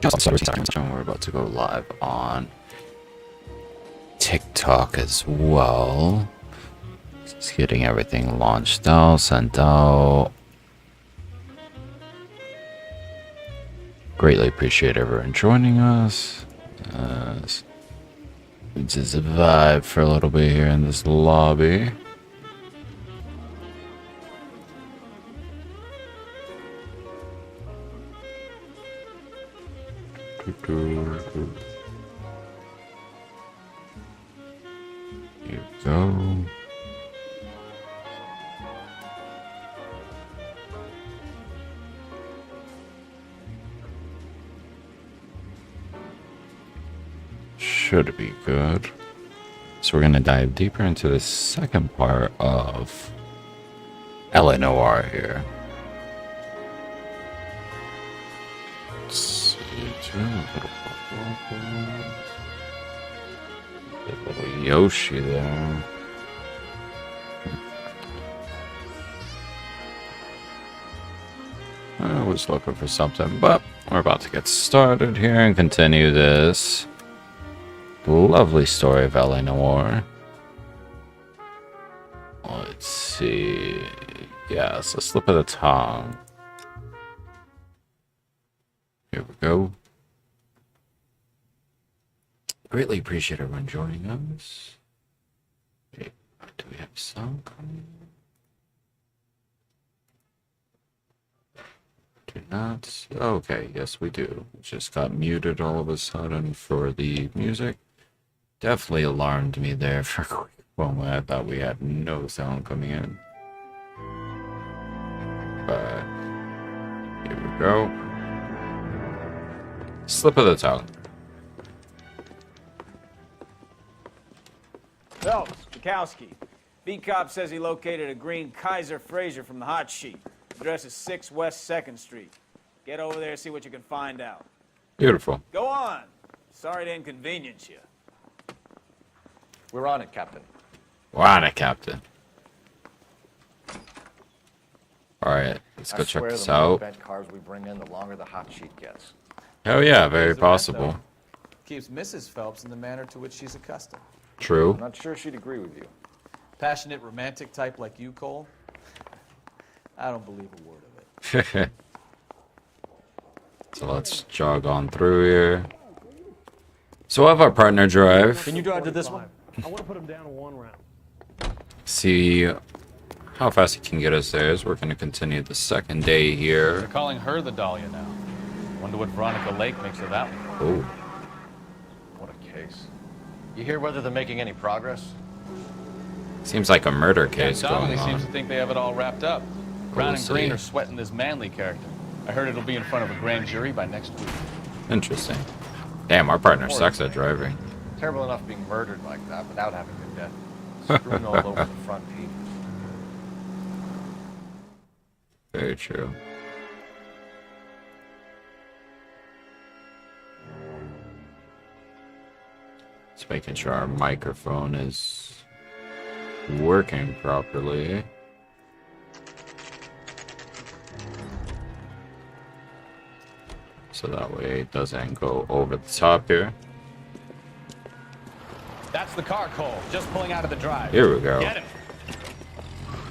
We're about to go live on TikTok as well. Just getting everything launched out, sent out. Greatly appreciate everyone joining us. Just a vibe for a little bit here in this lobby. Here we go. Should be good. So we're going to dive deeper into the second part of Noire here. Let's see. A little Yoshi there. I was looking for something, but we're about to get started here and continue this lovely story of Noire. Let's see. Yeah, it's a slip of the tongue. Here we go. Greatly appreciate everyone joining us. Wait, do we have sound coming? Do not. Okay, yes, we do. It just got muted all of a sudden for the music. Definitely alarmed me there for a quick moment. I thought we had no sound coming in. But here we go. Slip of the tongue. Phelps, Bukowski. B-Cop says he located a green Kaiser Fraser from the hot sheet. Address is 6 West 2nd Street. Get over there and see what you can find out. Beautiful. Go on. Sorry to inconvenience you. We're on it, Captain. We're on it, Captain. Alright, let's go check this out. The more cars we bring in, the longer the hot sheet gets. Oh yeah, very possible. Keeps Mrs. Phelps in the manner to which she's accustomed. True. I'm not sure she'd agree with you. Passionate, romantic type like you, Cole? I don't believe a word of it. So let's jog on through here. So we'll have our partner drive. Can you drive to this one? I want to put him down in 1 round. See how fast he can get us there. As we're going to continue the second day here. They're calling her the Dahlia now. Wonder what Veronica Lake makes of that one. Oh, What a case. You hear whether they're making any progress? seems like a murder case Donnelly going seems to on. think they have it all wrapped up. Brown and see. Green are sweating this Manley character. I heard it'll be in front of a grand jury by next week. Interesting. Damn, our partner sucks at driving. Terrible enough being murdered like that without having been dead. Strewn all over the front pages. Very true. Just making sure our microphone is working properly. So that way it doesn't go over the top here. That's the car, Cole. Just pulling out of the drive. Here we go. Get him.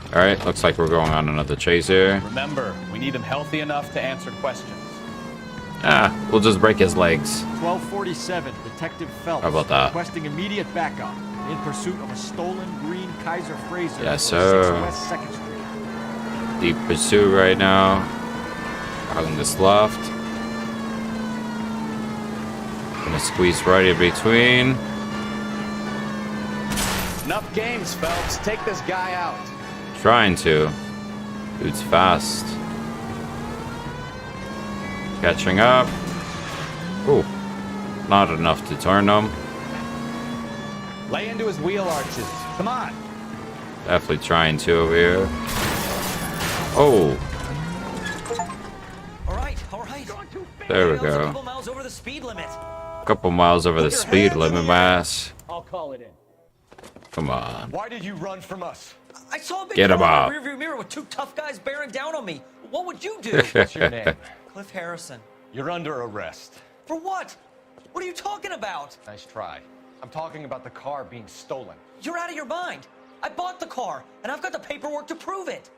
Alright, looks like we're going on another chase here. Remember, we need him healthy enough to answer questions. Ah, we'll just break his legs. 1247, Detective Phelps. How about that? Requesting immediate backup in pursuit of a stolen green Kaiser Fraser. Yes, on sir. 6 West 2nd Street. Deep pursuit right now. On this left. Gonna squeeze right in between. Enough games, Phelps. Take this guy out. Trying to. Dude's fast. Catching up. Ooh. Not enough to turn him. Lay into his wheel arches. Come on. Definitely trying to over here. Oh. All right. There we A go. couple miles over the speed limit. Couple miles over the speed limit, my ass. I'll call it in. Come on. Why did you run from us? I saw a big Get him car in up. the rearview mirror with 2 tough guys bearing down on me. What would you do? What's your name? Cliff Harrison. You're under arrest. For what? What are you talking about? Nice try. I'm talking about the car being stolen. You're out of your mind. I bought the car, and I've got the paperwork to prove it.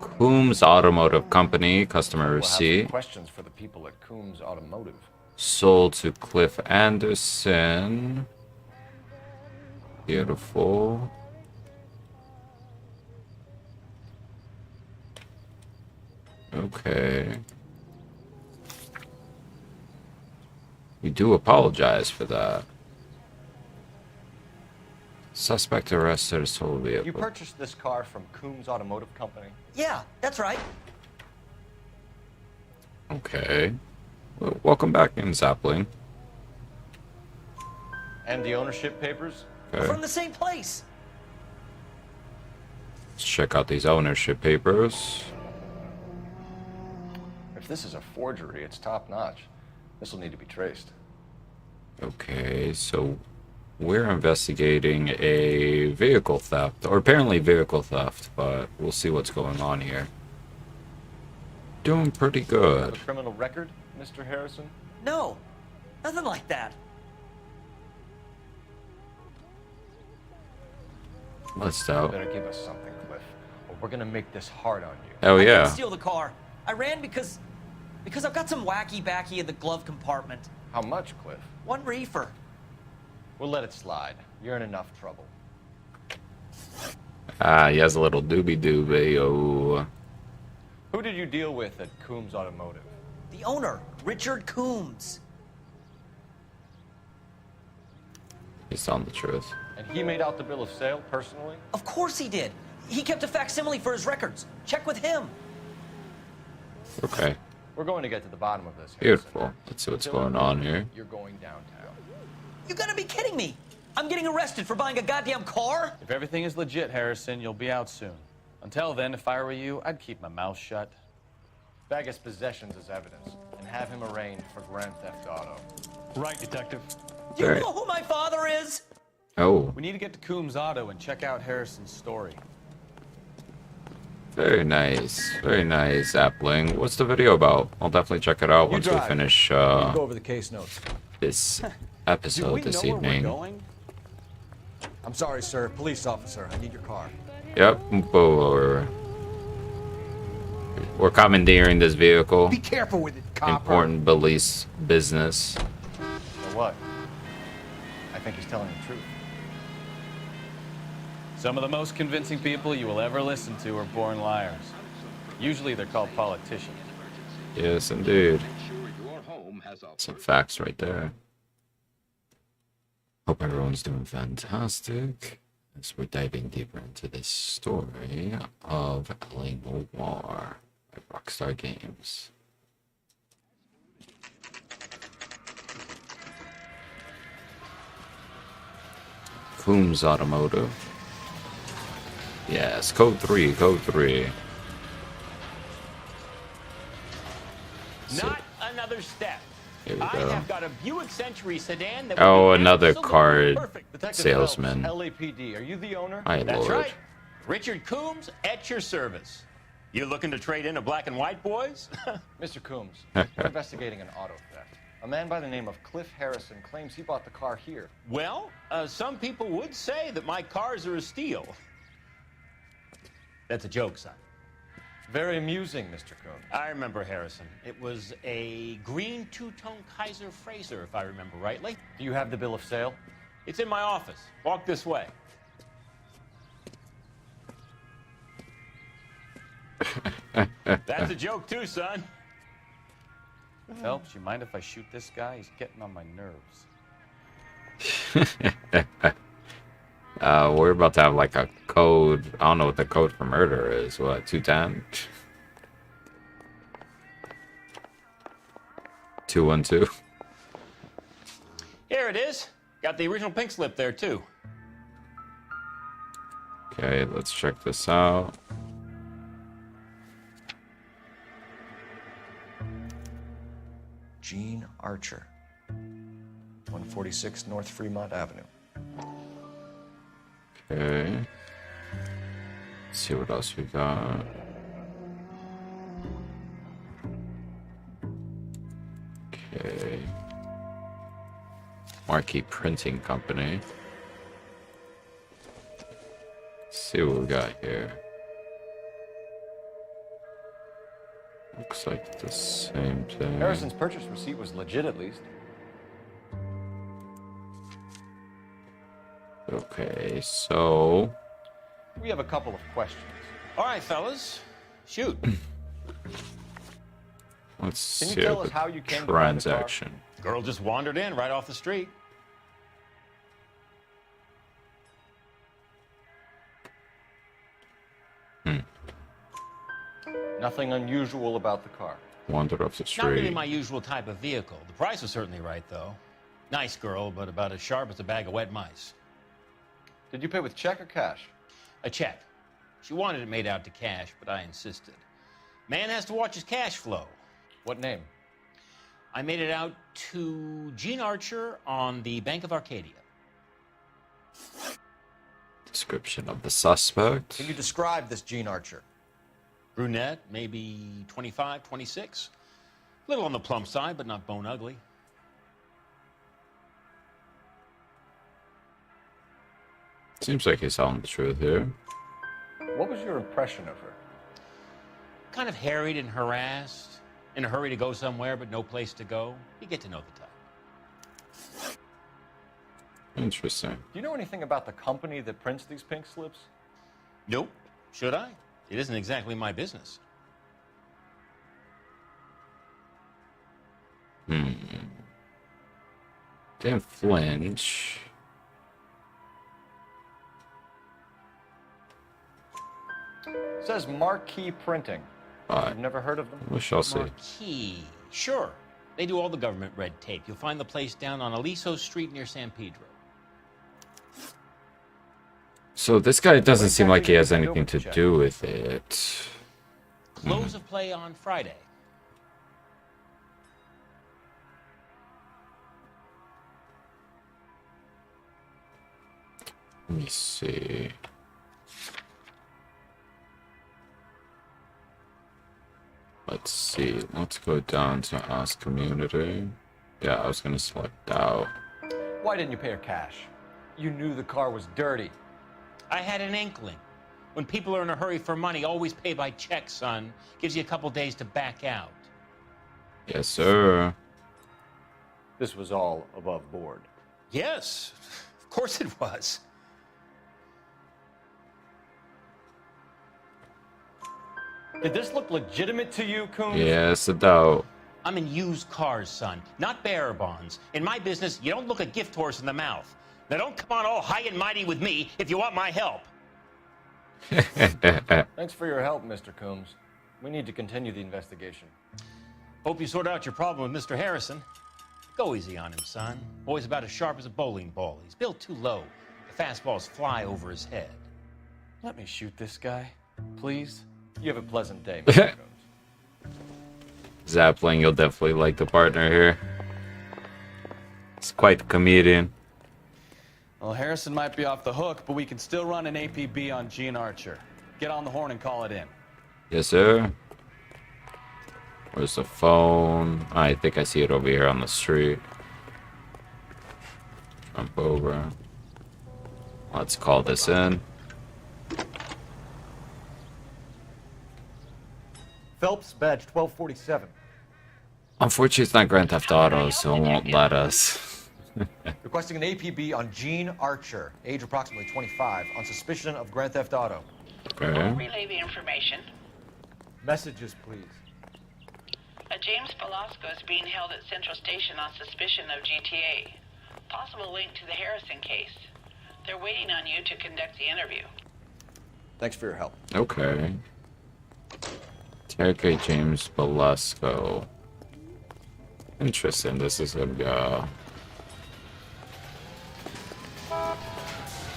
Coombs Automotive Company, customer We'll have some receipt. questions for the people at Coombs Automotive. Sold to Cliff Anderson. Beautiful. Okay. We do apologize for that. Suspect arrested is total vehicle. You purchased this car from Coombs Automotive Company? Yeah, that's right. Okay. Well, welcome back in, Zapling. And the ownership papers? Okay. From the same place. Let's check out these ownership papers. If this is a forgery, it's top notch. This will need to be traced. Okay, so we're investigating a vehicle theft, or apparently vehicle theft, but we'll see what's going on here. Doing pretty Have good. a criminal record, Mr. Harrison? No, nothing like that. Let's You out. better give us something, Cliff, or we're gonna make this hard on you. Oh I yeah. didn't steal the car. I ran because I've got some wacky backy in the glove compartment. How much, Cliff? 1 reefer. We'll let it slide. You're in enough trouble. Ah, he has a little doobie doobie. Oh. Who did you deal with at Coombs Automotive? The owner, Richard Coombs. He's telling the truth. And he made out the bill of sale personally? Of course he did. He kept a facsimile for his records. Check with him. Okay. We're going to get to the bottom of this, Harrison. Beautiful. Let's see what's Until going then, on here. You're going downtown. You gotta be kidding me. I'm getting arrested for buying a goddamn car? If everything is legit, Harrison, you'll be out soon. Until then, if I were you, I'd keep my mouth shut. Bag his possessions as evidence and have him arraigned for grand theft auto. Right, Detective. Do you Right. know who my father is? Oh, We need to get to Coombs Auto and check out Harrison's story. very nice. Very nice, Appling. What's the video about? I'll definitely check it out once we drive. finish Go over the case notes. this Do we episode know this where evening. we're going? I'm sorry, sir. Police officer. I need your car. Yep, we're commandeering this vehicle. Be careful with it, copper. Important police business. So what? I think he's telling the truth. Some of the most convincing people you will ever listen to are born liars. Usually they're called politicians. Yes, indeed. Some facts right there. Hope everyone's doing fantastic as we're diving deeper into this story of LA Noire by Rockstar Games. Coombs Automotive. Yes, code 3, code 3. Not another step. Here we I go. have got a Buick Century sedan that Oh, would be another absolutely card perfect. Detective salesman. Phelps, LAPD. Are you the owner? My That's lord. right. Richard Coombs at your service. You looking to trade in a black and white, boys? Mr. Coombs, we're investigating an auto theft. A man by the name of Cliff Harrison claims he bought the car here. Well, some people would say that my cars are a steal. That's a joke, son. Very amusing, Mr. Coombs. I remember Harrison. It was a green two-tone Kaiser Fraser, if I remember rightly. Do you have the bill of sale? It's in my office. Walk this way. That's a joke too, son. Phelps, you mind if I shoot this guy? He's getting on my nerves. We're about to have like a code. I don't know what the code for murder is. What, 210? 212? Here it is. Got the original pink slip there too. Okay, let's check this out. Gene Archer, 146 North Fremont Avenue. Okay. Let's see what else we got. Okay. Marquee Printing Company. Let's see what we got here. Looks like the same thing. Harrison's purchase receipt was legit, at least. Okay, so We have a couple of questions. All right, fellas, shoot. let's Can you see tell us the how you came to buy the car? transaction. Girl just wandered in right off the street. Nothing unusual about the car. Wandered off the Not really street. my usual type of vehicle. The price was certainly right, though. Nice girl, but about as sharp as a bag of wet mice. Did you pay with check or cash? A check. She wanted it made out to cash, but I insisted. Man has to watch his cash flow. What name? I made it out to Gene Archer on the Bank of Arcadia. Description of the suspect. Can you describe this Gene Archer? Brunette, maybe 25, 26. Little on the plump side, but not bone ugly. Seems like he's telling the truth here. What was your impression of her? Kind of harried and harassed. In a hurry to go somewhere, but no place to go. You get to know the type. Interesting. Do you know anything about the company that prints these pink slips? Nope. Should I? It isn't exactly my business. Didn't flinch. It says Marquee Printing. I've never heheard of them. We shall see. Marquee. Sure. They do all the government red tape. You'll find the place down on Aliso Street near San Pedro. So this guy doesn't seem like he has anything to do with it. Close of play on Friday. Let me see. Let's see. Let's go down to Ask Community. Yeah, I was gonna select out. Why didn't you pay her cash? You knew the car was dirty. I had an inkling. When people are in a hurry for money, always pay by check, son. Gives you a couple days to back out. Yes, sir. This was all above board. Yes, of course it was. Did this look legitimate to you, Coons? Yes, a doubt. I'm in used cars, son, not bearer bonds. In my business, you don't look a gift horse in the mouth. Now don't come on all high and mighty with me if you want my help. Thanks for your help, Mr. Coombs. We need to continue the investigation. Hope you sort out your problem with Mr. Harrison. Go easy on him, son. Boy's about as sharp as a bowling ball. He's built too low. The fastballs fly over his head. Let me shoot this guy, please. You have a pleasant day, Mr. Coombs. Zapling, you'll definitely like the partner here. He's quite the comedian. Well, Harrison might be off the hook, but we can still run an APB on Gene Archer. Get on the horn and call it in. Yes, sir. Where's the phone? I think I see it over here on the street. Jump over. Let's call this in. Phelps, badge 1247. Unfortunately, it's not Grand Theft Auto, so it won't let us. Requesting an APB on Gene Archer, age approximately 25, on suspicion of Grand Theft Auto. Okay. Relay the information. Messages, please. James Velasco is being held at Central Station on suspicion of GTA. Possible link to the Harrison case. They're waiting on you to conduct the interview. Thanks for your help. Okay. Interrogate James Velasco. Interesting. This is gonna go.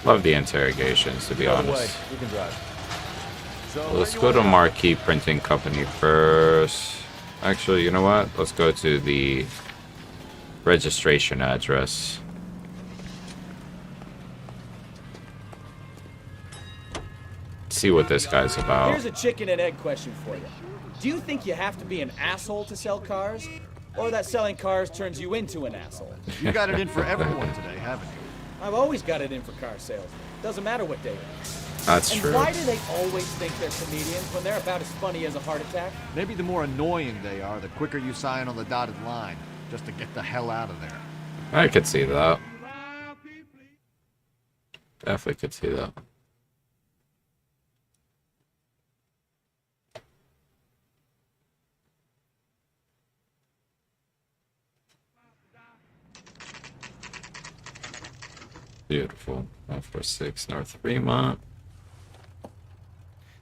Love the interrogations, to be honest. You can drive. So Let's go to Marquee Printing Company first. Actually, you know what? Let's go to the registration address. See what this guy's about. Here's a chicken and egg question for you. Do you think you have to be an asshole to sell cars? Or that selling cars turns you into an asshole. You got it in for everyone today, haven't you? I've always got it in for car sales. Doesn't matter what day it is. That's And true. why do they always think they're comedians when they're about as funny as a heart attack? Maybe the more annoying they are, the quicker you sign on the dotted line, just to get the hell out of there. I could see that. Definitely could see that. Beautiful. 146 North Fremont.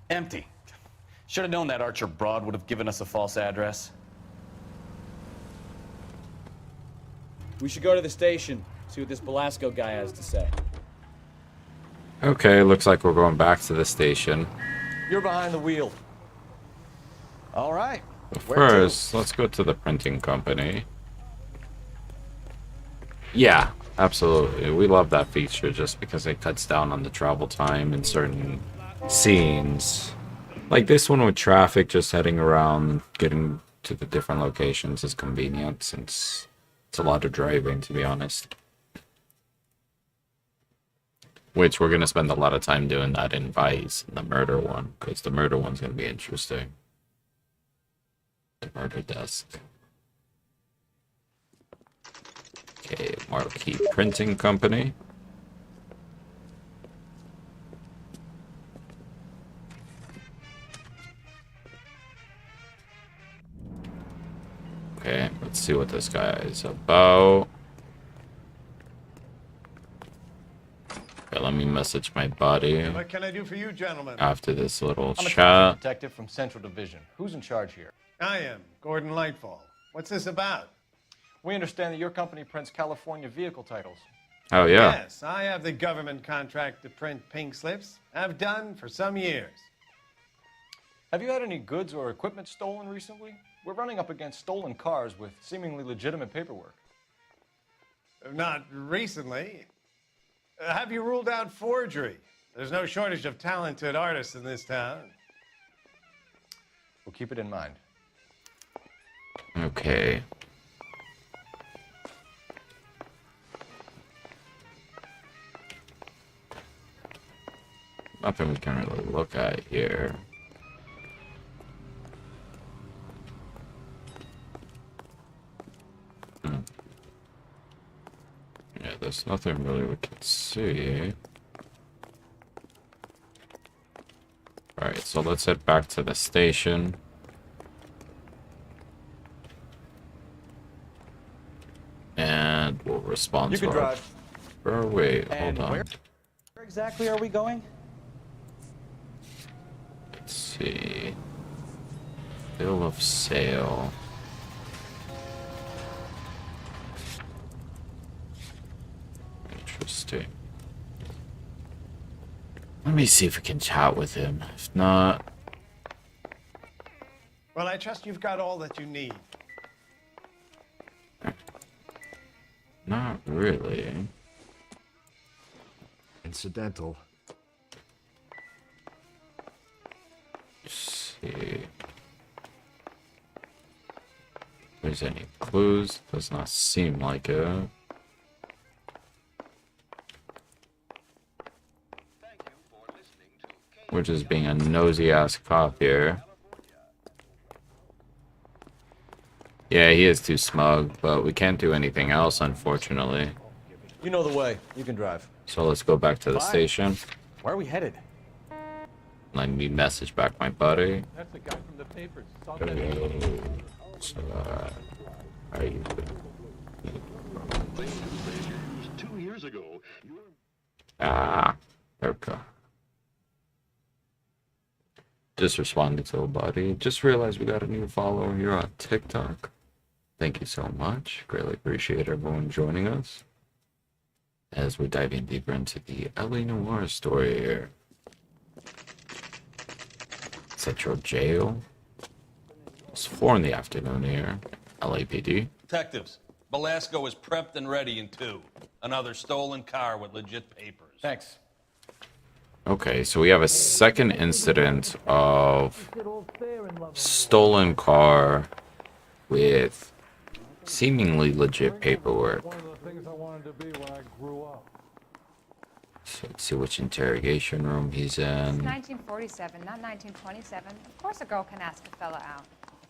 Empty. Should have known that Archer Broad would have given us a false address. We should go to the station, see what this Velasco guy has to say. Okay, looks like we're going back to the station. You're behind the wheel. All right. But Where to? first, let's go to the printing company. Yeah, absolutely. We love that feature just because it cuts down on the travel time in certain scenes. Like this one with traffic, just heading around, getting to the different locations is convenient since it's a lot of driving, to be honest. Which we're going to spend a lot of time doing that in Vice, the murder one, because the murder one's going to be interesting. The murder desk. Okay, Marquee Printing Company. Okay, let's see what this guy is about. Okay, let me message my buddy What can I do for you, gentlemen? after this little I'm a chat. detective from Central Division. Who's in charge here? I am Gordon Lightfall. What's this about? We understand that your company prints California vehicle titles. Oh, yeah. Yes, I have the government contract to print pink slips. I've done for some years. Have you had any goods or equipment stolen recently? We're running up against stolen cars with seemingly legitimate paperwork. Not recently. Have you ruled out forgery? There's no shortage of talented artists in this town. We'll keep it in mind. Okay. Nothing we can really look at here. Yeah, there's nothing really we can see. Alright, so let's head back to the station. And we'll respond You to can our... drive. Oh, wait, And hold on. where exactly are we going? Let's see. Bill of sale. Interesting. Let me see if we can chat with him. If not, Well, I trust you've got all that you need. not really. Incidental. Let's see. If there's any clues? Does not seem like it. We're just being a nosy ass cop here. Yeah, he is too smug, but we can't do anything else, unfortunately. You know the way. You can drive. So let's go back to the Bye. station. Where are we headed? Let me message back my buddy. That's the guy from the papers. Saw Hello. that. So, how are you doing? 2 years ago. Ah, there we go. Just responded to a buddy. Just realized we got a new follower here on TikTok. Thank you so much. Greatly appreciate everyone joining us as we're diving deeper into the LA Noire story here. Central Jail. It's 4 in the afternoon here. LAPD. Detectives, Velasco is prepped and ready in 2. Another stolen car with legit papers. Thanks. Okay, so we have a second incident of stolen car with seemingly legit paperwork. One of the things I wanted to be when I grew up. So let's see which interrogation room he's in. 1947, not 1927. Of course a girl can ask a fella out.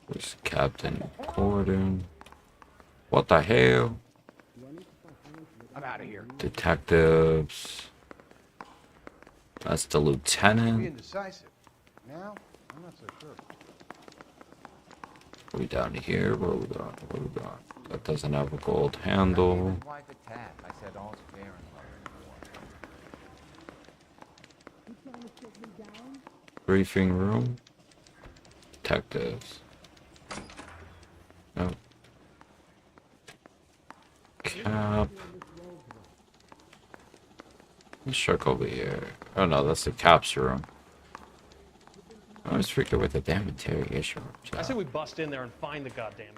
There's Captain Gordon. What the hell? I'm out of here. Detectives. That's the Be lieutenant. indecisive. Now, I'm not so sure. Are we down here? Where are we going? Where are we going? That doesn't have a gold handle. Like a tat. I said all's fair in love. Briefing room. Detectives. No. Cap. Let's check over here. Oh no, that's the cap's room. I always forget what the damn interrogation room is. I say we bust in there and find the goddamn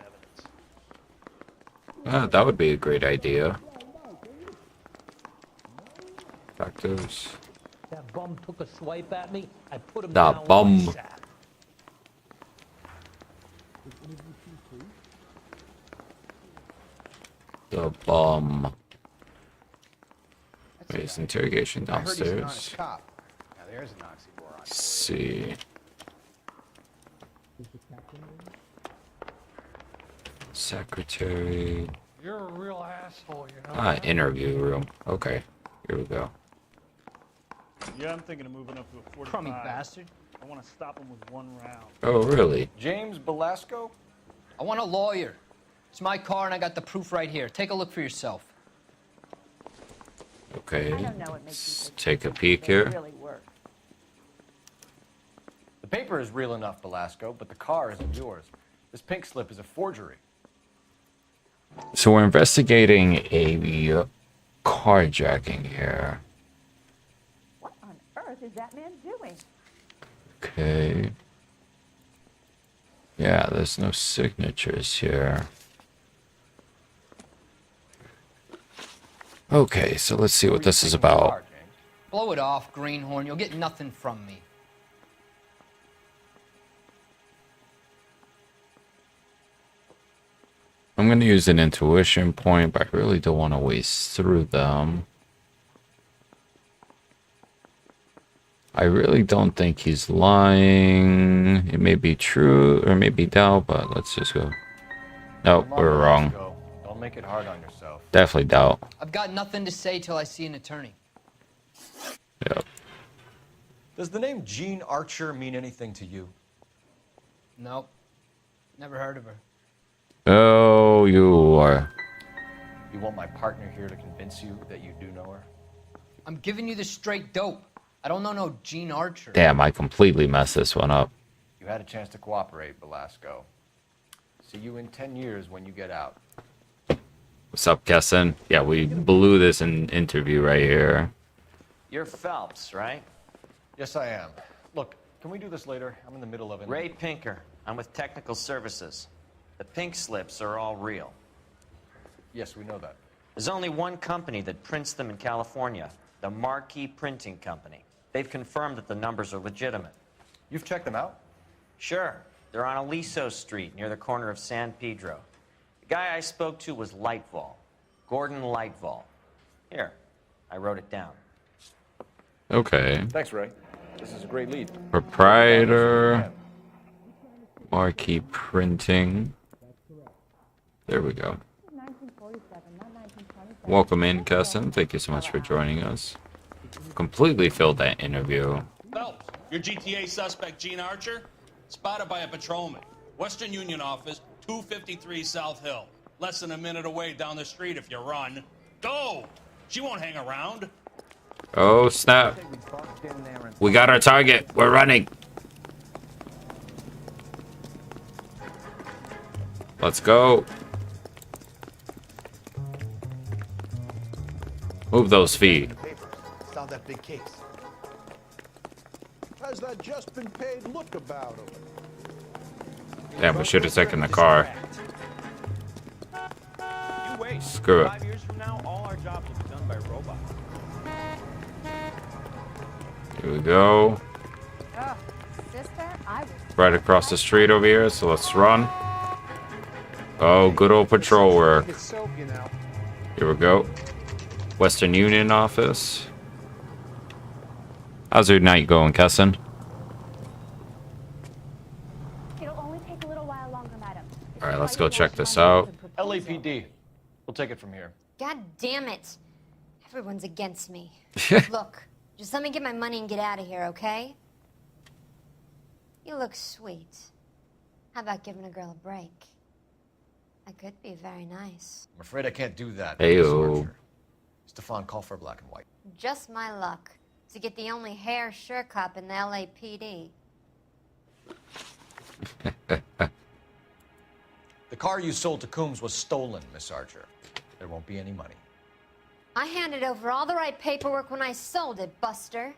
evidence. That would be a great idea. Detectives. That bum took a swipe at me. I put him That down bum. like that. The bum. Wait, is interrogation downstairs? Cop. Now there's an oxymoron. Let's see. Secretary. You're a real asshole, you know. Interview room. Okay, here we go. Yeah, I'm thinking of moving up to a 45. Crummy bastard. I want to stop him with one round. Oh, really? James Belasco? I want a lawyer. It's my car and I got the proof right here. Take a look for yourself. Okay, I don't know what makes let's you take a peek they here. really work. The paper is real enough, Belasco, but the car isn't yours. This pink slip is a forgery. So we're investigating a carjacking here. What on earth is that man doing? Okay. Yeah, there's no signatures here. Okay, so let's see what this is about. Blow it off, greenhorn. You'll get nothing from me. I'm going to use an intuition point, but I really don't want to waste through them. I really don't think he's lying. It may be true or maybe doubt, but let's just go. Nope, we're wrong. Don't make it hard on yourself. Definitely doubt. I've got nothing to say till I see an attorney. Yep. Does the name Jean Archer mean anything to you? Nope. Never heard of her. Oh, you are. You want my partner here to convince you that you do know her? I'm giving you the straight dope. I don't know no Jean Archer. Damn, I completely messed this one up. You had a chance to cooperate, Belasco. See you in 10 years when you get out. What's up, guessing? Yeah, we blew this in interview right here. You're Phelps, right? Yes, I am. Look, can we do this later? I'm in the middle of it. Ray Pinker. I'm with Technical Services. The pink slips are all real. Yes, we know that. There's only one company that prints them in California, the Marquee Printing Company. They've confirmed that the numbers are legitimate. You've checked them out? Sure. They're on Aliso Street, near the corner of San Pedro. The guy I spoke to was Lightval. Gordon Lightval. Here, I wrote it down. Okay. Thanks, Ray. This is a great lead. Proprietor. Marquee Printing. There we go. Welcome in, Kesson. Thank you so much for joining us. Completely filled that interview. Phelps, your GTA suspect, Jean Archer, spotted by a patrolman. Western Union office, 253 South Hill. Less than a minute away down the street if you run. Go! She won't hang around. Oh, snap. We got our target. We're running. Let's go. Move those feet. Solve that big case. Has that just been paid look about him? Damn, we should have taken the car. You wait. Screw it. 5 years from now, all our jobs will be done by robots. Here we go. Oh, sister, I was Right across the street over here, so let's run. Oh, good old patrol work. It's soap, you know. Here we go. Western Union office. How's your night going, Kessin? It'll only take a little while longer, madam. All right, let's go check this out. LAPD. We'll take it from here. God damn it. Everyone's against me. Look, just let me get my money and get out of here, okay? You look sweet. How about giving a girl a break? I could be very nice. I'm afraid I can't do that. Heyo. Stefan, call for black and white. Just my luck to get the only hair sure cop in the LAPD. The car you sold to Coombs was stolen, Miss Archer. There won't be any money. I handed over all the right paperwork when I sold it, Buster.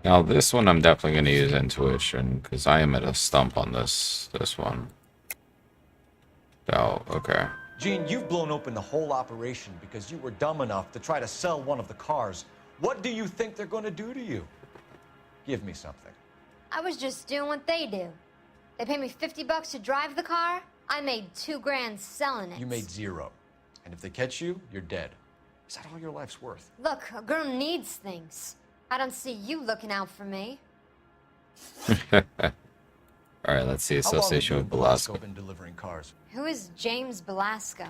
Now this one I'm definitely going to use intuition because I am at a stump on this one. Oh, okay. Gene, you've blown open the whole operation because you were dumb enough to try to sell one of the cars. What do you think they're going to do to you? Give me something. I was just doing what they do. They pay me $50 to drive the car. I made $2 grand selling it. You made $0. And if they catch you, you're dead. Is that all your life's worth? Look, a girl needs things. I don't see you looking out for me. Alright, let's see. Association with Velasco. Been delivering cars. Who is James Velasco?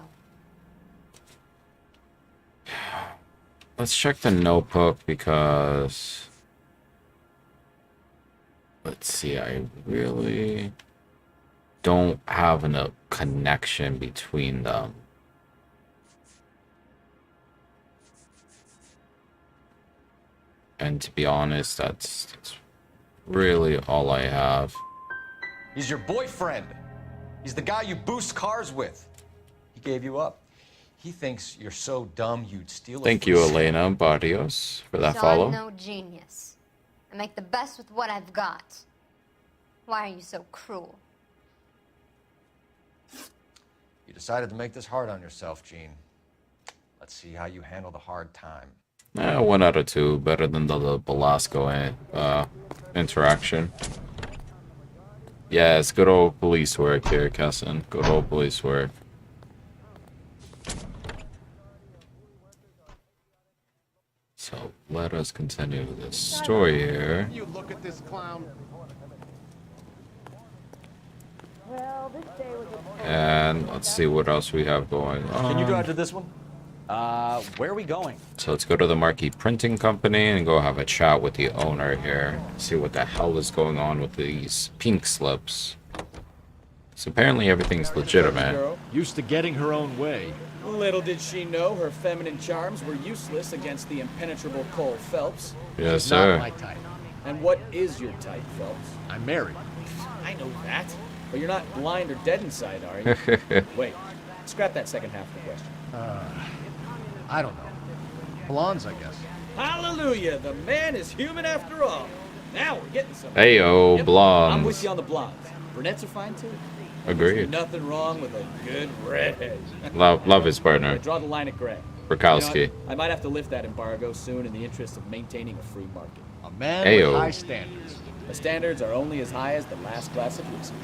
Let's check the notebook because... Let's see, I really don't have a connection between them. And to be honest, that's really all I have. He's your boyfriend. He's the guy you boost cars with. He gave you up. He thinks you're so dumb you'd steal it. Thank you, Elena Barrios, for that So follow. I'm no genius. I make the best with what I've got. Why are you so cruel? You decided to make this hard on yourself, Gene. Let's see how you handle the hard time. 1 out of 2, better than the Velasco interaction. Yeah, it's good old police work here, Kessin. Good old police work. So let us continue this story here. You look at this clown. And let's see what else we have going on. Can you drive to this one? Where are we going? So let's go to the Marquee Printing Company and go have a chat with the owner here. See what the hell is going on with these pink slips. So apparently everything's legitimate. Used to getting her own way. Little did she know her feminine charms were useless against the impenetrable Cole Phelps. Yes, Not sir. my type. And what is your type, Phelps? I'm married. I know that. But you're not blind or dead inside, are you? Wait, scrap that second half of the question. I don't know. Blondes, I guess. Hallelujah, the man is human after all. Now we're getting somewhere. Heyo, Yep, blondes. I'm with you on the blondes. Brunettes are fine too. Agreed. Nothing wrong with a good redhead. Love his partner. Draw the line at gray. Bukowski. You know what? I might have to lift that embargo soon in the interest of maintaining a free market. A man Ayo. with high standards. The standards are only as high as the last glass of whiskey.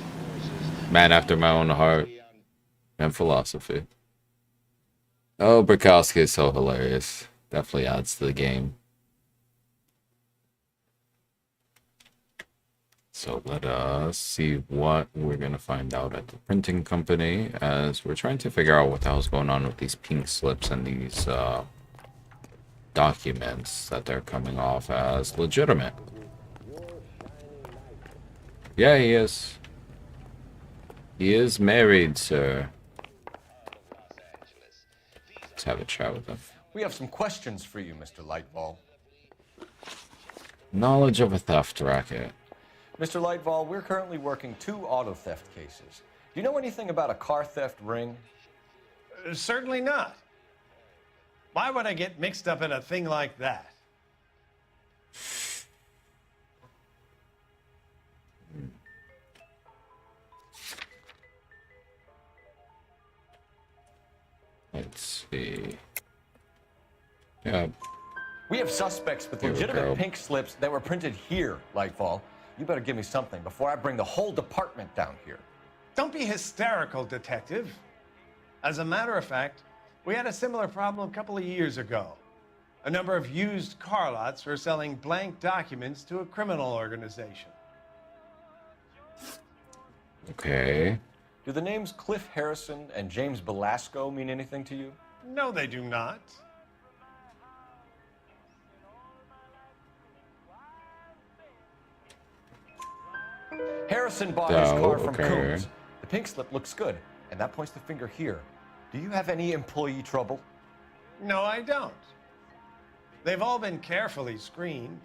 Man after my own heart and philosophy. Oh, Bukowski is so hilarious. Definitely adds to the game. So let us see what we're going to find out at the printing company as we're trying to figure out what the hell's going on with these pink slips and these documents that they're coming off as legitimate. Yeah, he is. He is married, sir. Let's have a chat with him. We have some questions for you, Mr. Lightball. Knowledge of a theft racket. Mr. Lightball, we're currently working 2 auto theft cases. Do you know anything about a car theft ring? Certainly not. Why would I get mixed up in a thing like that? Let's see. Yeah. We have suspects with Here we go. legitimate pink slips that were printed here, Lightfall. You better give me something before I bring the whole department down here. Don't be hysterical, Detective. As a matter of fact, we had a similar problem a couple of years ago. A number of used car lots were selling blank documents to a criminal organization. Okay. Do the names Cliff Harrison and James Belasco mean anything to you? No, they do not. Harrison bought his car from okay. Coombs. The pink slip looks good, and that points the finger here. Do you have any employee trouble? No, I don't. They've all been carefully screened.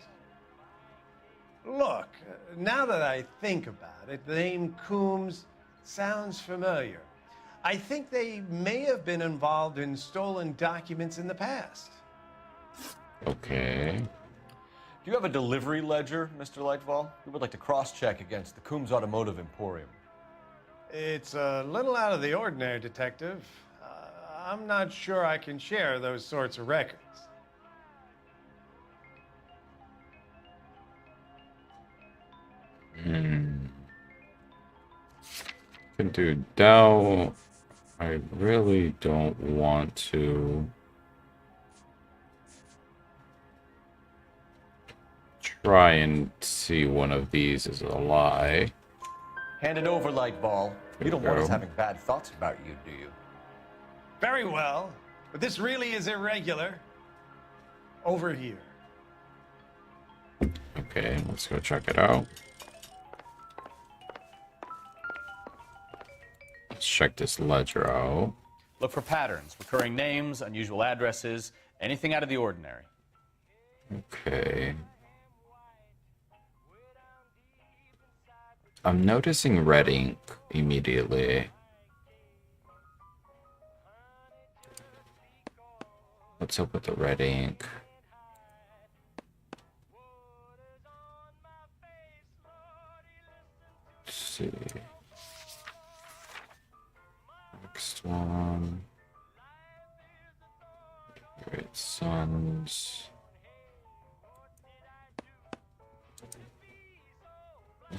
Look, now that I think about it, the name Coombs sounds familiar. I think they may have been involved in stolen documents in the past. Okay. Do you have a delivery ledger, Mr. Lightfall? We would like to cross-check against the Coombs Automotive Emporium. It's a little out of the ordinary, Detective. I'm not sure I can share those sorts of records. Dude, Dow, I really don't want to try and see one of these as a lie. Hand it over, Lightball. You don't want us go. having bad thoughts about you, do you? Very well, but this really is irregular. Over here. Okay, let's go check it out. Let's check this ledger out. Look for patterns, recurring names, unusual addresses, anything out of the ordinary. Okay. I'm noticing red ink immediately. What's up with the red ink? Let's see. Next one. Great Sons.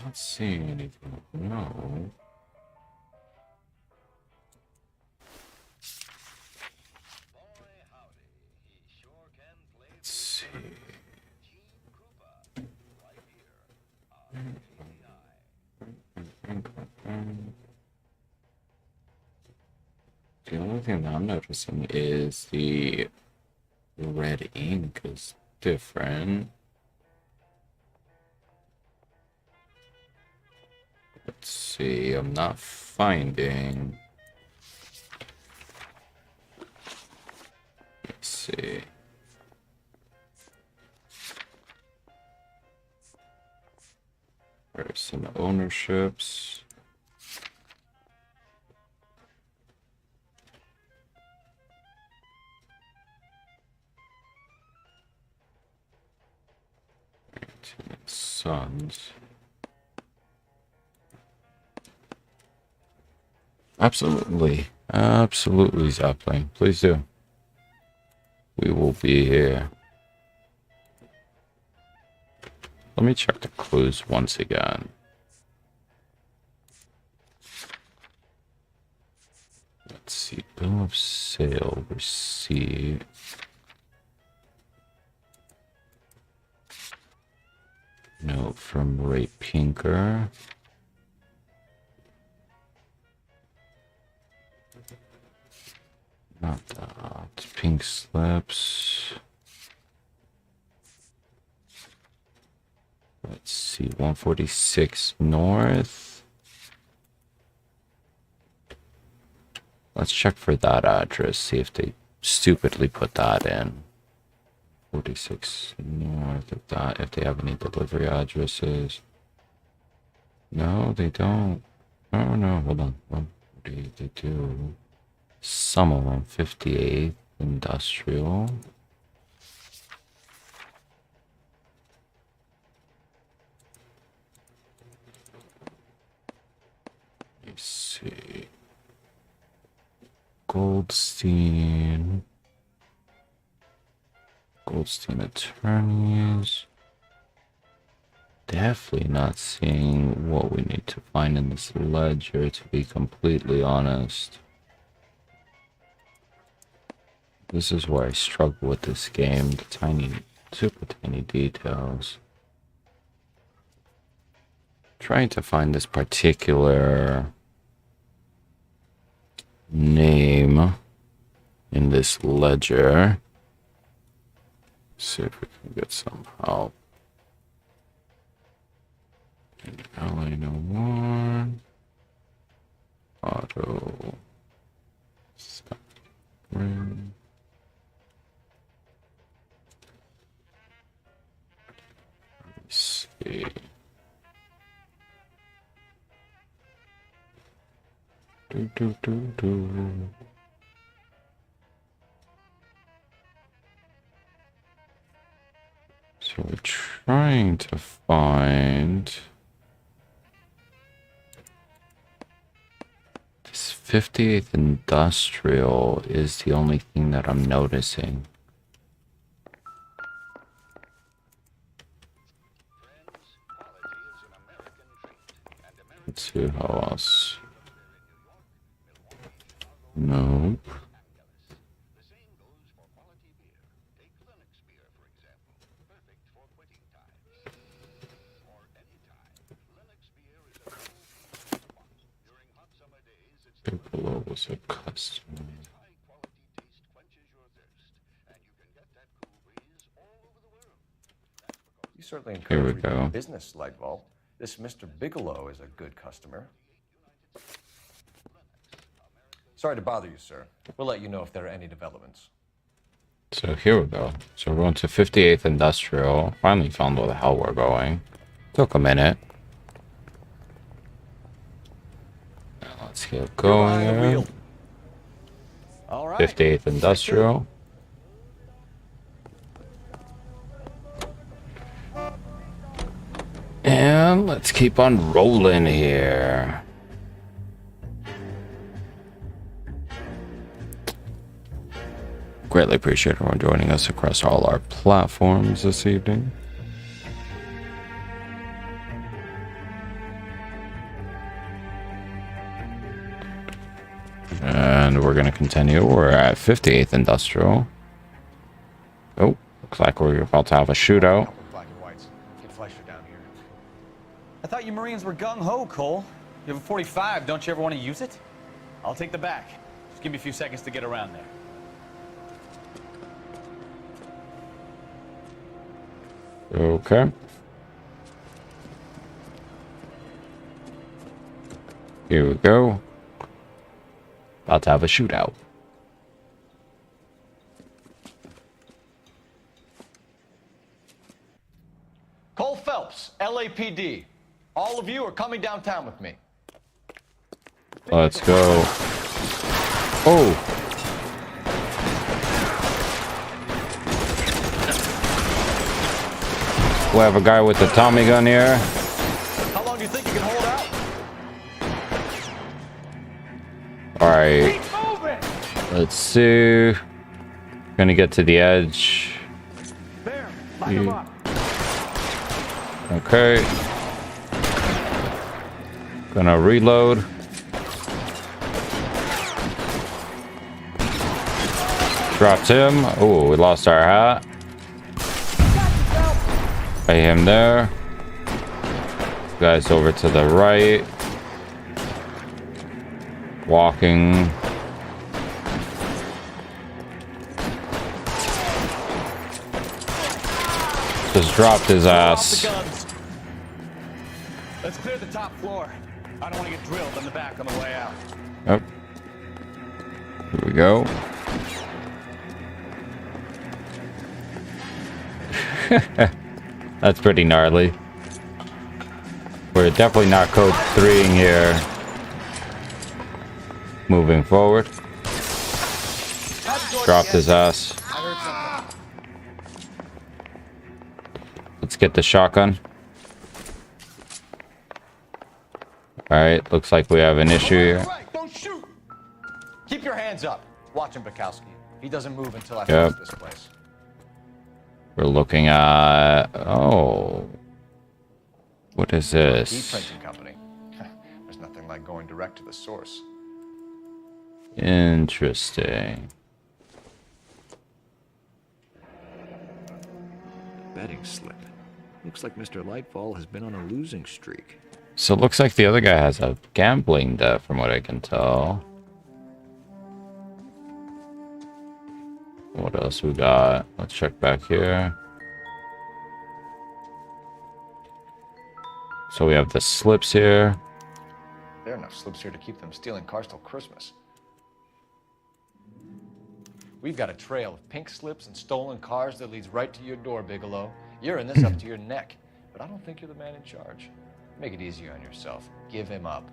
Not seeing anything. No. Let's see. The only thing that I'm noticing is the red ink is different. Let's see, I'm not finding. Let's see. There's some ownerships. Sons. Absolutely. Absolutely, Zeppelin. Please do. We will be here. Let me check the clues once again. Let's see. Bill of sale receipt. Note from Ray Pinker. Not that. Pink slips. Let's see. 146 North. Let's check for that address. See if they stupidly put that in. 46 North of that. If they have any delivery addresses. No, they don't. Oh, no. Hold on. They do. Some of them. 58 Industrial. Let's see. Goldstein Attorneys. Definitely not seeing what we need to find in this ledger, to be completely honest. This is where I struggle with this game, the tiny, super tiny details. Trying to find this particular name in this ledger. See if we can get some help. LA Noire. Auto. Ring. Let's see. So we're trying to find this 58th Industrial is the only thing that I'm noticing. Let's see how else. Nope. Below was a customer. You certainly Here we encourage go. repeat business, Lightvault. This Mr. Bigelow is a good customer. Sorry to bother you, sir. We'll let you know if there are any developments. So here we go. So we're going to 58th Industrial. Finally found where the hell we're going. Took a minute. Now let's get going. All right. 58th Industrial. And let's keep on rolling here. Greatly appreciate everyone joining us across all our platforms this evening. And we're going to continue. We're at 58th Industrial. Oh, looks like we're about to have a shootout. Black and whites. Get Fleischer down here. I thought you Marines were gung-ho, Cole. You have a 45, don't you ever want to use it? I'll take the back. Just give me a few seconds to get around there. Okay. Here we go. About to have a shootout. Cole Phelps, LAPD. All of you are coming downtown with me. Let's go. Oh. We have a guy with a Tommy gun here. How long do you think you can hold out? Alright. Let's see. Gonna get to the edge. There, light him up. Okay. Gonna reload. Dropped him. Oh, we lost our hat. Pay him there. Guys over to the right. Walking. Just dropped his ass. Let's clear the top floor. I don't want to get drilled in the back on the way out. Yep. Here we go. That's pretty gnarly. We're definitely not code 3ing here. Moving forward. Dropped his ass. Let's get the shotgun. Alright, looks like we have an issue here. Don't shoot! Keep your hands up. Watch him, Bukowski. He doesn't move until I Yep. finish this place. We're looking at... Oh. What is The this? printing company. There's nothing like going direct to the source. Interesting. Betting slip. Looks like Mr. Lightfall has been on a losing streak. So it looks like the other guy has a gambling debt, from what I can tell. What else we got? Let's check back here. So we have the slips here. There are enough slips here to keep them stealing cars till Christmas. We've got a trail of pink slips and stolen cars that leads right to your door, Bigelow. You're in this up to your neck, but I don't think you're the man in charge. Make it easier on yourself. Give him up.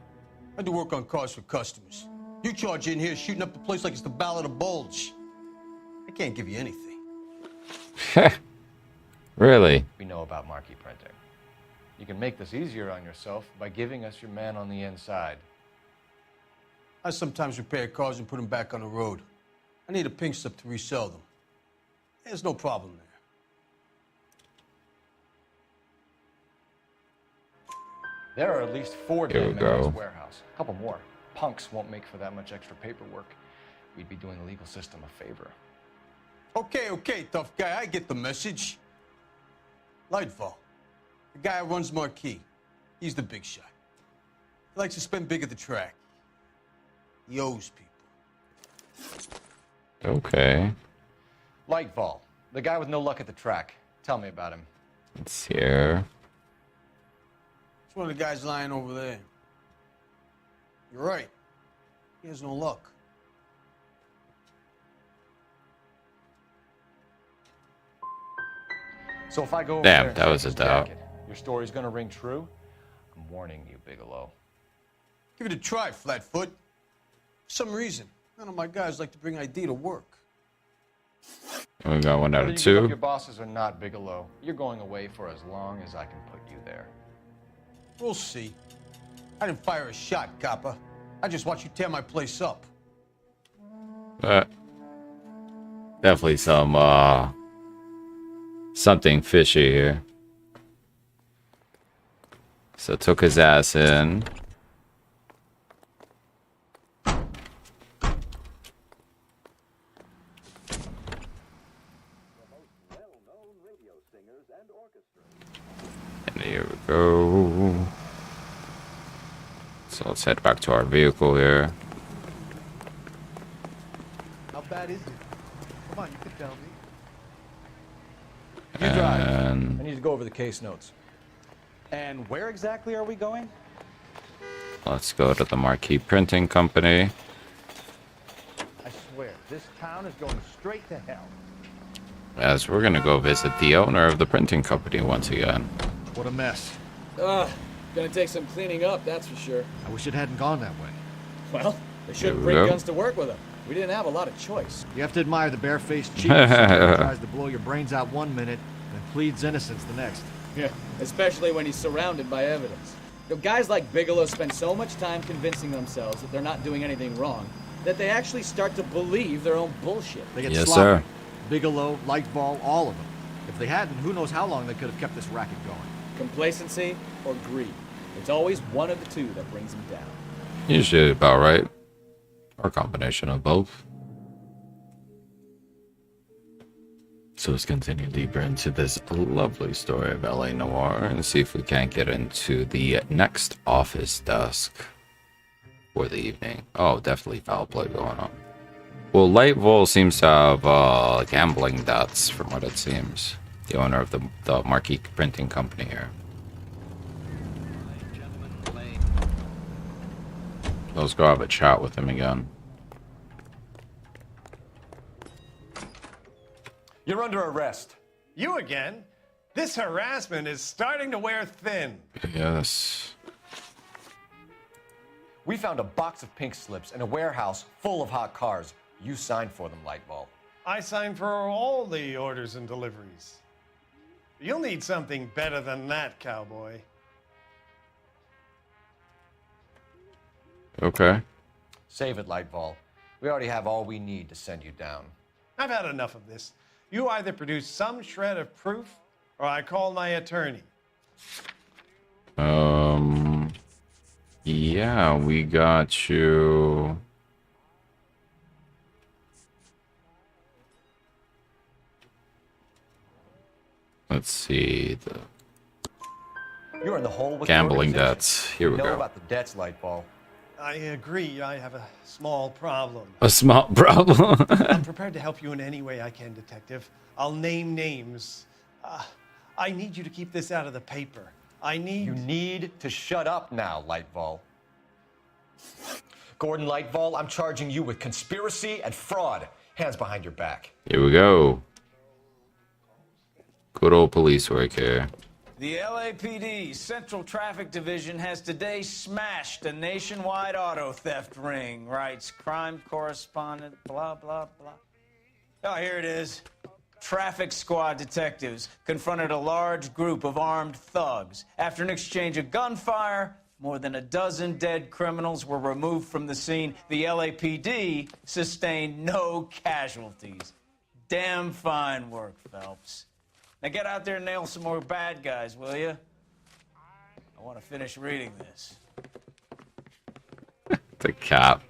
I do work on cars for customers. You charge in here shooting up the place like it's the Ballad of Bulge. I can't give you anything. Really? We know about marquee printing. You can make this easier on yourself by giving us your man on the inside. I sometimes repair cars and put them back on the road. I need a pink slip to resell them. There's no problem there. There are at least 4 Here we dead men in go. this warehouse. A couple more. Punks won't make for that much extra paperwork. We'd be doing the legal system a favor. Okay, tough guy, I get the message. Lightfall, the guy who runs Marquee. He's the big shot. He likes to spend big at the track. He owes people. Okay. Lightfall, the guy with no luck at the track. Tell me about him. It's here. It's one of the guys lying over there. You're right. He has no luck. So if I go over Damn, there and that check was a his doubt. jacket, your story's gonna ring true? I'm warning you, Bigelow. Give it a try, Flatfoot. For some reason, none of my guys like to bring ID to work. We got one out Whether of you give up 2. your bosses or not, Bigelow, you're going away for as long as I can put you there. We'll see. I didn't fire a shot, copper. I just watched you tear my place up. Definitely some something fishy here. So took his ass in. And here we go. So let's head back to our vehicle here. How bad is it? Come on, you can tell me. You drive. And I need to go over the case notes. And where exactly are we going? let's go to the Marquee Printing Company. I swear, this town is going straight to hell. As we're gonna go visit the owner of the printing company once again. What a mess. Gonna take some cleaning up, that's for sure. I wish it hadn't gone that way. Well, they Here should we bring go. guns to work with them. We didn't have a lot of choice. You have to admire the barefaced chief who tries to blow your brains out one minute and pleads innocence the next. Yeah, especially when he's surrounded by evidence. You know, guys like Bigelow spend so much time convincing themselves that they're not doing anything wrong that they actually start to believe their own bullshit. They get Yes, sloppy. sir. Bigelow, Lightfall, all of them. If they hadn't, who knows how long they could have kept this racket going. Complacency or greed. It's always one of the two that brings them down. Usually about right. Or a combination of both. So let's continue deeper into this lovely story of LA Noire and see if we can't get into the next office desk for the evening. Oh, definitely foul play going on. Well, Lightvol seems to have gambling debts from what it seems. The owner of the Marquee Printing Company here. Let's go have a chat with him again. You're under arrest. You again? This harassment is starting to wear thin. Yes. We found a box of pink slips in a warehouse full of hot cars. You signed for them, Lightball. I signed for all the orders and deliveries. You'll need something better than that, cowboy. Okay. Save it, Lightball. We already have all we need to send you down. I've had enough of this. You either produce some shred of proof, or I call my attorney. Yeah, we got you. Let's see the You're in the hole with gambling the organization. debts. Here we You know go. about the debts, Lightball. I agree. I have a small problem. A small problem. I'm prepared to help you in any way I can, Detective. I'll name names. I need you to keep this out of the paper. You need to shut up now, Lightball. Gordon Lightball, I'm charging you with conspiracy and fraud. Hands behind your back. Here we go. Good old police work here. The LAPD Central Traffic Division has today smashed a nationwide auto theft ring, writes crime correspondent, blah, blah, blah. Oh, here it is. Traffic squad detectives confronted a large group of armed thugs. After an exchange of gunfire, more than a dozen dead criminals were removed from the scene. The LAPD sustained no casualties. Damn fine work, Phelps. Now get out there and nail some more bad guys, will you? I want to finish reading this. The cop.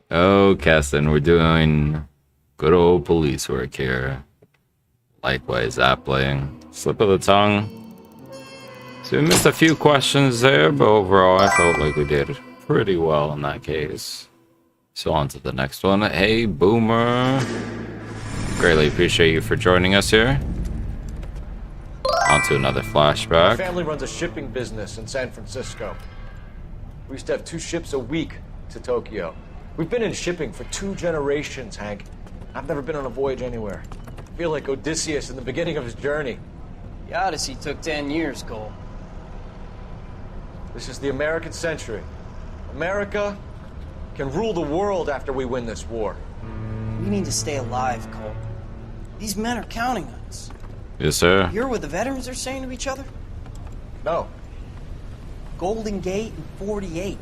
Oh, Keston, we're doing good old police work here. Likewise, playing. Slip of the tongue. So we missed a few questions there, but overall I felt like we did pretty well in that case. So on to the next one. Hey, Boomer. Greatly appreciate you for joining us here. On to another My flashback. family runs a shipping business in San Francisco. We used to have 2 ships a week to Tokyo. We've been in shipping for 2 generations, Hank. I've never been on a voyage anywhere. I feel like Odysseus in the beginning of his journey. The Odyssey took 10 years, Cole. This is the American century. America can rule the world after we win this war. We need to stay alive, Cole. These men are counting on us. Yes, sir. You hear what the veterans are saying to each other? No. Golden Gate and 48.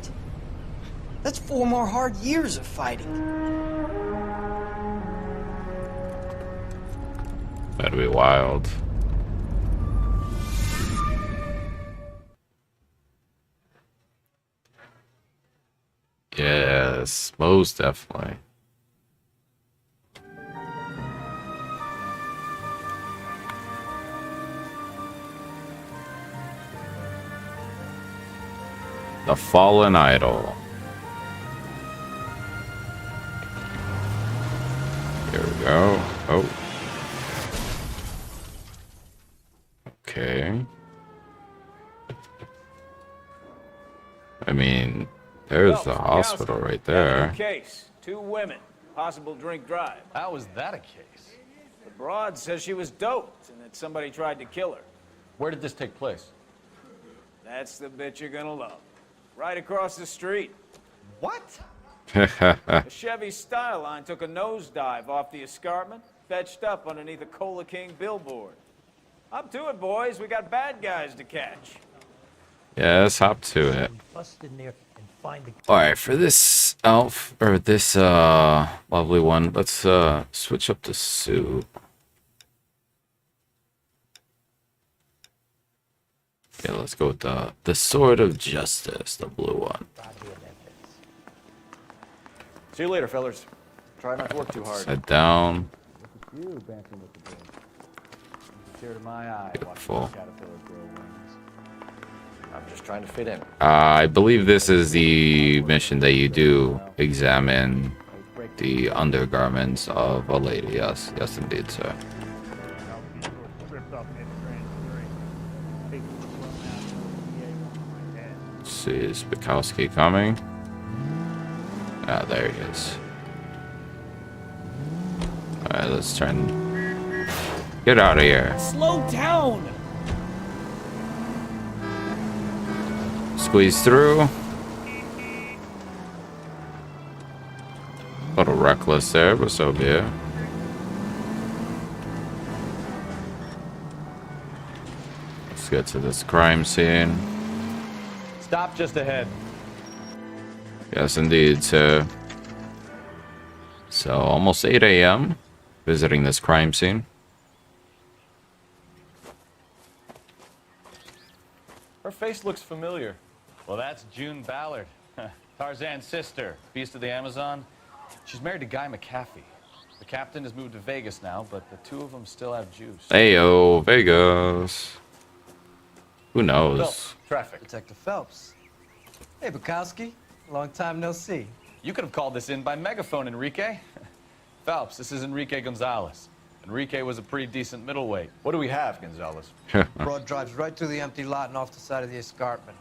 That's 4 more hard years of fighting. That'd be wild. Yes, most definitely. The Fallen Idol. Here we go. Oh. Okay. I mean, there's the hospital right there. Case. 2 women. Possible drink drive. How was that a case? The broad says she was doped and that somebody tried to kill her. Where did this take place? That's the bit you're gonna love. Right across the street. What? The Chevy Styline took a nosedive off the escarpment, fetched up underneath a Cola King billboard. Up to it, boys. We got bad guys to catch. Yeah, let's hop to it. Alright, for this elf, or this lovely one, let's switch up to suit. Yeah, let's go with the Sword of Justice, the blue one. See you later, fellas. Try not to work too hard. Sit down. You dancing with the boys. Tear to my eye. Beautiful. Caterpillar grow wings. I'm just trying to fit in. I believe this is the mission that you do examine the undergarments of a lady. Yes, yes, indeed, sir. Let's see, is Bukowski coming? Ah, there he is. Alright, let's try and get out of here. Slow down! Squeeze through. A little reckless there, but so be it. Let's get to this crime scene. Stop just ahead. Yes, indeed, sir. So, almost 8 a.m. Visiting this crime scene. Her face looks familiar. Well, that's June Ballard, Tarzan's sister, Beast of the Amazon. She's married to Guy McAfee. The captain has moved to Vegas now, but the two of them still have juice. Heyo, Vegas. Who knows? Phelps, traffic. Detective Phelps. Hey, Bukowski. Long time no see. You could have called this in by megaphone, Enrique. Phelps, this is Enrique Gonzalez. Enrique was a pretty decent middleweight. What do we have, Gonzalez? Broad drives right through the empty lot and off the side of the escarpment.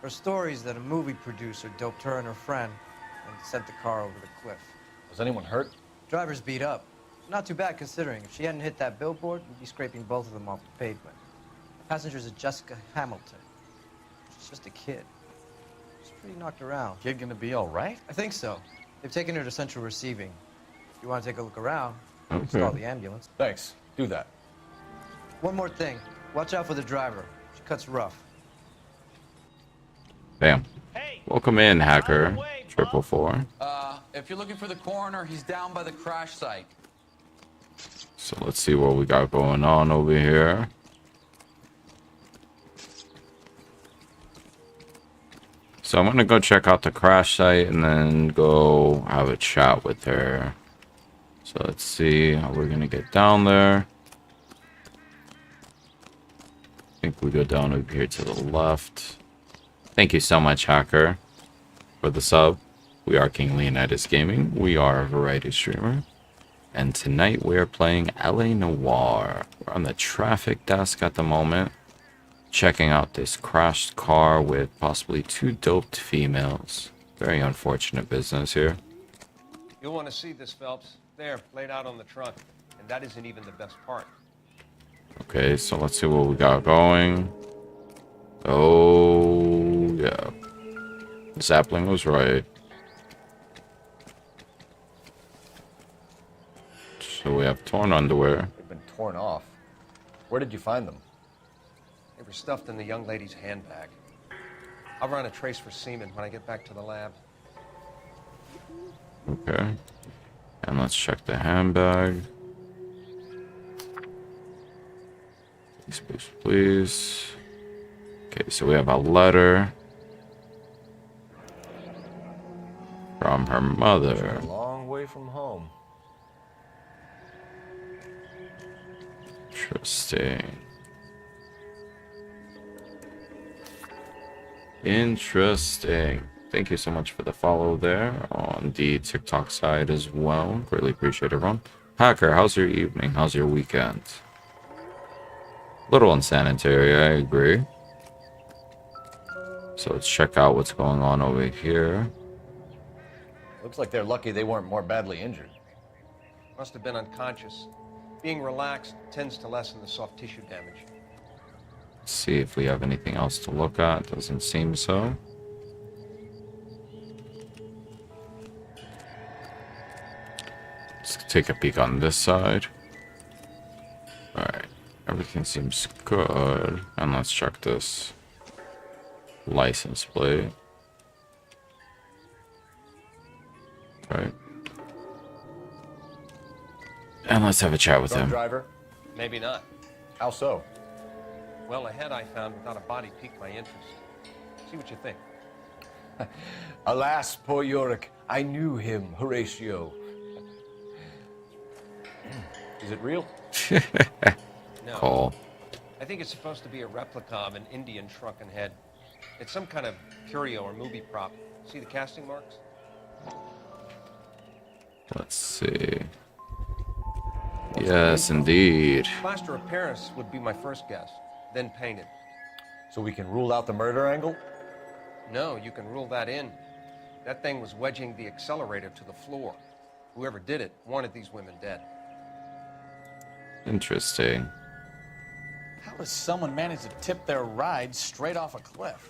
Her story is that a movie producer doped her and her friend and sent the car over the cliff. Was anyone hurt? Driver's beat up. Not too bad considering. If she hadn't hit that billboard, we'd be scraping both of them off the pavement. Passenger's a Jessica Hamilton. She's just a kid. She's pretty knocked around. Kid gonna be all right? I think so. They've taken her to central receiving. If you want to take a look around, Okay. call the ambulance. Thanks. Do that. One more thing. Watch out for the driver. She cuts rough. Bam. Welcome in, hacker. 444. If you're looking for the coroner, he's down by the crash site. So let's see what we got going on over here. So I'm gonna go check out the crash site and then go have a chat with her. So let's see how we're gonna get down there. I think we go down over here to the left. Thank you so much, hacker, for the sub. We are King Leonidas Gaming. We are a variety streamer. And tonight we are playing LA Noire. We're on the traffic desk at the moment, checking out this crashed car with possibly 2 doped females. Very unfortunate business here. You'll want to see this, Phelps. There, laid out on the trunk. And that isn't even the best part. Okay, so let's see what we got going. Oh, yeah. Sapling was right. So we have torn underwear. They've been torn off. Where did you find them? They were stuffed in the young lady's handbag. I'll run a trace for semen when I get back to the lab. Okay. And let's check the handbag. Please, please, please. Okay, so we have a letter from her mother. A long way from home. Interesting. Interesting. Thank you so much for the follow there on the TikTok side as well. Greatly appreciate everyone. Hacker, how's your evening? How's your weekend? Little unsanitary, I agree. So let's check out what's going on over here. Looks like they're lucky they weren't more badly injured. Must have been unconscious. Being relaxed tends to lessen the soft tissue damage. Let's see if we have anything else to look at. Doesn't seem so. Let's take a peek on this side. Alright, everything seems good. And let's check this license plate. Okay. And let's have a chat with Drunk him. driver? Maybe not. How so? Well, a head I found without a body piqued my interest. See what you think. Alas, poor Yorick. I knew him, Horatio. Is it real? No. Cole. I think it's supposed to be a replica of an Indian shrunken head. It's some kind of curio or movie prop. See the casting marks? Let's see. Yes, indeed. Plaster of Paris would be my first guess, then painted. So we can rule out the murder angle? No, you can rule that in. That thing was wedging the accelerator to the floor. Whoever did it wanted these women dead. Interesting. How does someone manage to tip their ride straight off a cliff?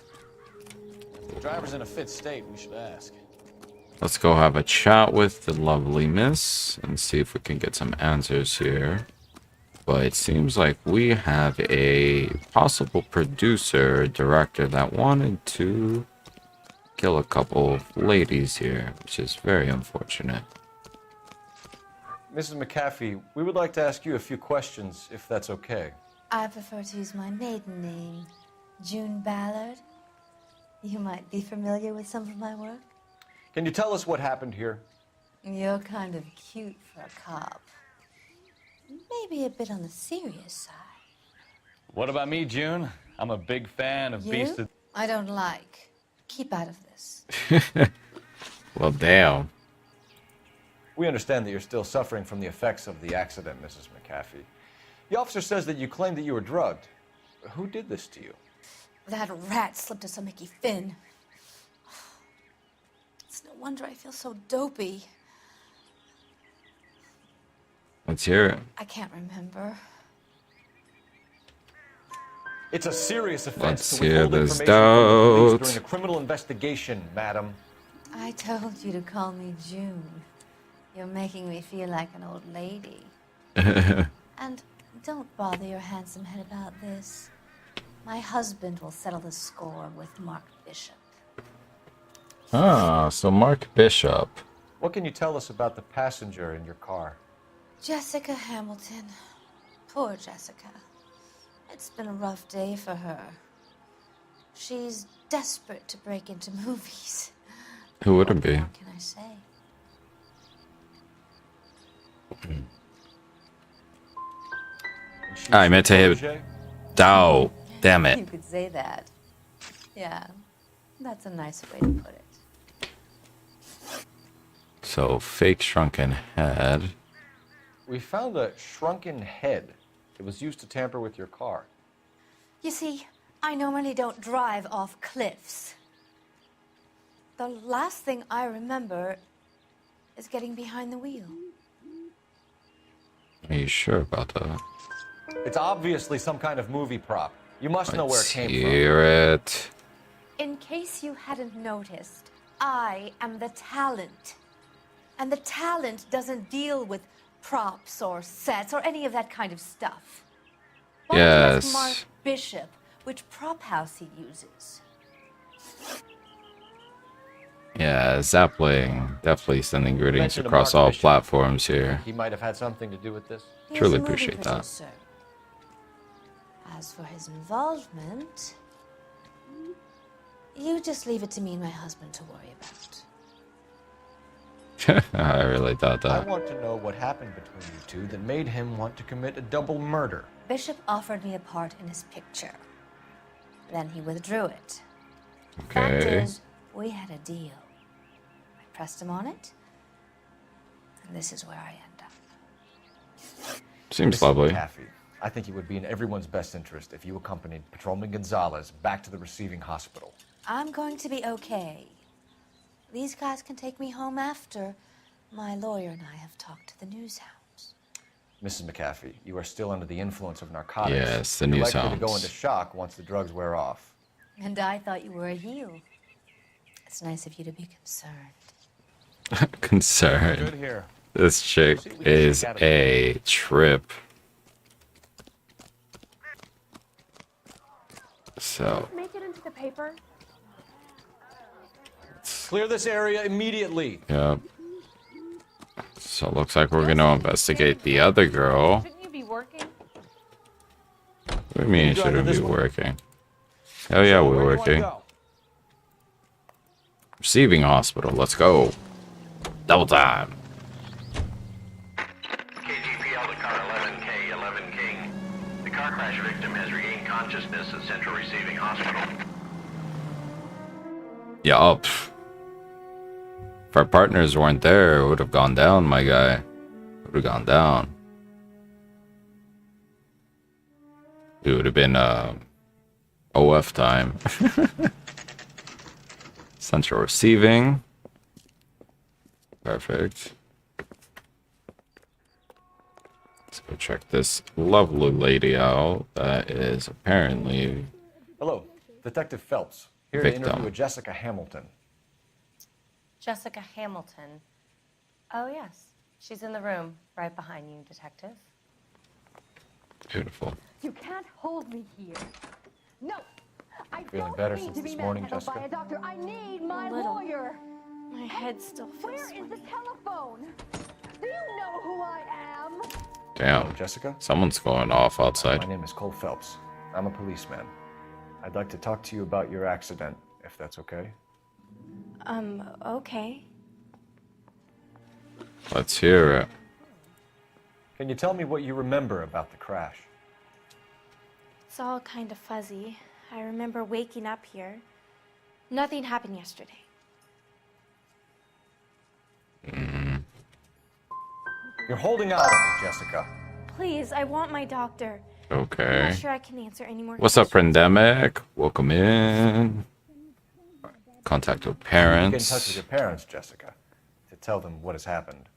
If the driver's in a fit state, we should ask. Let's go have a chat with the lovely miss and see if we can get some answers here. But it seems like we have a possible producer, director that wanted to kill a couple of ladies here, which is very unfortunate. Mrs. McAfee, we would like to ask you a few questions, if that's okay. I prefer to use my maiden name. June Ballard. You might be familiar with some of my work. Can you tell us what happened here? You're kind of cute for a cop. Maybe a bit on the serious side. What about me, June? I'm a big fan of Beast You? of... I don't like. Keep out of this. Well, damn. We understand that you're still suffering from the effects of the accident, Mrs. McAfee. The officer says that you claimed that you were drugged. Who did this to you? That rat slipped us a Mickey Finn. It's no wonder I feel so dopey. Let's hear it. I can't remember. It's a serious offense Let's to hear withhold this information from the police doubt. during a criminal investigation, madam. I told you to call me June. You're making me feel like an old lady. And don't bother your handsome head about this. My husband will settle the score with Mark Bishop. Ah, so Mark Bishop. What can you tell us about the passenger in your car? Jessica Hamilton. Poor Jessica. It's been a rough day for her. She's desperate to break into movies. Who would it be? What can I say? I meant to hit. Oh, damn it. You could say that. Yeah, that's a nice way to put it. So, fake shrunken head. We found a shrunken head. It was used to tamper with your car. You see, I normally don't drive off cliffs. The last thing I remember is getting behind the wheel. Are you sure about that? It's obviously some kind of movie prop. You must know where it came from. Hear it. In case you hadn't noticed, I am the talent. And the talent doesn't deal with props or sets or any of that kind of stuff. Why don't you ask Mark Yes. Bishop which prop house he uses? Yeah, Zapling. Definitely sending greetings mentioned a across Mark all Bishop. platforms here. He might have had something to do with this. He's Truly a movie appreciate that. producer. As for his involvement, you just leave it to me and my husband to worry about. I really thought I that. want to know what happened between you two that made him want to commit a double murder. Bishop offered me a part in his picture. Then he withdrew it. Fact Okay. is, we had a deal. I pressed him on it, and this is where I end up. Seems Mrs. lovely. McAfee, I think it would be in everyone's best interest if you accompanied Patrolman Gonzalez back to the receiving hospital. I'm going to be okay. These guys can take me home after my lawyer and I have talked to the news hounds. Mrs. McAfee, you are still under the influence of narcotics. Yes, the You're news likely to go hounds. into shock once the drugs wear off. And I thought you were a heel. It's nice of you to be concerned. Concerned. Good here. This chick is a trip. So, Make it into the paper. Clear this area immediately. yep. So it looks like we're gonna investigate the other girl. Shouldn't you be working? What do you mean, shouldn't be working? Hell yeah, we're working. Receiving hospital, let's go. Double time. KGPL to car 11K, 11 King. The car crash victim has regained consciousness at Central Receiving Hospital. Yeah, up. If our partners weren't there, it would have gone down, my guy. Would have gone down. It would have been OF time. Central receiving. Perfect. Let's go check this lovely lady out. That is apparently Hello, Detective Phelps. Here Victim. to interview Jessica Hamilton. Jessica Hamilton. Oh, yes. She's in the room right behind you, Detective. beautiful. You can't hold me here. No, I Feeling don't better need since to be this morning, manhandled by Jessica? a doctor. I need my little. lawyer. My head still feels Where is the telephone? Do you know who I am? Damn. Jessica? Someone's going off outside. My name is Cole Phelps. I'm a policeman. I'd like to talk to you about your accident, if that's okay. Okay. Let's hear it. Can you tell me what you remember about the crash? It's all kind of fuzzy. I remember waking up here. Nothing happened yesterday. You're holding out on me, Jessica. Please, I want my doctor. I'm Okay. not sure I can answer any more What's up, questions. Pandemic? Welcome in. Contact with Get in touch with parents. your parents, Jessica, to tell them what has happened.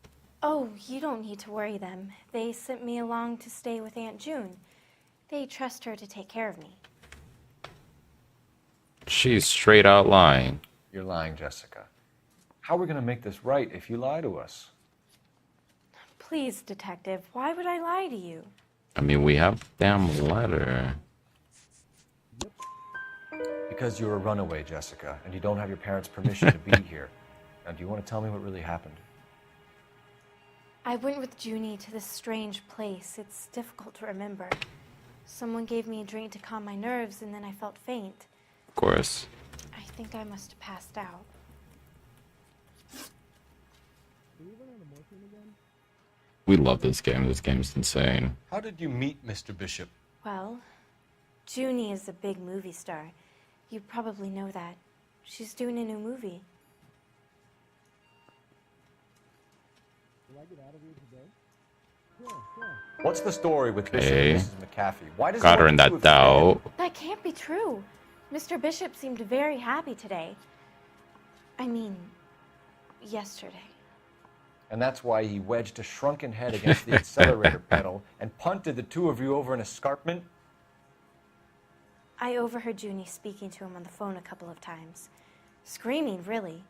Oh, you don't need to worry them. They sent me along to stay with Aunt June. They trust her to take care of me. She's straight out lying. You're lying, Jessica. How are we going to make this right if you lie to us? Please, Detective, why would I lie to you? I mean, we have damn letter. Because you're a runaway, Jessica, and you don't have your parents' permission to be here. Now, do you want to tell me what really happened? I went with Junie to this strange place. It's difficult to remember. Someone gave me a drink to calm my nerves, and then I felt faint. Of course. I think I must have passed out. We love this game. This game's insane. How did you meet Mr. Bishop? Well, Junie is a big movie star. You probably know that. She's doing a new movie. What's the story with Bishop Okay. and Mrs. McAfee? Why does Got her in that doubt. That can't be true. Mr. Bishop seemed very happy today. I mean, yesterday. And that's why he wedged a shrunken head against the accelerator pedal and punted the two of you over an escarpment? I overheard Junie speaking to him on the phone a couple of times. Screaming, really.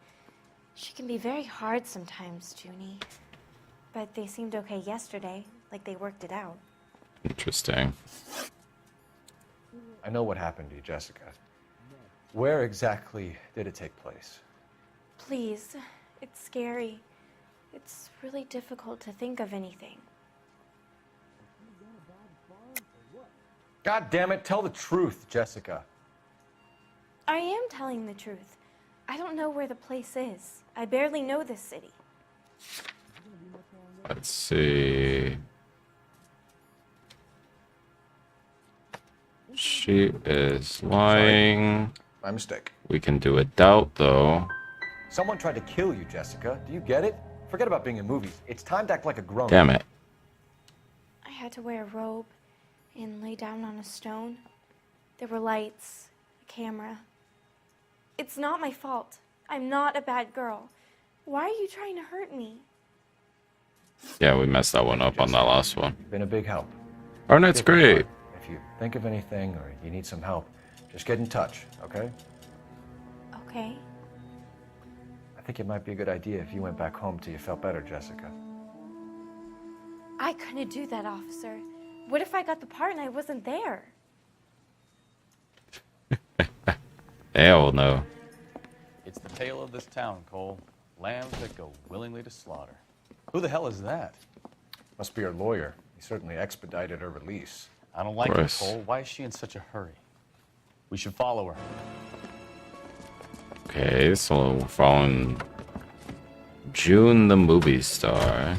She can be very hard sometimes, Junie. But they seemed okay yesterday, like they worked it out. Interesting. I know what happened to you, Jessica. Where exactly did it take place? Please, it's scary. It's really difficult to think of anything. God damn it, tell the truth, Jessica. I am telling the truth. I don't know where the place is. I barely know this city. Let's see. She is lying. My mistake. We can do a doubt, though. Someone tried to kill you, Jessica. Do you get it? Forget about being in movies. It's time to act like a grown-up. Damn it. I had to wear a robe and lay down on a stone. There were lights, a camera. It's not my fault. I'm not a bad girl. Why are you trying to hurt me? Yeah, we messed that one up on that last one. Been a big help. Oh, that's great. If you think of anything or you need some help, just get in touch, okay? Okay. I think it might be a good idea if you went back home till you felt better, Jessica. I couldn't do that, officer. What if I got the part and I wasn't there? Hell no. It's the tale of this town, Cole. Lambs that go willingly to slaughter. Who the hell is that? Must be her lawyer. He certainly expedited her release. I don't like Of her, course. Cole. Why is she in such a hurry? We should follow her. Okay, so we're following June the movie star.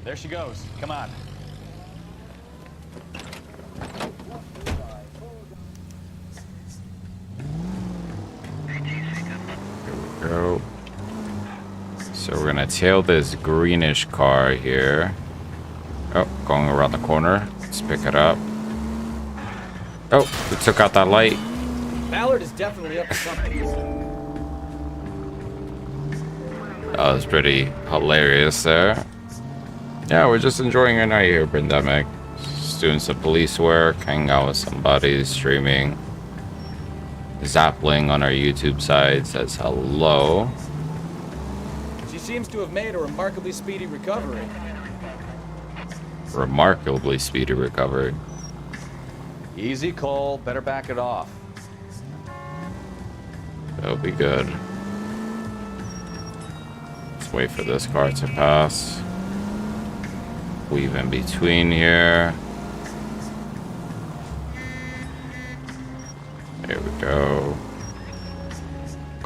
There she goes. Come on. Go. So we're gonna tail this greenish car here. Oh, going around the corner. Let's pick it up. Oh, we took out that light. Ballard is definitely up to something. That was pretty hilarious there. Yeah, we're just enjoying our night here, Pandemic. Just doing some police work, hanging out with some buddies, streaming. Zappling on our YouTube side says hello. She seems to have made a remarkably speedy recovery. Remarkably speedy recovery. Easy, Cole. Better back it off. That'll be good. Let's wait for this car to pass. Weave in between here. There we go.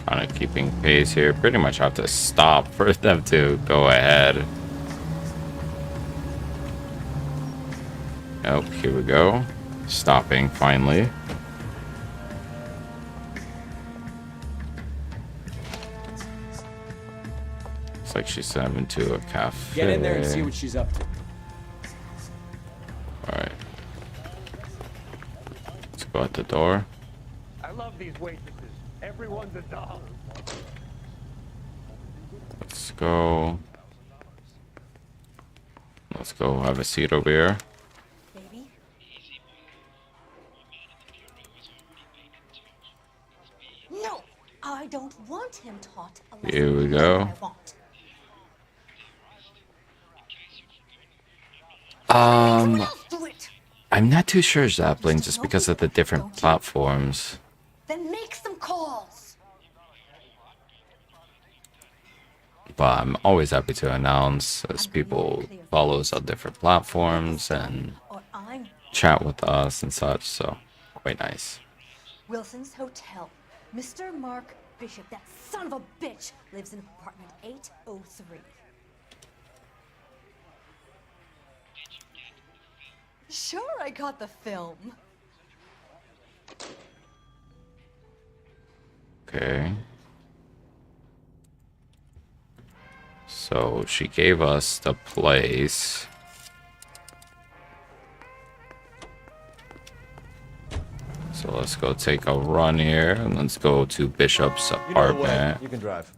Kind of keeping pace here. Pretty much have to stop for them to go ahead. Nope, here we go. Stopping finally. Looks like she's sent him into a cafe. Get in there and see what she's up to. Alright. Let's go out the door. I love these waitresses. Everyone's a doll. Let's go. Let's go have a seat over here. Baby? No, I don't want him taught. Here we go. I'm not too sure, Zappling, just because of the different platforms. Then make some calls. But I'm always happy to announce as people follow us on different platforms and chat with us and such, so quite nice. Wilson's Hotel. Mr. Mark Bishop, that son of a bitch, lives in apartment 803. Sure, I got the film. Okay. So she gave us the place. So let's go take a run here and let's go to Bishop's apartment. You can drive.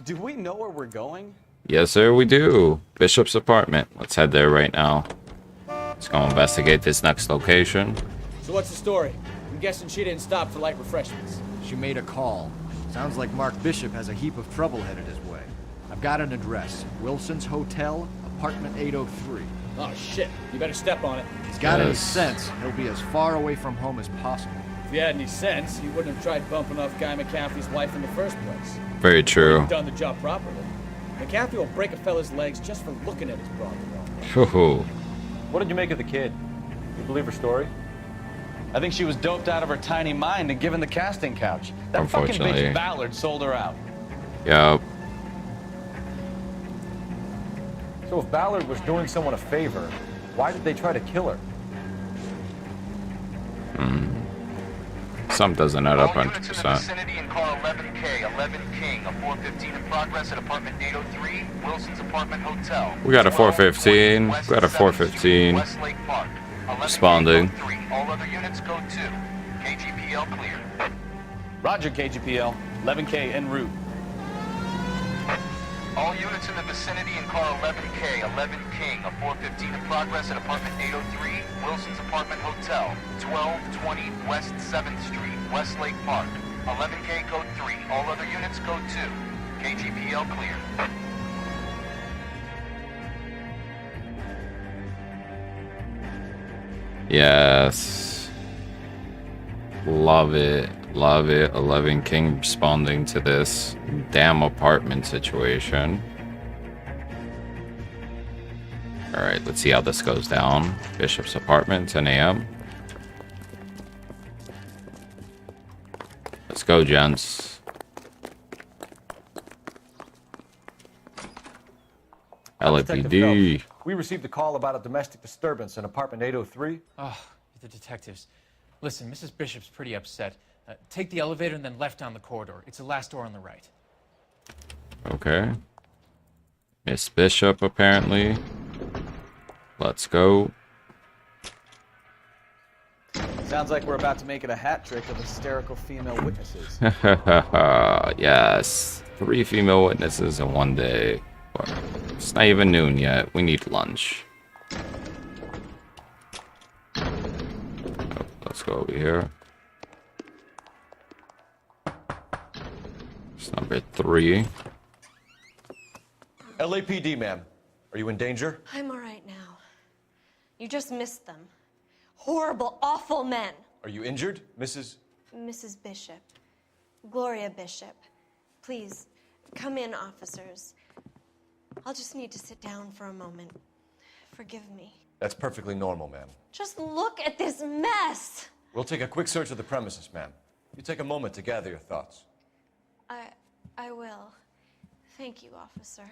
Do we know where we're going? Yes, sir, we do. Bishop's apartment. Let's head there right now. Let's go investigate this next location. So what's the story? I'm guessing she didn't stop for light refreshments. She made a call. Sounds like Mark Bishop has a heap of trouble headed his way. I've got an address. Wilson's Hotel, apartment 803. Oh shit, you better step on it. If he's got any sense, he'll be as far away from home as possible. If he had any sense, he wouldn't have tried bumping off Guy McCaffrey's wife in the first place. Very true. He'd done the job properly. McCaffrey will break a fella's legs just for looking at his broad. What did you make of the kid? You believe her story? I think she was doped out of her tiny mind and given the casting couch. That fucking Unfortunately. bitch Ballard sold her out. Yup. So if Ballard was doing someone a favor, why did they try to kill her? Some doesn't add up All units in the 100%. vicinity in car 11K, 11 King, a 415 in progress at apartment 803, Wilson's Apartment Hotel. We got a 415. We got a 415. Westlake Park. 11K Responding. code 3. All other units code 2. KGPL clear. Roger, KGPL. 11K en route. All units in the vicinity in car 11K, 11 King, a 415 in progress at apartment 803, Wilson's Apartment Hotel, 1220 West 7th Street, Westlake Park. 11K code 3. All other units code 2. KGPL clear. Yes. Love it. Love it. 11 King responding to this damn apartment situation. Alright, let's see how this goes down. Bishop's apartment, 10 a.m. Let's go, gents. Detective LAPD. Phelps, we received a call about a domestic disturbance in apartment 803. Oh, the detectives. Listen, Mrs. Bishop's pretty upset. Take the elevator and then left down the corridor. It's the last door on the right. Okay. Miss Bishop, apparently. Let's go. Sounds like we're about to make it a hat trick of hysterical female witnesses. Yes. 3 female witnesses in one day. But it's not even noon yet. We need lunch. Oh, let's go over here. It's number 3. LAPD, ma'am. Are you in danger? I'm all right now. You just missed them. Horrible, awful men. Are you injured, Mrs. Mrs. Bishop. Gloria Bishop. Please, come in, officers. I'll just need to sit down for a moment. Forgive me. That's perfectly normal, ma'am. Just look at this mess. We'll take a quick search of the premises, ma'am. You take a moment to gather your thoughts. I will. Thank you, officer.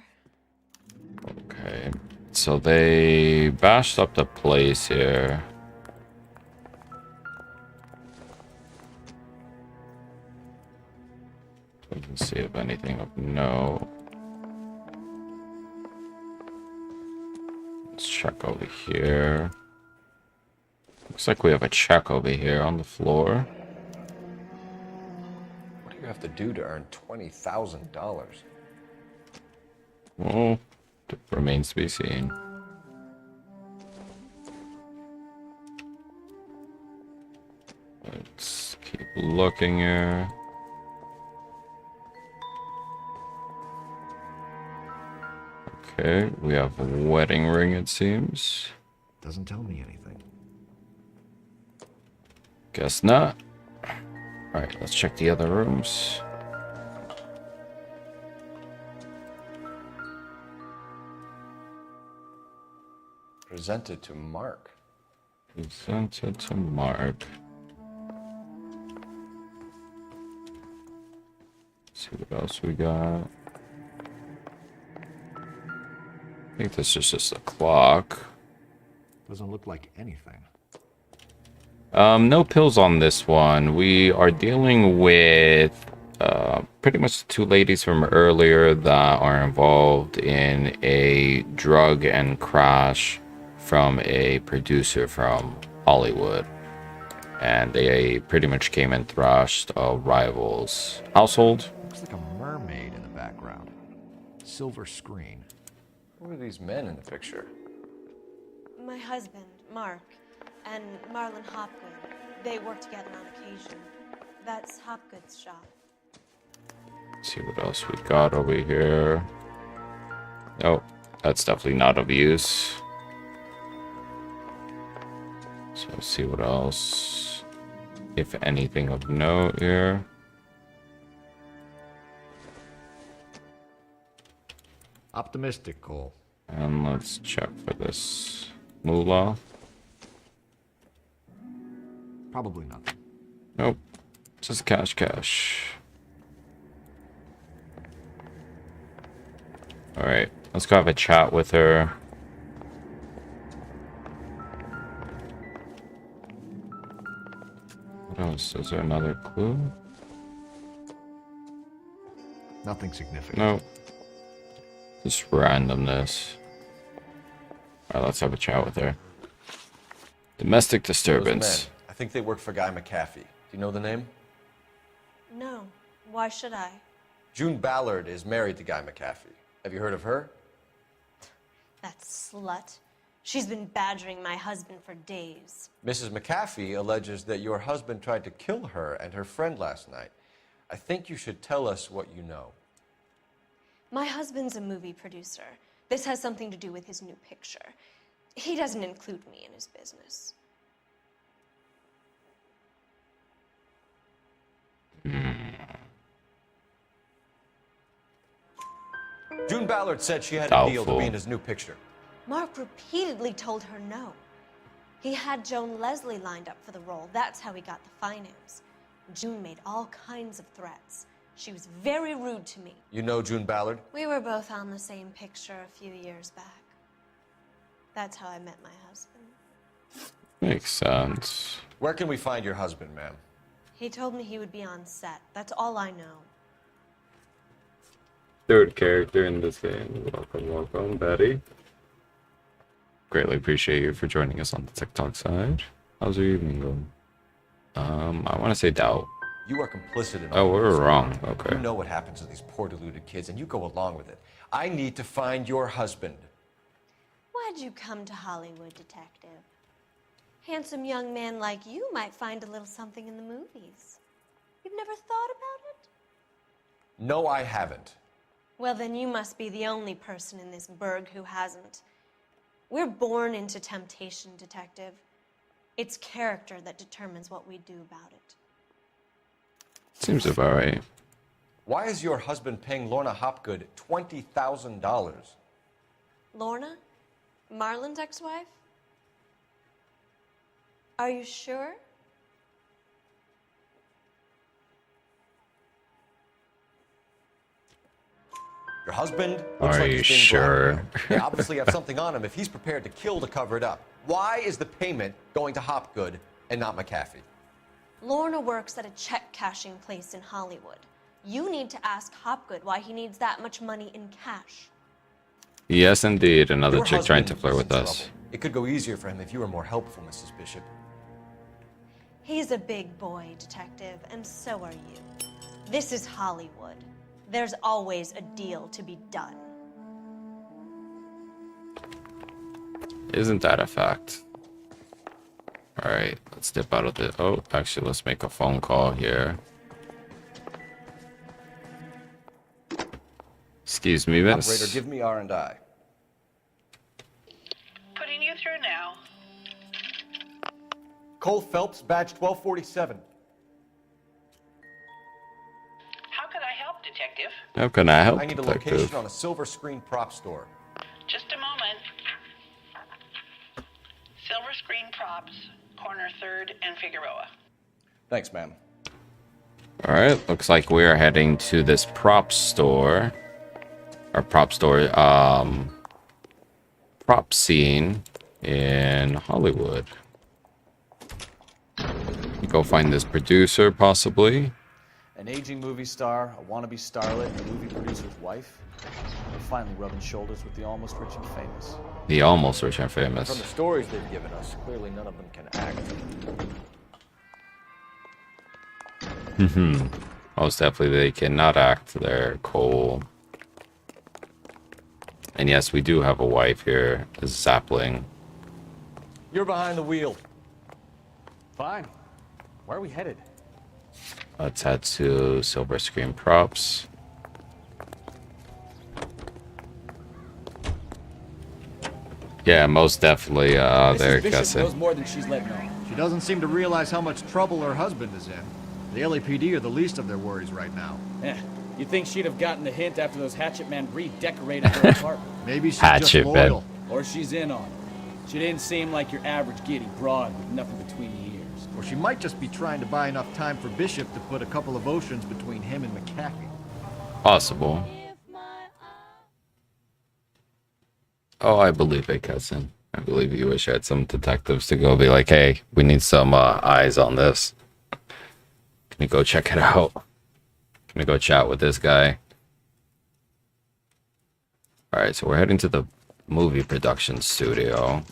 Okay. So they bashed up the place here. We can see if anything of note. Let's check over here. Looks like we have a check over here on the floor. What do you have to do to earn $20,000? Well, it remains to be seen. Let's keep looking here. Okay, we have a wedding ring, it seems. Doesn't tell me anything. Guess not. Alright, let's check the other rooms. Presented to Mark. Presented to Mark. Let's see what else we got. I think this is just a clock. Doesn't look like anything. No pills on this one. We are dealing with pretty much the two ladies from earlier that are involved in a drug and crash from a producer from Hollywood. And they pretty much came and thrashed a rival's household. Looks like a mermaid in the background. Silver screen. Who are these men in the picture? My husband, Mark, and Marlon Hopgood. They work together on occasion. That's Hopgood's shop. Let's see what else we got over here. Oh, that's definitely not of use. So let's see what else, if anything of note here. Optimistic, Cole. And let's check for this moolah. Probably nothing. Nope. Just cash. Alright, let's go have a chat with her. What else? Is there another clue? Nothing significant. Nope. Just randomness. Alright, let's have a chat with her. Domestic disturbance. Those men, I think they work for Guy McAfee. Do you know the name? No. Why should I? June Ballard is married to Guy McAfee. Have you heard of her? That slut. She's been badgering my husband for days. Mrs. McAfee alleges that your husband tried to kill her and her friend last night. I think you should tell us what you know. My husband's a movie producer. This has something to do with his new picture. He doesn't include me in his business. June Ballard said she had a deal to be in his new picture. Mark repeatedly told her no. He had Joan Leslie lined up for the role. That's how he got the finance. June made all kinds of threats. She was very rude to me. You know June Ballard? We were both on the same picture a few years back. That's how I met my husband. Makes sense. Where can we find your husband, ma'am? He told me he would be on set. That's all I know. Third character in this game. Welcome, Betty. Greatly appreciate you for joining us on the TikTok side. How's your evening going? I want to say doubt. You are complicit in Oh, all we're this. wrong. Okay. You know what happens to these poor deluded kids, and you go along with it. I need to find your husband. Why'd you come to Hollywood, detective? Handsome young man like you might find a little something in the movies. You've never thought about it? No, I haven't. Well, then you must be the only person in this burg who hasn't. We're born into temptation, detective. It's character that determines what we do about it. Seems about right. Why is your husband paying Lorna Hopgood $20,000? Lorna? Marlon's ex-wife? Are you sure? Your husband looks Are like you he's being sure? blackmailed. They obviously have something on him if he's prepared to kill to cover it up. Why is the payment going to Hopgood and not McAfee? Lorna works at a check cashing place in Hollywood. You need to ask Hopgood why he needs that much money in cash. Yes, indeed. Another Your chick trying to husband flirt is with in us. trouble. It could go easier for him if you were more helpful, Mrs. Bishop. He's a big boy, Detective, and so are you. This is Hollywood. There's always a deal to be done. Isn't that a fact? Alright, let's dip out of the... Oh, actually, let's make a phone call here. Excuse me, miss. Operator, give me R&I. Putting you through now. Cole Phelps, badge 1247. How can I help, Detective? How can I help, I need a detective? location on a silver screen prop store. Just a moment. Silver Screen Props, corner 3rd and Figueroa. Thanks, ma'am. Alright, looks like we are heading to this prop store. Or prop store, prop scene in Hollywood. Go find this producer, possibly. An aging movie star, a wannabe starlet, and a movie producer's wife. They're finally rubbing shoulders with the almost rich and famous. The almost rich and famous. From the stories they've given us, clearly none of them can act. Most definitely they cannot act there, Cole. And yes, we do have a wife here, a sapling. You're behind the wheel. Fine. Where are we headed? Let's head to Silver Screen Props. Yeah, most definitely, they're Mrs. Bishop guessing. knows more than she's letting on. She doesn't seem to realize how much trouble her husband is in. The LAPD are the least of their worries right now. You'd think she'd have gotten the hint after those hatchet men redecorated her apartment. Maybe she's Hatchet just loyal. Or she's in on it. She didn't seem like your average giddy broad with nothing between the ears. Or she might just be trying to buy enough time for Bishop to put a couple of oceans between him and McAfee. Possible. Oh, I believe it, cousin. I believe you wish I had some detectives to go be like, hey, we need some eyes on this. Can we go check it out? Can we go chat with this guy? Alright, so we're heading to the movie production studio.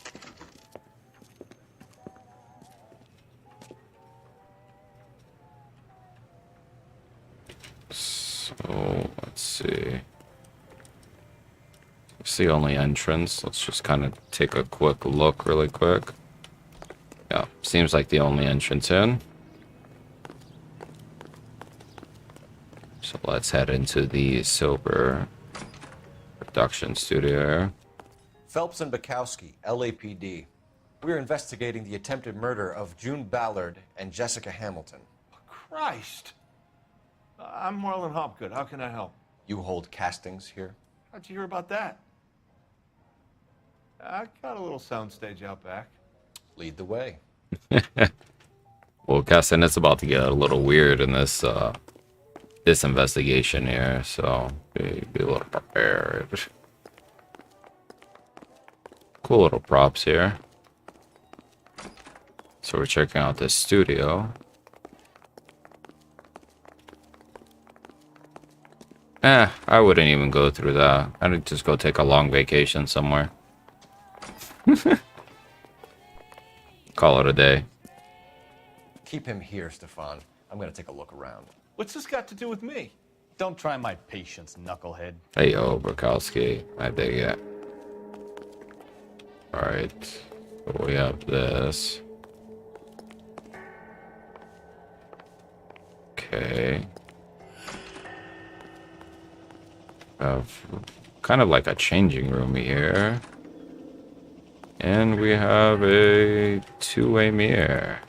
So, let's see. It's the only entrance. Let's just kind of take a quick look really quick. Yeah, seems like the only entrance in. So let's head into the Silver production studio. Phelps and Bukowski, LAPD. We're investigating the attempted murder of June Ballard and Jessica Hamilton. Christ. I'm Marlon Hopgood. How can I help? You hold castings here? How'd you hear about that? I got a little soundstage out back. Lead the way. Well, guessing it's about to get a little weird in this this investigation here, so be a little prepared. Cool little props here. So we're checking out this studio. I wouldn't even go through that. I'd just go take a long vacation somewhere. Call it a day. Keep him here, Stefan. I'm gonna take a look around. What's this got to do with me? Don't try my patience, knucklehead. Hey, yo, Bukowski. I dig it. Alright. So we have this. Okay. Have kind of like a changing room here. And we have a two-way mirror.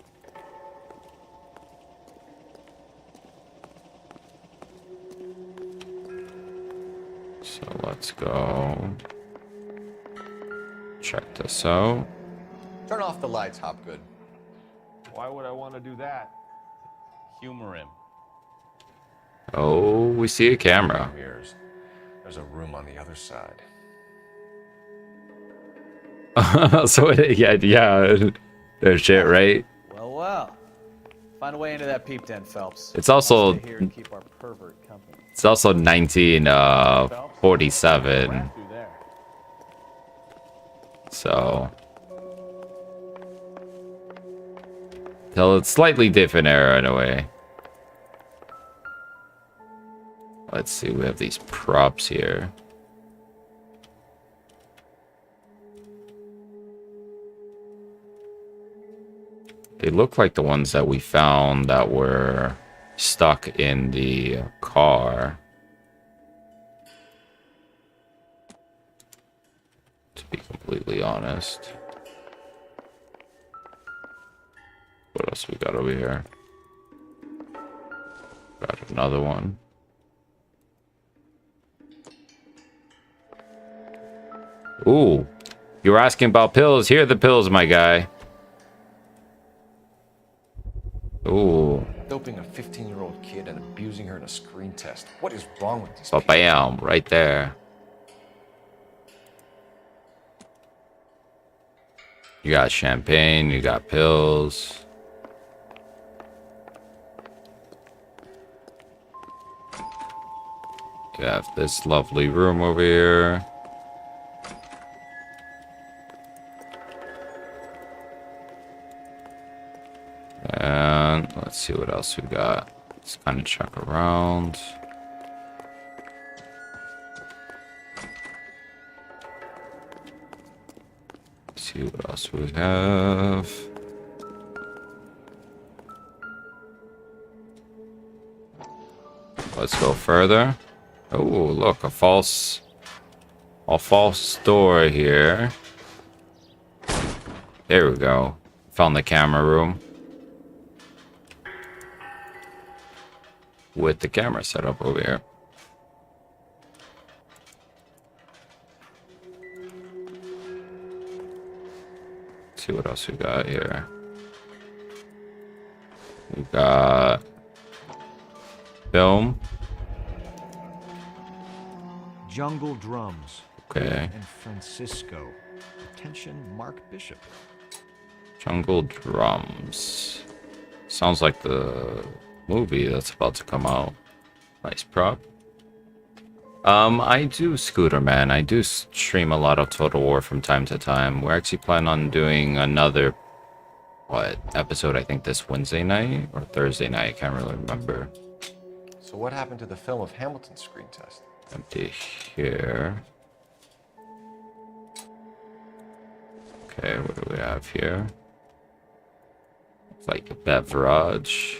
So let's go check this out. Turn off the lights, Hopgood. Why would I want to do that? Humor him. Oh, we see a camera. Mirrors. There's a room on the other side. So yeah, there's shit, right? Well, well. Find a way into that peep den, Phelps. It's also I'll stay here and keep our pervert company. It's also 1947. So it's slightly different era in a way. Let's see, we have these props here. They look like the ones that we found that were stuck in the car. To be completely honest. What else we got over here? Got another one. Ooh, you were asking about pills. Here are the pills, my guy. Ooh. Doping a 15-year-old kid and abusing her in a screen test. What is wrong with these But bam, right there. You got champagne, you got pills. You have this lovely room over here. And let's see what else we got. Let's kind of check around. See what else we have. Let's go further. Oh, look, a false door here. There we go. Found the camera room. With the camera set up over here. Let's see what else we got here. We got film. Jungle drums. Okay. And Francisco. Attention, Mark Bishop. Jungle drums. Sounds like the movie that's about to come out. Nice prop. I do Scooter Man. I do stream a lot of Total War from time to time. We're actually planning on doing another episode, I think this Wednesday night or Thursday night, I can't really remember. So what happened to the film of Hamilton's screen test? Empty here. Okay, what do we have here? It's like a beverage.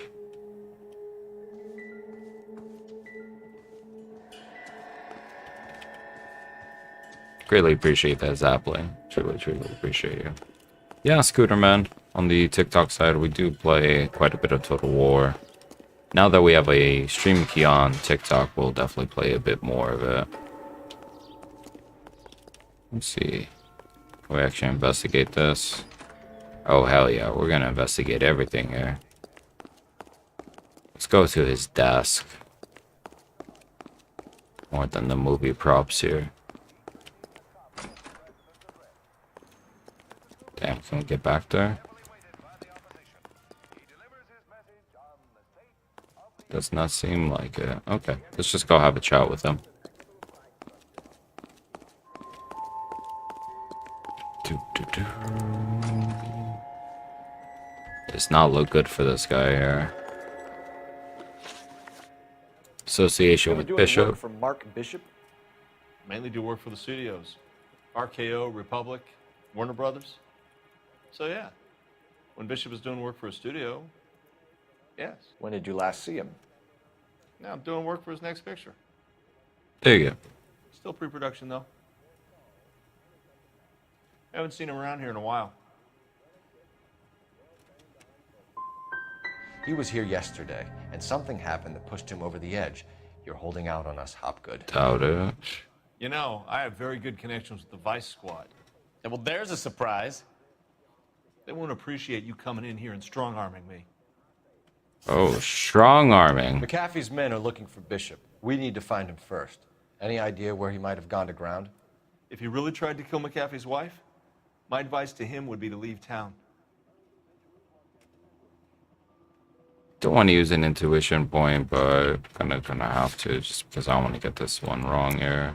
Greatly appreciate that, Zapling. Truly appreciate you. Yeah, Scooter Man. On the TikTok side, we do play quite a bit of Total War. Now that we have a stream key on TikTok, we'll definitely play a bit more of it. Let's see. Can we actually investigate this? Oh, hell yeah. We're gonna investigate everything here. Let's go to his desk. More than the movie props here. Damn, can we get back there? Does not seem like it. Okay, let's just go have a chat with him. Does not look good for this guy here. Association with Bishop. Work for Mark Bishop? Mainly do work for the studios. RKO, Republic, Warner Brothers. So yeah, when Bishop is doing work for a studio, yes. When did you last see him? Now I'm doing work for his next picture. There you go. Still pre-production though. Haven't seen him around here in a while. He was here yesterday, and something happened that pushed him over the edge. You're holding out on us, Hopgood. Doubt it. You know, I have very good connections with the Vice Squad. Yeah, well, there's a surprise. They won't appreciate you coming in here and strong-arming me. Oh, strong arming. McAfee's men are looking for Bishop. We need to find him first. Any idea where he might have gone to ground? If he really tried to kill McAfee's wife, my advice to him would be to leave town. Don't want to use an intuition point, but gonna have to just because I want to get this one wrong here.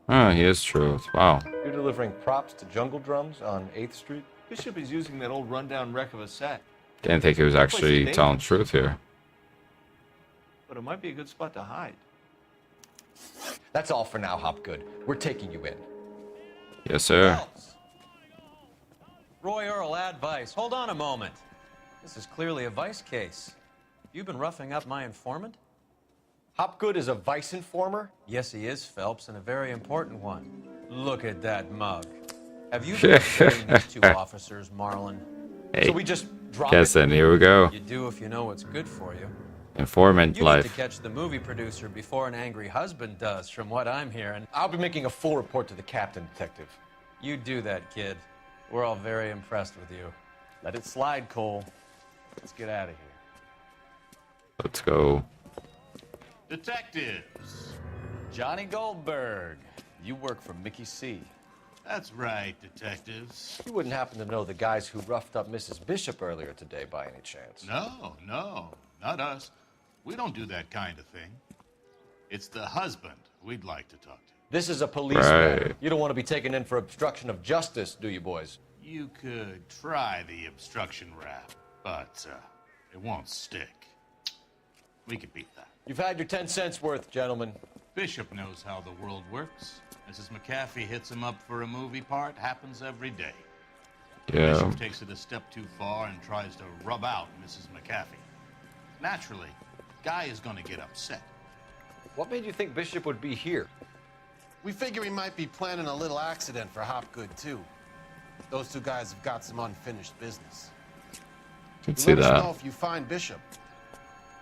Oh, he is truth. Wow. You're delivering props to Jungle Drums on 8th Street? Bishop is using that old rundown wreck of a set. Didn't think he was actually telling truth here. But it might be a good spot to hide. That's all for now, Hopgood. We're taking you in. Yes, sir. Roy Earl, advice. Hold on a moment. This is clearly a vice case. You've been roughing up my informant? Hopgood is a vice informer? Yes, he is, Phelps, and a very important one. Look at that mug. Have you been killing these two officers, Marlon? Hey, so we just drop guessing. Here we go. You do if you know what's good for you. Informant You life. need to catch the movie producer before an angry husband does, from what I'm hearing. I'll be making a full report to the captain, Detective. You do that, kid. We're all very impressed with you. Let it slide, Cole. Let's get out of here. Let's go. Detectives. Johnny Goldberg. You work for Mickey C. That's right, detectives. You wouldn't happen to know the guys who roughed up Mrs. Bishop earlier today by any chance? No, not us. We don't do that kind of thing. It's the husband we'd like to talk to. This is a police matter. You don't want to be taken in for obstruction of justice, do you, boys? You could try the obstruction rap, but it won't stick. We could beat that. You've had your 10 cents worth, gentlemen. Bishop knows how the world works. Mrs. McAfee hits him up for a movie part. Happens every day. Yeah. Bishop takes it a step too far and tries to rub out Mrs. McAfee. Naturally, Guy is going to get upset. What made you think Bishop would be here? We figure he might be planning a little accident for Hopgood, too. Those two guys have got some unfinished business. Can see Let us know that. if you find Bishop.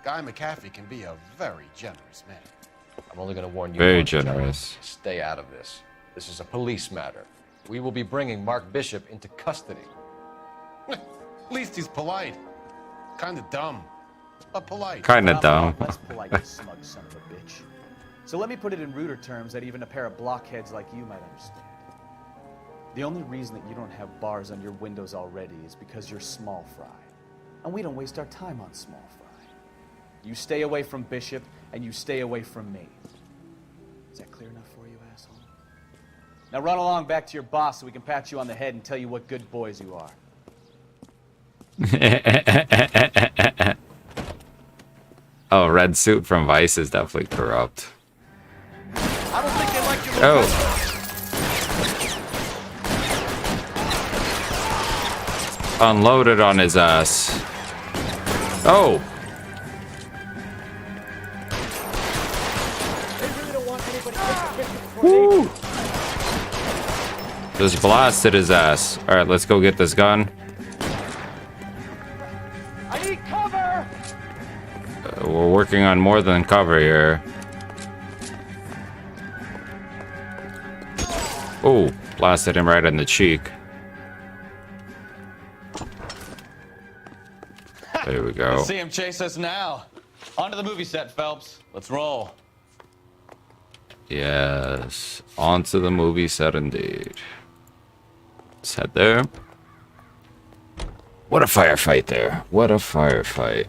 Guy McAfee can be a very generous man. I'm only going to warn you. Very once, generous. gentlemen. Stay out of this. This is a police matter. We will be bringing Mark Bishop into custody. At least he's polite. Kind of dumb, but polite. Kind of dumb. Less polite, you smug son of a bitch. So let me put it in ruder terms that even a pair of blockheads like you might understand. The only reason that you don't have bars on your windows already is because you're small fry. And we don't waste our time on small fry. You stay away from Bishop, and you stay away from me. Is that clear enough for you, asshole? Now run along back to your boss so we can pat you on the head and tell you what good boys you are. Oh, red suit from Vice is definitely corrupt. I don't think they like your Unloaded on his ass. Oh. Woo. Just blasted his ass. All right, let's go get this gun. I need cover! We're working on more than cover here. Oh, blasted him right in the cheek. There we go. Let's see him chase us now. Onto the movie set, Phelps. Let's roll. Yes, onto the movie set indeed. Let's head there. What a firefight there. What a firefight.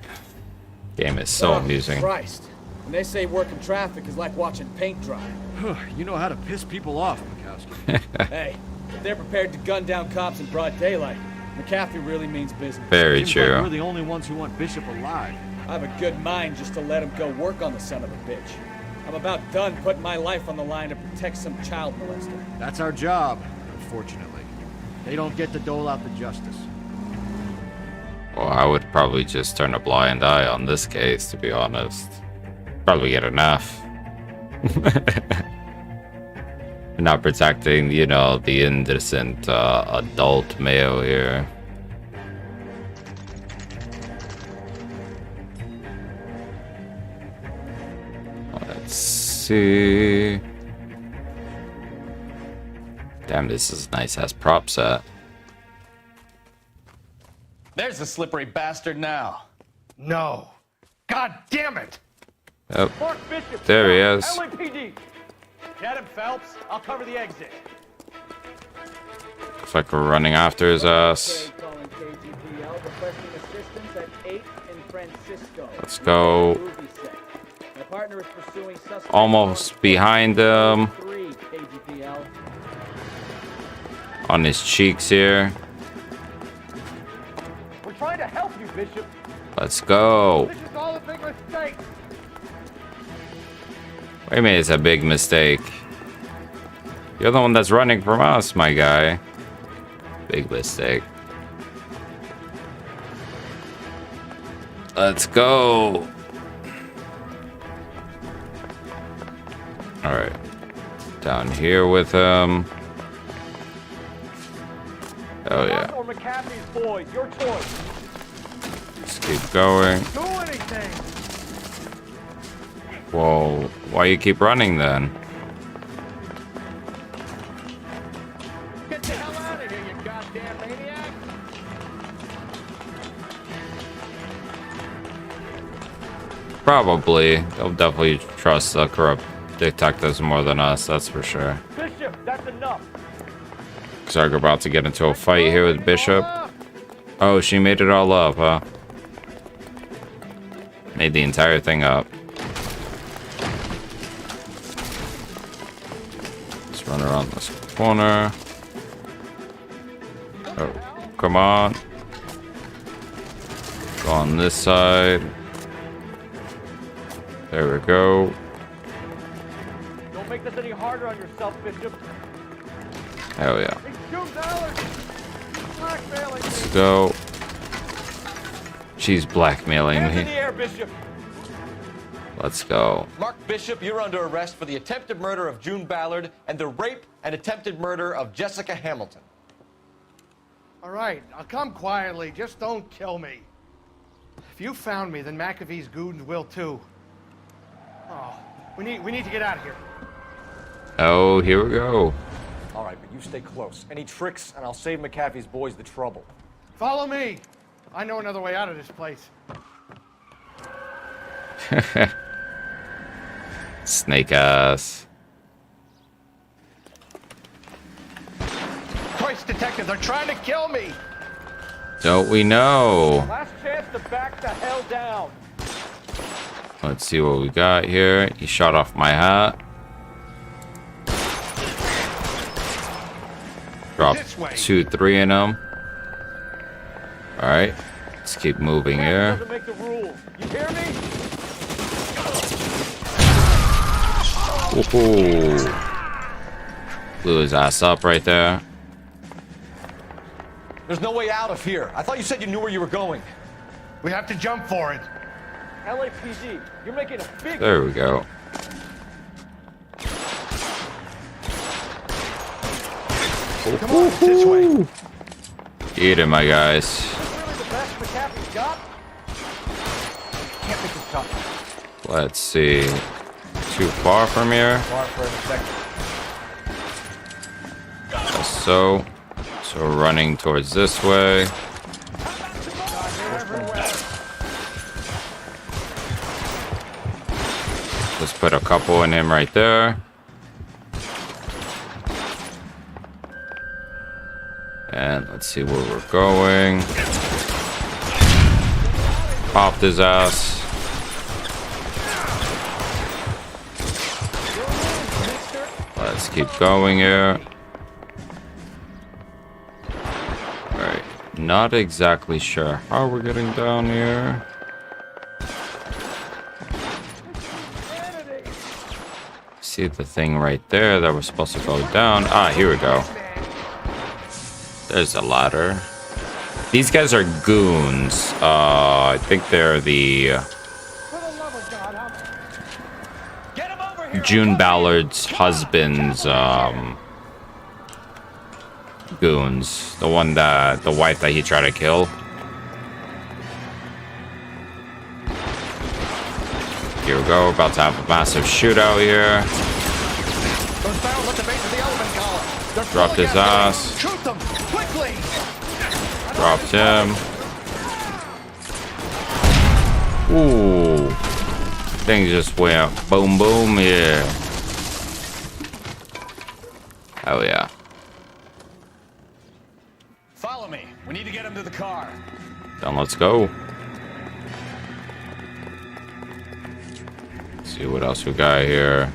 Game is so amusing. Christ. When they say working traffic is like watching paint dry. You know how to piss people off, Mikowski. Hey, if they're prepared to gun down cops in broad daylight, McAfee really means business. Very Seems true. like we're the only ones who want Bishop alive. I have a good mind just to let him go work on the son of a bitch. I'm about done putting my life on the line to protect some child molester. That's our job, unfortunately. They don't get to dole out the justice. Well, I would probably just turn a blind eye on this case, to be honest. Probably get enough. Not protecting, you know, the innocent adult male here. Let's see. Damn, this is a nice ass prop set. There's the slippery bastard now. No. God damn it! Oh, there he is. LAPD. Get him, Phelps. I'll cover the exit. Looks like we're running after his ass. Let's go. Almost behind him. On his cheeks here. We're trying to help you, Bishop. Let's go. This is all a big mistake. Wait a minute, it's a big mistake. You're the one that's running from us, my guy. Big mistake. Let's go. Alright. Down here with him. Oh yeah. Or McCaffrey's boys, your choice. Let's keep going. Do anything. Well, why you keep running then? Get the hell out of here, you goddamn maniac. Probably. They'll definitely trust the corrupt detectives more than us, that's for sure. Bishop, that's enough. Looks like we're about to get into a fight here with Bishop. Oh, she made it all up, huh? Made the entire thing up. Let's run around this corner. Oh, come on. Go on this side. There we go. Don't make this any harder on yourself, Bishop. Hell yeah. Blackmailing me. Let's go. She's blackmailing Hands in me. the air, Bishop. Let's go. Mark Bishop, you're under arrest for the attempted murder of June Ballard and the rape and attempted murder of Jessica Hamilton. All right, I'll come quietly. Just don't kill me. If you found me, then McAfee's goons will too. Oh, we need to get out of here. Oh, here we go. All right, but you stay close. Any tricks, and I'll save McAfee's boys the trouble. Follow me. I know another way out of this place. Snake ass. Christ, detective, they're trying to kill me. Don't we know? Last chance to back the hell down. Let's see what we got here. He shot off my hat. Drop 2, 3 in them. Alright. Let's keep moving here. Doesn't make the rules. You hear me? Woohoo. Blew his ass up right there. There's no way out of here. I thought you said you knew where you were going. We have to jump for it. LAPD, you're making a big... There we go. Come on, this way. Eat it, my guys. Really the best McCaffrey's got? Can't make this tough. Let's see. Too far from here. Far for a second. So we're running towards this way. Let's put a couple in him right there. And let's see where we're going. Popped his ass. Let's keep going here. Alright. Not exactly sure how we're getting down here. See the thing right there that we're supposed to go down. Ah, here we go. There's a ladder. These guys are goons. I think they're the June Ballard's husband's goons. The wife that he tried to kill. Here we go. We're about to have a massive shootout here. Those barrels at the base of the elephant column. They're Dropped his ass. Shoot them quickly. Dropped him. Ooh. Things just went boom, boom, yeah. Oh, yeah. Follow me. We need to get him to the car. Then let's go. See what else we got here.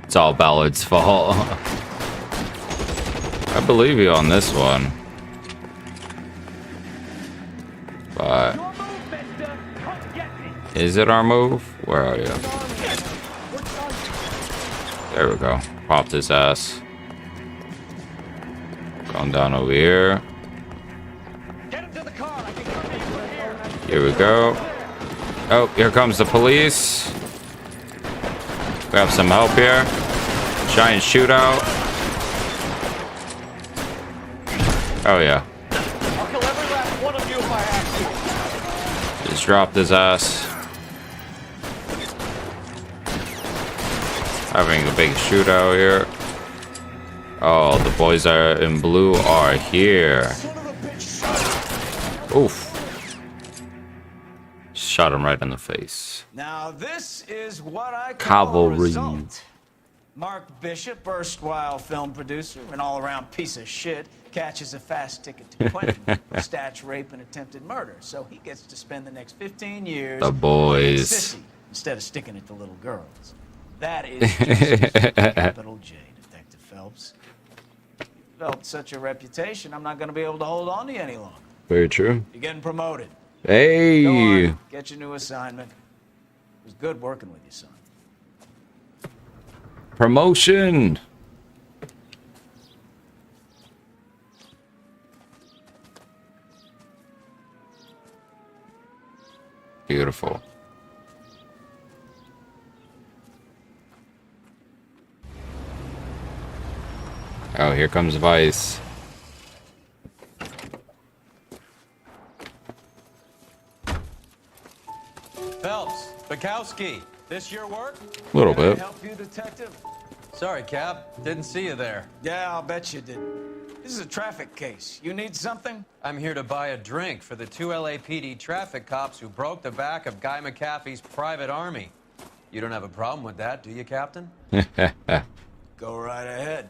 It's all Ballard's fault. I believe you on this one. But is it our move? Where are you? There we go. Popped his ass. Going down over here. Here we go. Oh, here comes the police. We have some help here. Giant shootout. Oh yeah. I'll kill every last one of you if I have to. Just dropped his ass. Having a big shootout here. Oh, the boys are in blue are here. Oof. Shot him right in the face. Now this is what I call Cavalry. a result. Mark Bishop, erstwhile film producer and all-around piece of shit, catches a fast ticket to Quentin for statch rape and attempted murder. So he gets to spend the next 15 years The boys. sissy instead of sticking it to little girls. That is justice, capital J, Detective Phelps. You developed such a reputation, I'm not going to be able to hold on to you any longer. Very true. You're getting promoted. Hey. Go on, get your new assignment. It was good working with you, son. Promotion. Beautiful. Oh, here comes Vice. Phelps, Bukowski, this your work? A little bit. Help you, detective? Sorry, Cap. Didn't see you there. Yeah, I'll bet you did. This is a traffic case. You need something? I'm here to buy a drink for the 2 LAPD traffic cops who broke the back of Guy McAfee's private army. You don't have a problem with that, do you, Captain? Go right ahead.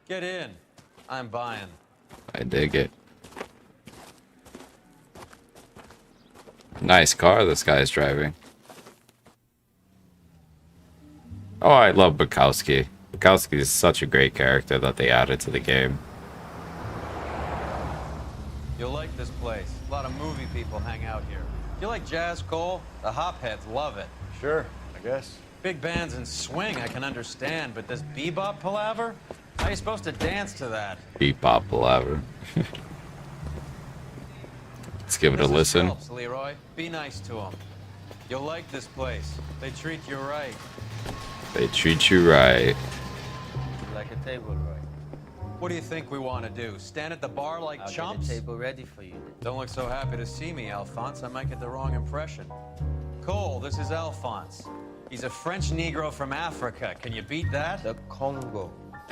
Get in. I'm buying. I dig it. Nice car this guy's driving. Oh, I love Bukowski. Bukowski is such a great character that they added to the game. You'll like this place. A lot of movie people hang out here. You like jazz, Cole? The hopheads love it. Sure, I guess. Big bands and swing I can understand, but this bebop palaver? How are you supposed to dance to that? Bebop palaver. Let's give it a This is listen. Phelps, Leroy. Be nice to them. You'll like this place. They treat you right. They treat you right. Like a table, Roy. What do you think we want to do? Stand at the bar like I'll chumps? get a table ready for you. Don't look so happy to see me, Alphonse. I might get the wrong impression. Cole, this is Alphonse. He's a French Negro from Africa. Can you beat that? The Congo.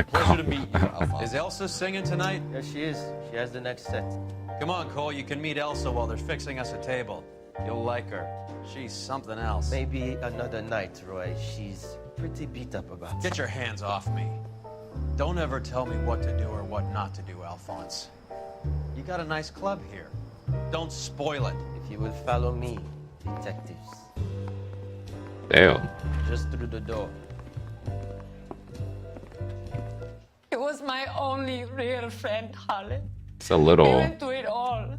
Pleasure to meet you, Alphonse. Is Elsa singing tonight? Yes, she is. She has the next set. Come on, Cole. You can meet Elsa while they're fixing us a table. You'll like her. She's something else. Maybe another night, Roy. She's pretty beat up about it. Get your hands off me. Don't ever tell me what to do or what not to do, Alphonse. You got a nice club here. Don't spoil it. If you will follow me, detectives. Damn. Just through the door. He was my only real friend, Harlan. It's a little. We went through it all.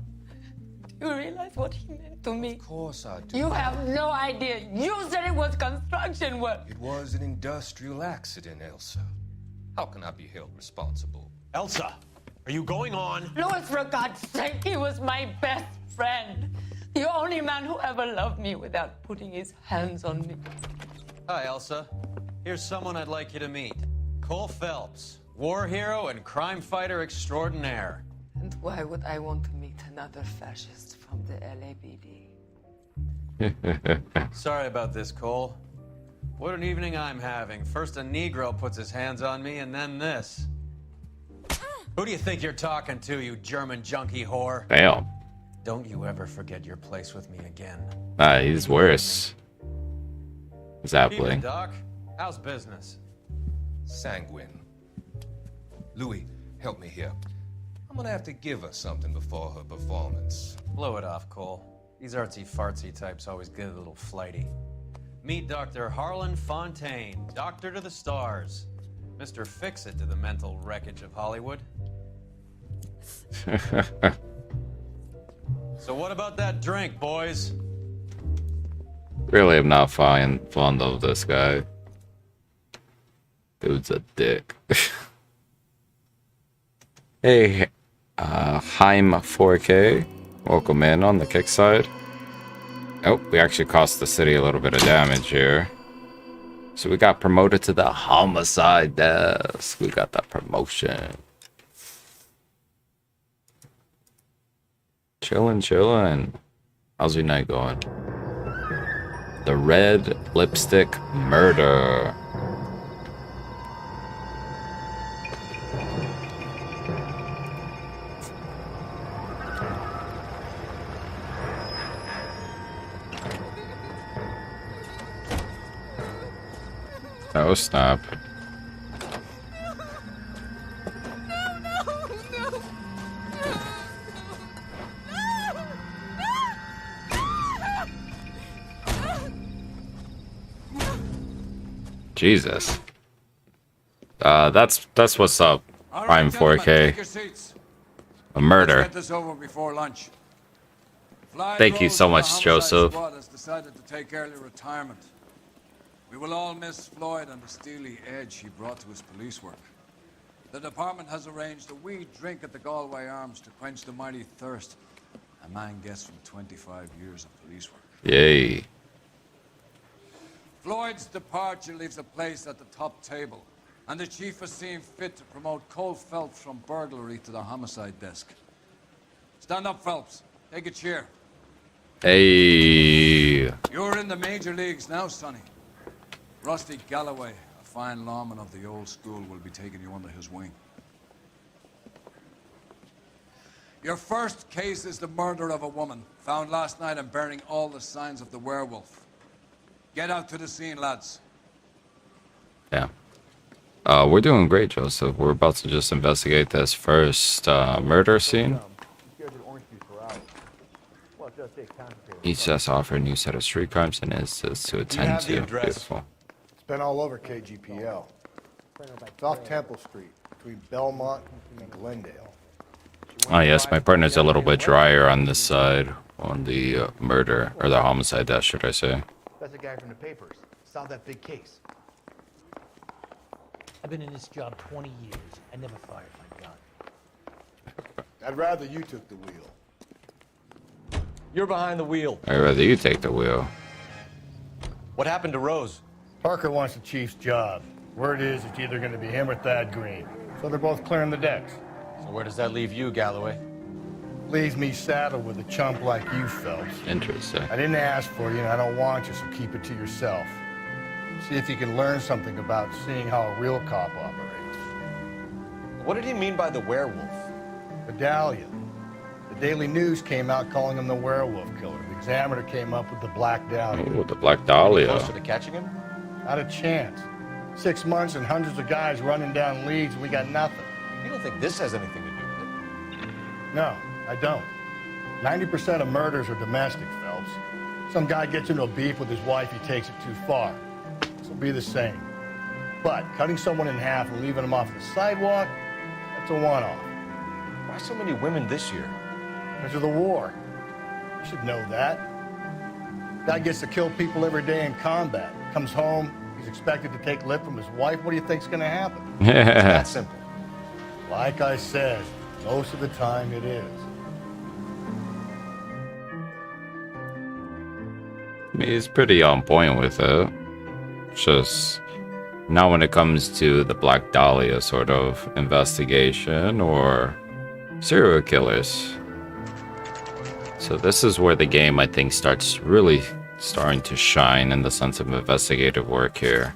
Do you realize what he meant to me? Of course I do. You have no idea. You said it was construction work. It was an industrial accident, Elsa. How can I be held responsible? Elsa, are you going on? Louis, for God's sake, he was my best friend. The only man who ever loved me without putting his hands on me. Hi, Elsa. Here's someone I'd like you to meet. Cole Phelps, war hero and crime fighter extraordinaire. And why would I want to meet another fascist from the LAPD? Sorry about this, Cole. What an evening I'm having. First a Negro puts his hands on me, and then this. Who do you think you're talking to, you German junkie whore? Damn. Don't you ever forget your place with me again. Ah, he's worse. Exactly. Evening, Doc. How's business? Sanguine. Louis, help me here. I'm gonna have to give her something before her performance. Blow it off, Cole. These artsy-fartsy types always get a little flighty. Meet Dr. Harlan Fontaine, doctor to the stars. Mr. Fix-It to the mental wreckage of Hollywood. So what about that drink, boys? Really am not fond of this guy. Dude's a dick. Hey, Heim 4K. Welcome in on the kick side. Oh, we actually cost the city a little bit of damage here. So we got promoted to the homicide desk. We got that promotion. Chillin'. How's your night going? The red lipstick murder. Oh, snap. Jesus. That's what's up. I'm 4K. A murder. Let's get this over before lunch. Thank you so much, Joseph. Squad has decided to take early retirement. We will all miss Floyd and the steely edge he brought to his police work. The department has arranged a wee drink at the Galway Arms to quench the mighty thirst a man gets from 25 years of police work. Yay. Floyd's departure leaves a place at the top table, and the chief has seen fit to promote Cole Phelps from burglary to the homicide desk. Stand up, Phelps. Take a cheer. Hey. You're in the major leagues now, Sonny. Rusty Galloway, a fine lawman of the old school, will be taking you under his wing. Your first case is the murder of a woman, found last night and bearing all the signs of the werewolf. Get out to the scene, lads. Yeah. We're doing great, Joseph. We're about to just investigate this first murder scene. Each desk offer a new set of street crimes and incidents to attend to. Beautiful. It's been all over KGPL. It's off Temple Street, between Belmont and Glendale. Oh yes, my partner's a little bit drier on this side, on the murder, or the homicide desk, should I say. That's a guy from the papers. Solved that big case. I've been in this job 20 years. I never fired my gun. I'd rather you took the wheel. You're behind the wheel. I'd rather you take the wheel. What happened to Rose? Parker wants the chief's job. Word is it's either going to be him or Thad Green. So they're both clearing the decks. So where does that leave you, Galloway? Leaves me saddled with a chump like you, Phelps. Interesting. I didn't ask for you, and I don't want you, so keep it to yourself. See if you can learn something about seeing how a real cop operates. What did he mean by the werewolf? Medallion. The Daily News came out calling him the werewolf killer. The Examiner came up with the Black Dahlia. Oh, the Black Dahlia. Closer to catching him? Not a chance. 6 months and hundreds of guys running down leads, and we got nothing. You don't think this has anything to do with it? No, I don't. 90% of murders are domestic, Phelps. Some guy gets into a beef with his wife, he takes it too far. This will be the same. But cutting someone in half and leaving them off the sidewalk, that's a one-off. Why so many women this year? Because of the war. You should know that. Guy gets to kill people every day in combat. Comes home, he's expected to take lip from his wife. What do you think's gonna happen? It's that simple. Like I said, most of the time it is. I mean, he's pretty on point with it. Just not when it comes to the Black Dahlia sort of investigation or serial killers. So this is where the game, I think, starts really starting to shine in the sense of investigative work here.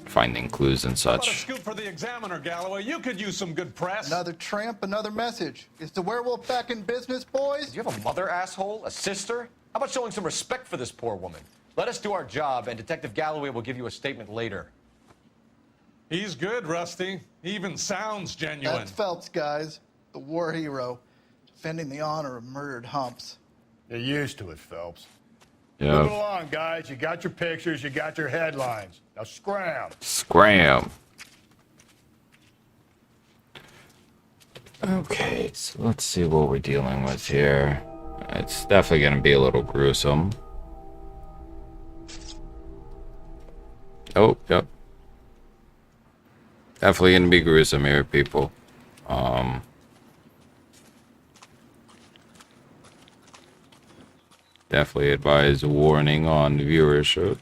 finding clues and How about a such. scoop for the Examiner, Galloway? You could use some good press. Another tramp, another message. Is the werewolf back in business, boys? Do you have a mother, asshole? A sister? How about showing some respect for this poor woman? Let us do our job, and Detective Galloway will give you a statement later. He's good, Rusty. He even sounds genuine. That's Phelps, guys. The war hero. Defending the honor of murdered humps. You're used to it, Phelps. Yeah. Move it along, guys. You got your pictures, you got your headlines. Now scram. Scram. Okay, so let's see what we're dealing with here. It's definitely going to be a little gruesome. Oh, yep. Definitely going to be gruesome here, people. Definitely advise warning on viewership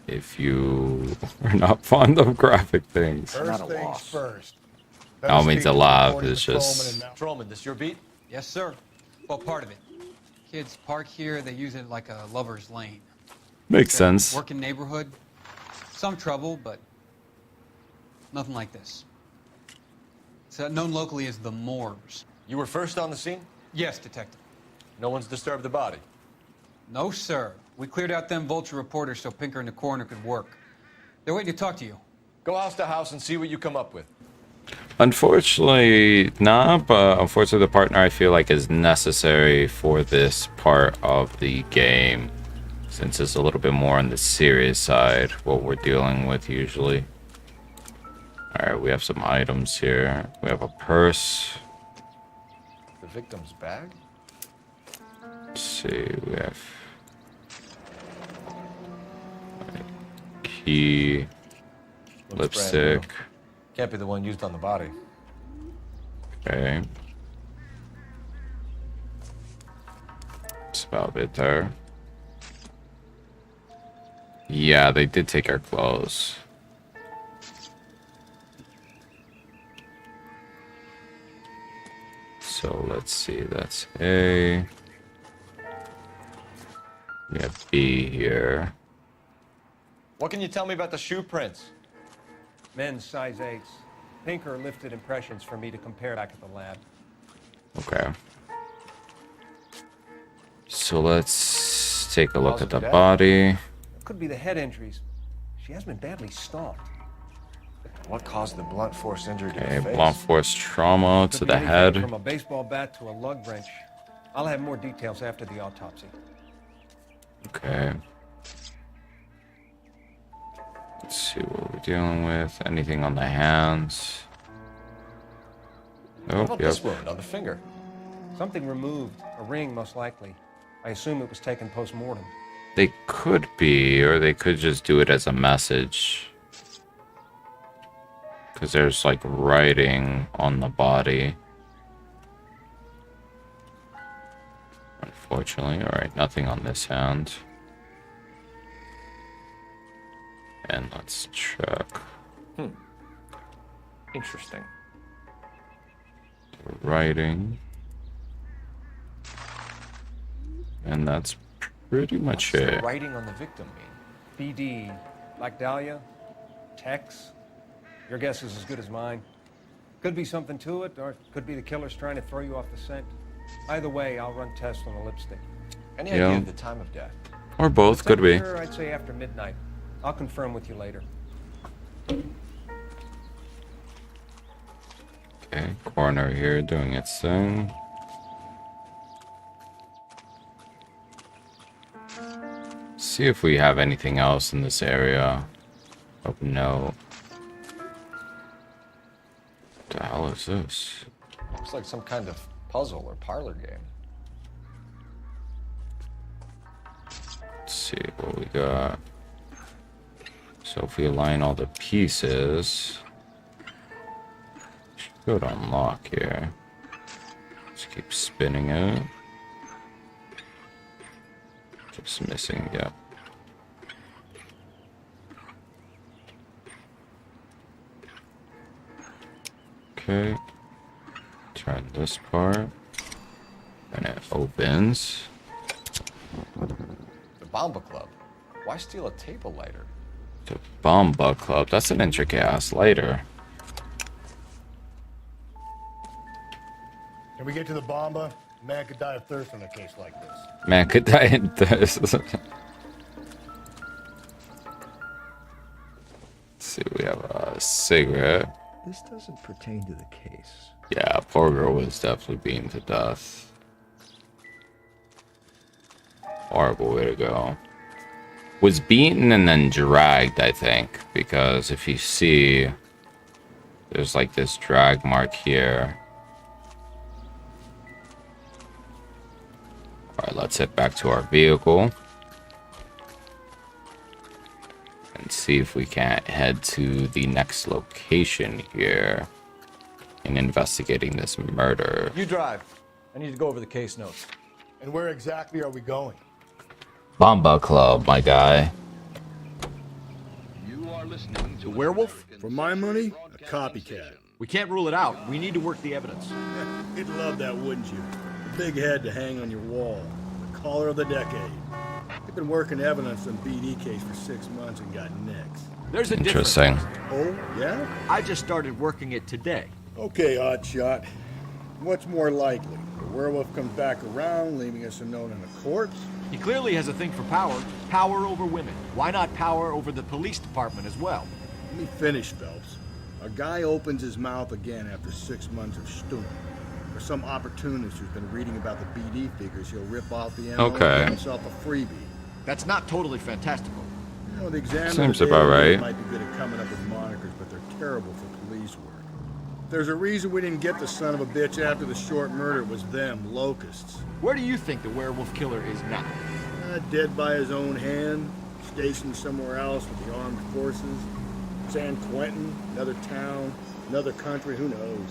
if you are not fond of graphic things. First things first. All means alive is just... Patrolman, this your beat? Yes, sir. Well, part of it. Kids park here, they use it like a lover's lane. Makes It's a sense. Working neighborhood. Some trouble, but nothing like this. It's known locally as the Moors. You were first on the scene? Yes, Detective. No one's disturbed the body? No, sir. We cleared out them vulture reporters so Pinker and the coroner could work. They're waiting to talk to you. Go house to house and see what you come up with. Unfortunately, not, but unfortunately the partner I feel like is necessary for this part of the game, since it's a little bit more on the serious side, what we're dealing with usually. Alright, we have some items here. We have a purse. The victim's bag? Let's see, we have key, Looks brand lipstick. new. Can't be the one used on the body. Okay. That's about it there. Yeah, they did take our clothes. So let's see, that's A. We have B here. What can you tell me about the shoe prints? Men's size 8s. Pinker lifted impressions for me to compare back at the lab. Okay. So let's take a look Cause at of the death? body. Could be the head injuries. She has been badly stomped. What caused the blunt force injury to Okay, the face? blunt force trauma Could to be the anything head. From a baseball bat to a lug wrench. I'll have more details after the autopsy. Okay. Let's see what we're dealing with. Anything on the hands? What Oh, about yep. this wound on the finger? Something removed. A ring, most likely. I assume it was taken post-mortem. They could be, or they could just do it as a message. Because there's like writing on the body. Unfortunately, alright, nothing on this hand. And let's check. Interesting. The writing. And that's pretty much What's the it. writing on the victim mean? BD, like Dahlia, Tex. Your guess is as good as mine. Could be something to it, or it could be the killer's trying to throw you off the scent. Either way, I'll run tests on the lipstick. Any Yeah. idea of the time of death? Or both, could be. Sure, I'd say after midnight. I'll confirm with you later. Okay, coroner here doing its thing. See if we have anything else in this area. Oh no. What the hell is this? Looks like some kind of puzzle or parlor game. Let's see what we got. So if we align all the pieces, should unlock here. Just keep spinning it. Just missing, yeah. Okay. Turn this part. And it opens. The Bomba Club. Why steal a table lighter? The Bomba Club. That's an intricate ass lighter. Can we get to the Bomba? Man could die of thirst on a case like this. Man could die in thirst. Let's see, we have a cigarette. This doesn't pertain to the case. Yeah, poor girl was definitely beaten to death. Horrible way to go. Was beaten and then dragged, I think, because if you see, there's like this drag mark here. Alright, let's head back to our vehicle and see if we can't head to the next location here in investigating this murder. You drive. I need to go over the case notes. And where exactly are we going? Bomba Club, my guy. The werewolf? For my money, a copycat. We can't rule it out. We need to work the evidence. You'd love that, wouldn't you? The big head to hang on your wall. The caller of the decade. They've been working evidence on BD case for 6 months and got nicks. There's a Interesting. difference. Oh, yeah? I just started working it today. Okay, Oddshot. What's more likely? The werewolf comes back around, leaving us a note in a corpse? He clearly has a thing for power. Power over women. Why not power over the police department as well? Let me finish, Phelps. A guy opens his mouth again after 6 months of stewing. For some opportunist who's been reading about the BD figures, he'll rip off the MO and get himself a freebie. That's not totally fantastical. You know, the examiner Seems about right. might be good at coming up with monikers, but they're terrible for police work. There's a reason we didn't get the son of a bitch after the short murder. It was them, locusts. Where do you think the werewolf killer is now? Dead by his own hand, stationed somewhere else with the armed forces. San Quentin, another town, another country, who knows?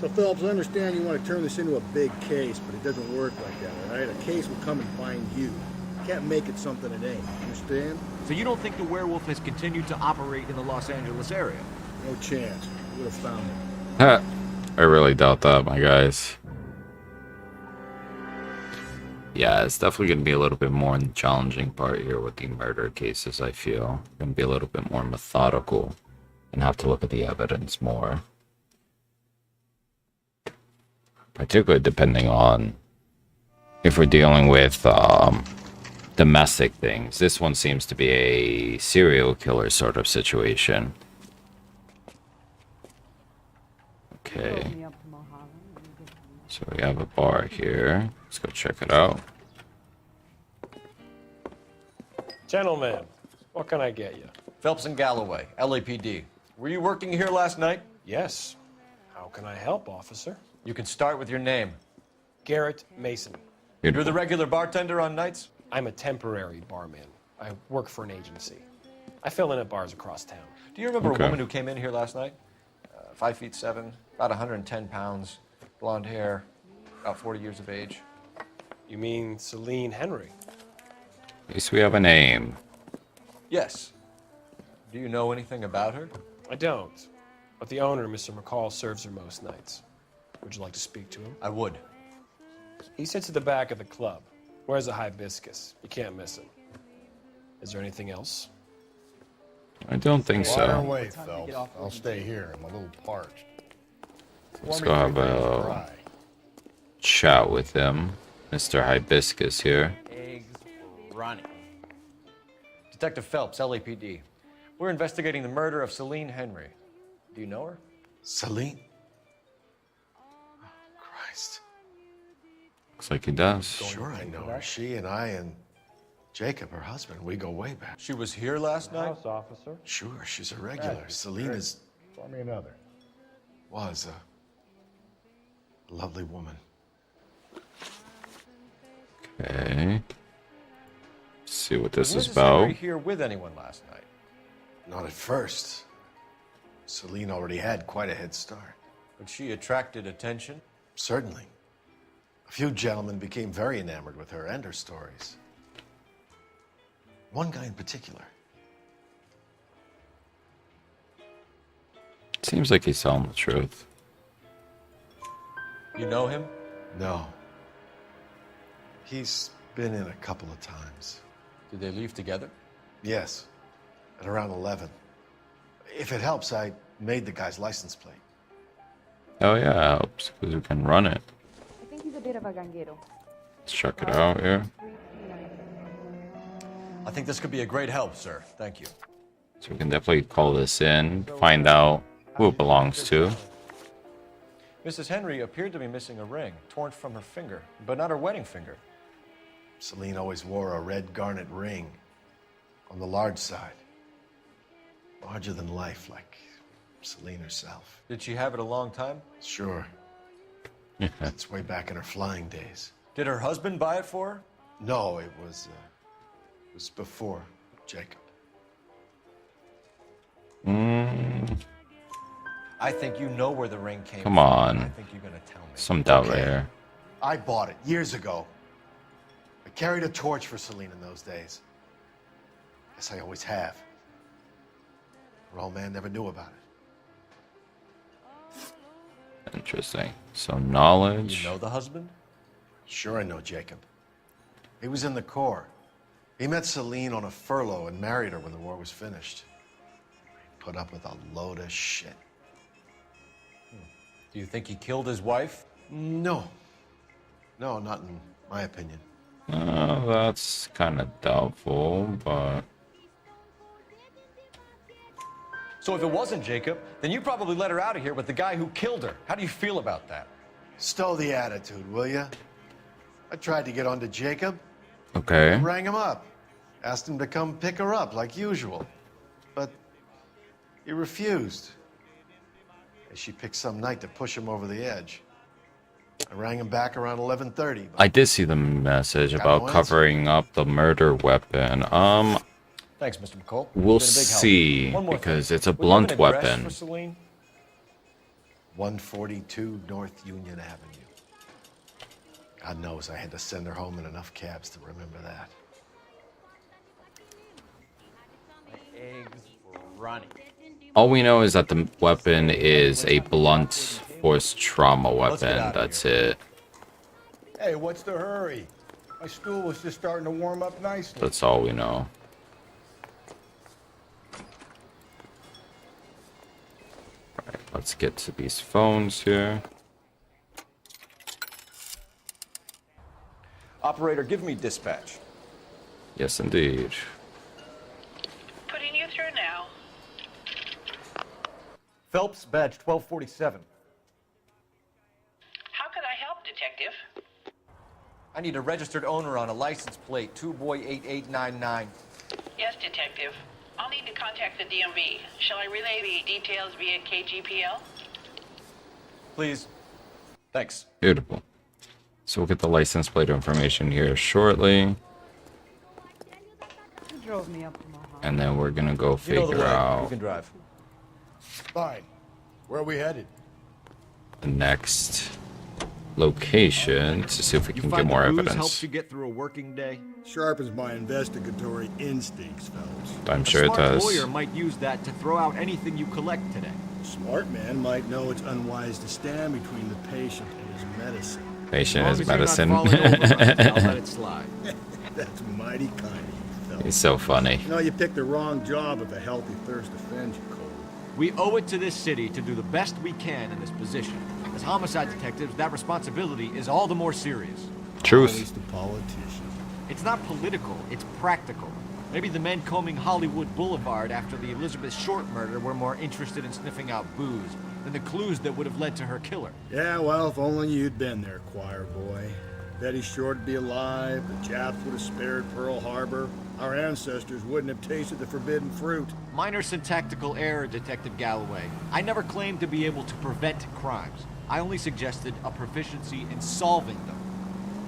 So, Phelps, I understand you want to turn this into a big case, but it doesn't work like that, all right? A case will come and find you. You can't make it something it ain't, understand? So you don't think the werewolf has continued to operate in the Los Angeles area? No chance. We would have found him. I really doubt that, my guys. Yeah, it's definitely going to be a little bit more in the challenging part here with the murder cases, I feel. Going to be a little bit more methodical and have to look at the evidence more. Particularly depending on if we're dealing with domestic things. This one seems to be a serial killer sort of situation. Okay. So we have a bar here. Let's go check it out. Gentlemen, what can I get you? Phelps and Galloway, LAPD. Were you working here last night? Yes. How can I help, officer? You can start with your name. Garrett Mason. You're the regular bartender on nights? I'm a temporary barman. I work for an agency. I fill in at bars across town. Do you remember a woman who came in here last night? 5'7", about 110 pounds, blonde hair, about 40 years of age. You mean Celine Henry? At least we have a name. Yes. Do you know anything about her? I don't. But the owner, Mr. McCall, serves her most nights. Would you like to speak to him? I would. He sits at the back of the club. Wears a hibiscus. You can't miss him. Is there anything else? I don't think Water so. away, Phelps. I'll stay here. I'm a little parched. Let's go have a chat with him. Mr. Hibiscus here. Eggs running. Detective Phelps, LAPD. We're investigating the murder of Celine Henry. Do you know her? Celine? Oh, Christ. Looks like he does. Sure, I know her. She and I and Jacob, her husband, we go way back. She was here last night? House officer. Sure, she's a regular. Celine is... Pour me another. Was a lovely woman. Okay. See what this Was is Mrs. about. Henry here with anyone last night? Not at first. Celine already had quite a head start. But she attracted attention? Certainly. A few gentlemen became very enamored with her and her stories. One guy in particular. Seems like he's telling the truth. You know him? No. He's been in a couple of times. Did they leave together? Yes. at around 11. If it helps, I made the guy's license plate. Oh yeah, it helps because we can run it. I think he's a bit of a ganguero. Let's check it out here. I think this could be a great help, sir. Thank you. So we can definitely call this in, find out who it belongs to. Mrs. Henry appeared to be missing a ring, torn from her finger, but not her wedding finger. Celine always wore a red garnet ring on the large side. Larger than life, like Celine herself. Did she have it a long time? Sure. It's way back in her flying days. Did her husband buy it for her? No, it was before Jacob. I think you know where the ring came Come from. on. I think you're gonna tell me. Some doubt there. I bought it years ago. I carried a torch for Celine in those days. Guess I always have. Her old man never knew about it. Interesting. So knowledge. You know the husband? Sure I know Jacob. He was in the Corps. He met Celine on a furlough and married her when the war was finished. Put up with a load of shit. Do you think he killed his wife? No. No, not in my opinion. That's kind of doubtful, but... So if it wasn't Jacob, then you probably let her out of here with the guy who killed her. How do you feel about that? Stow the attitude, will ya? I tried to get onto Jacob. Okay. I rang him up. Asked him to come pick her up, like usual. But he refused. She picked some night to push him over the edge. I rang him back around 11:30. I did see the message about covering up the murder weapon. Thanks, Mr. McCall. We'll Been a big help. see, One more because thing. it's a Would you have blunt an address weapon. for Celine? 142 North Union Avenue. God knows I had to send her home in enough cabs to remember that. Eggs were running. All we know is that the weapon is a blunt force trauma weapon. That's it. Hey, what's the hurry? My stool was just starting to warm up nicely. That's all we know. Alright, let's get to these phones here. Operator, give me dispatch. Yes, indeed. Putting you through now. Phelps, badge 1247. How could I help, Detective? I need a registered owner on a license plate, 2boy8899. Yes, Detective. I'll need to contact the DMV. Shall I relay the details via KGPL? Please. Thanks. Beautiful. So we'll get the license plate information here shortly. He drove me up to my house. And then we're gonna go You know the figure way. You out can drive. Fine. Where are we headed? the next location to see if we can get more evidence. Helps you get through a working day. Sharpens my investigatory instincts, Phelps. I'm sure it A does. smart lawyer might use that to throw out anything you collect today. A smart man might know it's unwise to stand between the patient and his medicine. Patient As is long as medicine. you're not falling over, I'll let it slide. That's mighty kind of you, Phelps. He's so funny. You know, you picked the wrong job if a healthy thirst offends you, Cole. We owe it to this city to do the best we can in this position. As homicide detectives, that responsibility is all the more serious. Truth. Always the politician. It's not political, it's practical. Maybe the men combing Hollywood Boulevard after the Elizabeth Short murder were more interested in sniffing out booze than the clues that would have led to her killer. Yeah, well, if only you'd been there, choir boy. Betty Short would be alive, the Japs would have spared Pearl Harbor, our ancestors wouldn't have tasted the forbidden fruit. Minor syntactical error, Detective Galloway. I never claimed to be able to prevent crimes. I only suggested a proficiency in solving them.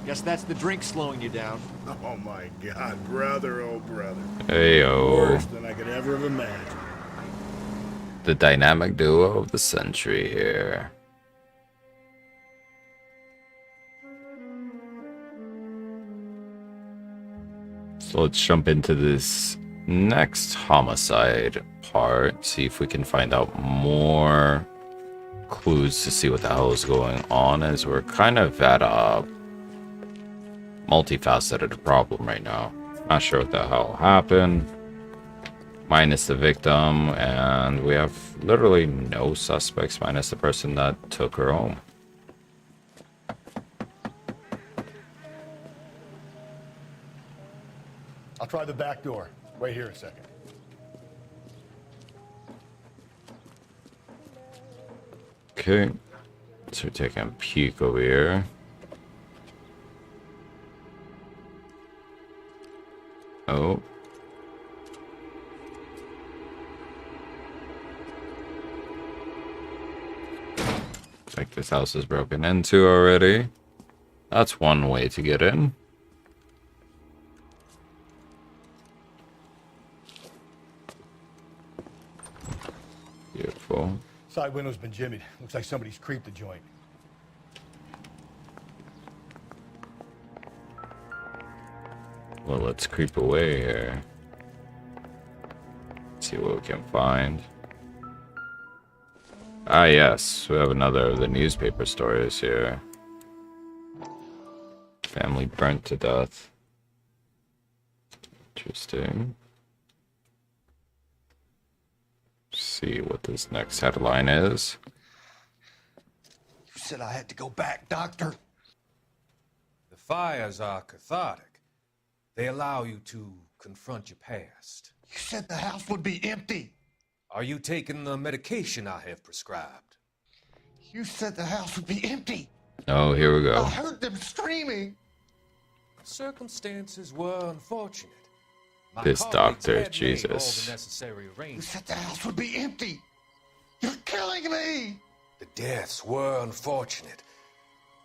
Guess that's the drink slowing you down. Oh my God, brother, oh brother. Heyo. Worse than I could ever have imagined. The dynamic duo of the century here. So let's jump into this next homicide part, see if we can find out more clues to see what the hell is going on, as we're kind of at a multifaceted problem right now. Not sure what the hell happened. minus the victim, and we have literally no suspects minus the person that took her home. I'll try the back door. Wait here a second. Okay, so we're taking a peek over here. Oh. Looks like this house is broken into already. That's one way to get in. Beautiful. Side window's been jimmied. Looks like somebody's creeped the joint. Well, let's creep away here. See what we can find. Ah, yes, we have another of the newspaper stories here. Family burnt to death. Interesting. See what this next headline is. You said I had to go back, Doctor. The fires are cathartic. They allow you to confront your past. You said the house would be empty. Are you taking the medication I have prescribed? You said the house would be empty. Oh, here we go. I heard them screaming. Circumstances were unfortunate. My This colleagues doctor, had made all Jesus. the necessary You arrangements. said the house would be empty. You're killing me. The deaths were unfortunate,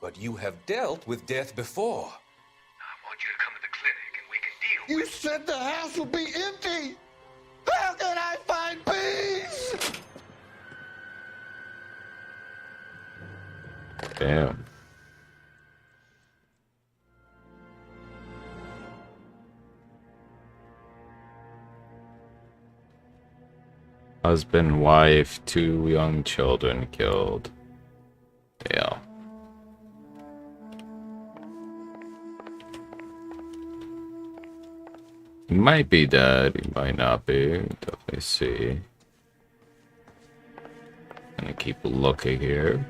but you have dealt with death before. I want you to come to the clinic and we can deal You said the house would be empty. How can I find peace? Damn. Husband, wife, 2 young children killed. Damn. He might be dead, he might not be. Definitely see. Gonna keep looking here.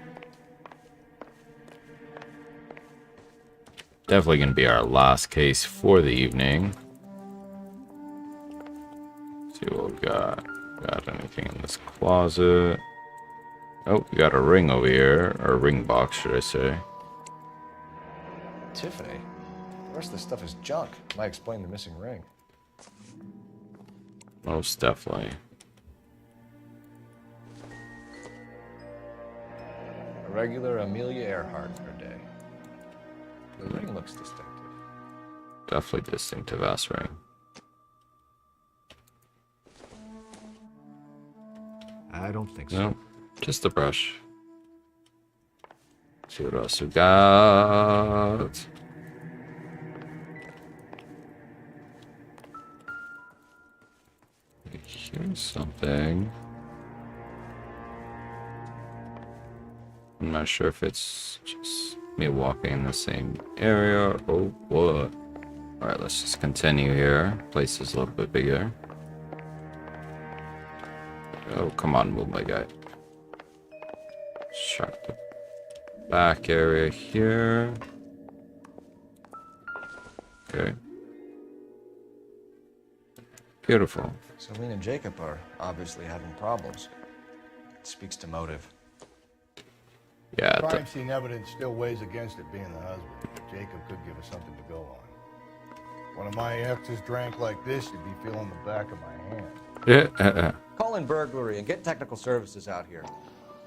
Definitely gonna be our last case for the evening. See what we got. Got anything in this closet? Oh, we got a ring over here. Or a ring box, should I say. Tiffany? The rest of the stuff is junk. Might explain the missing ring. Most definitely. A regular Amelia Earhart per day. The ring looks distinctive. Definitely distinctive ass ring. I don't think so. No, just a brush. See what else we got. Here's something. I'm not sure if it's just me walking in the same area. Oh, what? Alright, let's just continue here. Place is a little bit bigger. Oh, come on, move my guy. Check the back area here. Okay. Beautiful. Celine and Jacob are obviously having problems. It speaks to motive. Yeah. Crime scene evidence still weighs against it being the husband. Jacob could give us something to go on. One of my exes drank like this, you'd be feeling the back of my hand. Yeah. Call in burglary and get technical services out here.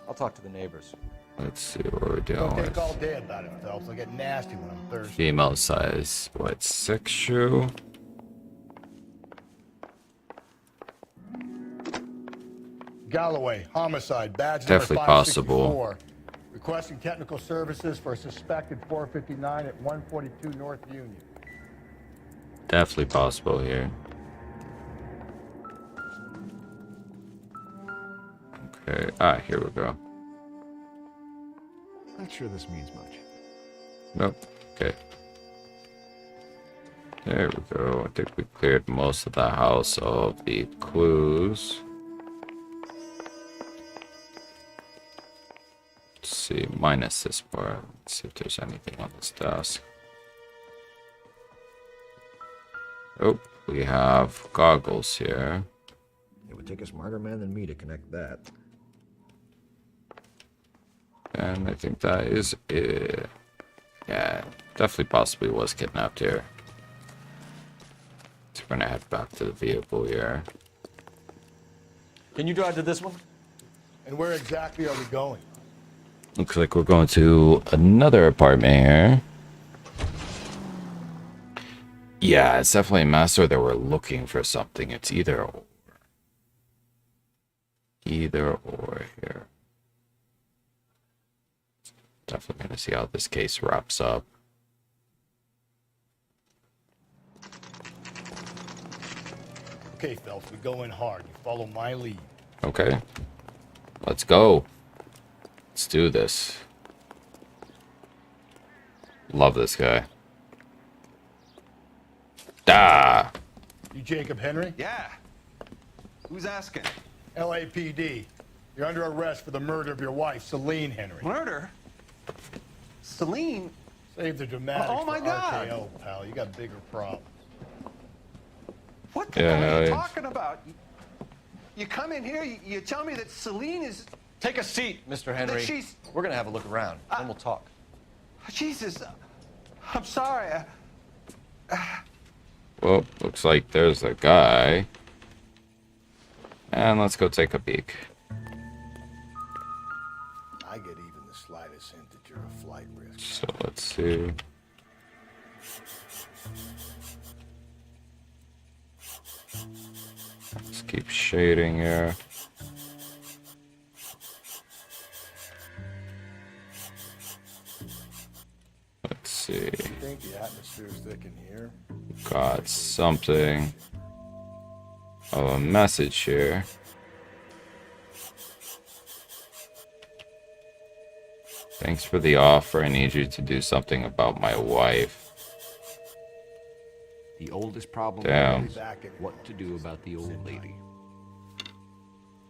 I'll talk to the neighbors. Let's see what we're doing Don't with think all day about it, Phelps. I'll get nasty when I'm thirsty. female size. What, 6 shoe? Galloway, homicide, badge Definitely number possible. 564. Requesting technical services for a suspected 459 at 142 North Union. Definitely possible here. Okay. Ah, here we go. Not sure this means much. Nope. Okay. There we go. I think we cleared most of the house of the clues. Let's see, minus this part. Let's see if there's anything on this desk. Oh, we have goggles here. It would take a smarter man than me to connect that. And I think that is it. Yeah, definitely possibly was kidnapped here. So we're gonna head back to the vehicle here. Can you drive to this one? And where exactly are we going? Looks like we're going to another apartment here. Yeah, it's definitely a master that we're looking for something. It's either or. Either or here. Definitely gonna see how this case wraps up. Okay, Phelps, we go in hard. You follow my lead. Okay. Let's go. Let's do this. Love this guy. Ah! You Jacob Henry? Yeah. Who's asking? LAPD. You're under arrest for the murder of your wife, Celine Henry. Murder? Celine? Save the dramatics Oh, my for God. RKO, pal. You got bigger problems. What the hell are you talking about? You come in here, you tell me that Celine is... Take a seat, Mr. Henry. she's- We're gonna have a look around, then we'll talk. Jesus, I'm sorry. Well, looks like there's a guy. And let's go take a peek. I get even the slightest hint that you're a flight risk. So let's see. Let's keep shading here. Let's see. You think the atmosphere's thick in here? Got something of a message here. Thanks for the offer. I need you to do something about my wife. The oldest problem Damn. is what to do about the old lady.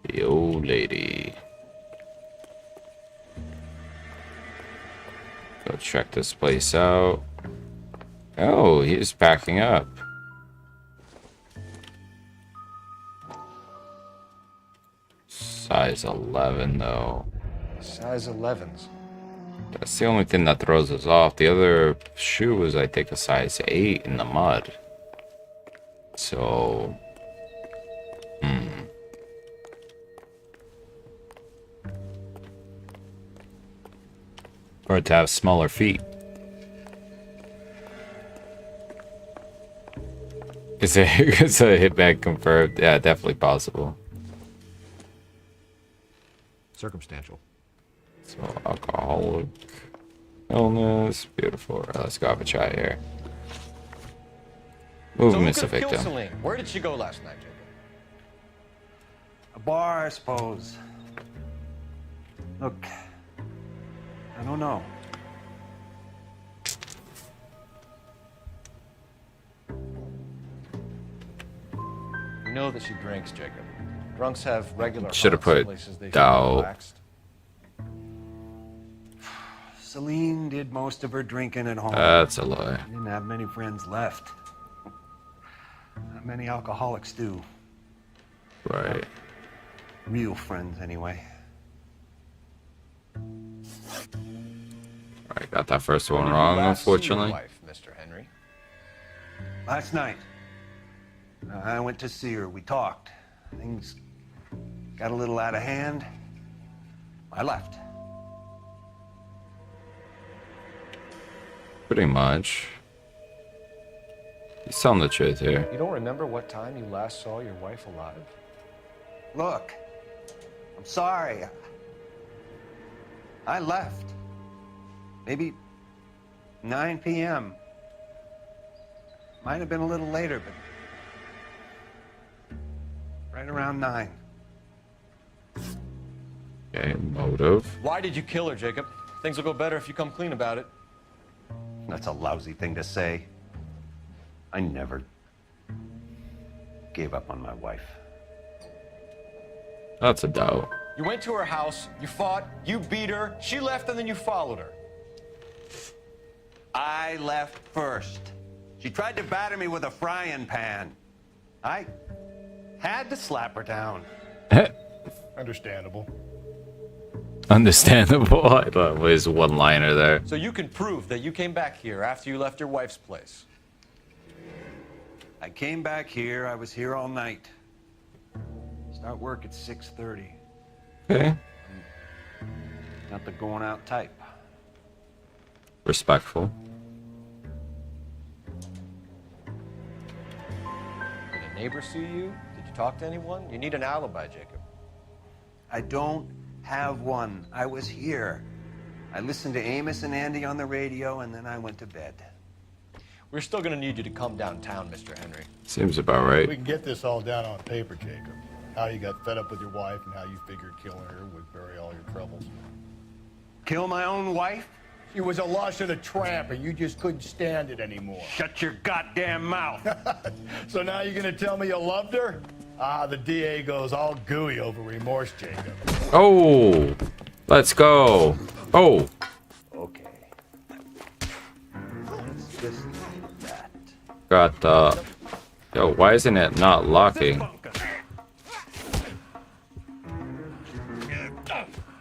The old lady. Go check this place out. Oh, he's packing up. Size 11, though. Size 11s. That's the only thing that throws us off. The other shoe was, I think, a size 8 in the mud. So... Or to have smaller feet. Is a hitman confirmed? Yeah, definitely possible. Circumstantial. So, alcoholic illness. Beautiful. All right, let's go have a chat here. Movement's a victim. Celine? Where did she go last night, Jacob? A bar, I suppose. Look, I don't know. We know that she drinks, Jacob. Drunks have regular Should have haunts, put places they feel doubt. relaxed. Celine did most of her drinking at home. That's a lie. She didn't have many friends left. Not many alcoholics do. Right. Real friends, anyway. I got that first one When did you wrong, last see your unfortunately. wife, Mr. Henry? Last night, I went to see her. We talked. Things got a little out of hand. I left. Pretty much. He's telling the truth here. You don't remember what time you last saw your wife alive? Look, I'm sorry. I left. Maybe 9 p.m. Might have been a little later, but right around 9. Okay, motive. Why did you kill her, Jacob? Things will go better if you come clean about it. That's a lousy thing to say. I never gave up on my wife. That's a doubt. You went to her house, you fought, you beat her, she left, and then you followed her. I left first. She tried to batter me with a frying pan. I had to slap her down. Understandable. Understandable. I love his one-liner there. So you can prove that you came back here after you left your wife's place. I came back here. I was here all night. Start work at 6:30. Okay. Not the going out type. Respectful. Did a neighbor see you? Did you talk to anyone? You need an alibi, Jacob. I don't have one. I was here. I listened to Amos and Andy on the radio, and then I went to bed. We're still gonna need you to come downtown, Mr. Henry. Seems about right. We can get this all down on paper, Jacob. How you got fed up with your wife and how you figured killing her would bury all your troubles. Kill my own wife? She was a lush and a tramp, and you just couldn't stand it anymore. Shut your goddamn mouth. So now you're gonna tell me you loved her? Ah, the DA goes all gooey over remorse, Jacob. Oh, let's go. Oh. Okay. Let's just leave that. Got the... Yo, why isn't it not locking?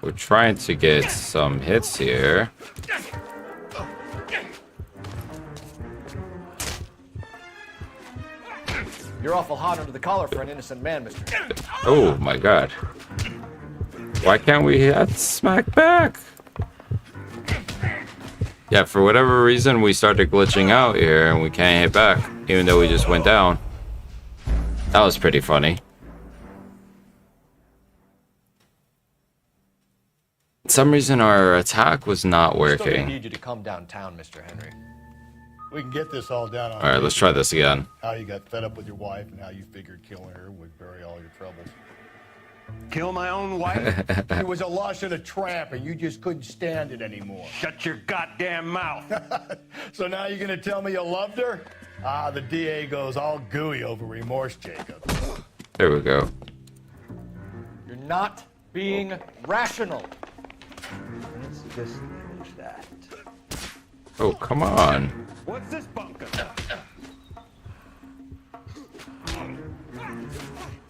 We're trying to get some hits here. You're awful hot under the collar for an innocent man, Mr. Oh my god. Why can't we hit smack back? Yeah, for whatever reason we started glitching out here and we can't hit back, even though we just went down. That was pretty funny. For some reason our attack was not We're still gonna working. need you to come downtown, Mr. Henry. We can get this all down on Alright, let's try this again. How you got fed up with your wife and how you figured killing her would bury all your troubles. Kill my own wife? She was a lush and a tramp, and you just couldn't stand it anymore. Shut your goddamn mouth. So now you're gonna tell me you loved her? Ah, the DA goes all gooey over remorse, Jacob. There we go. You're not being rational. Let's just leave that. Oh, come on. What's this bunker?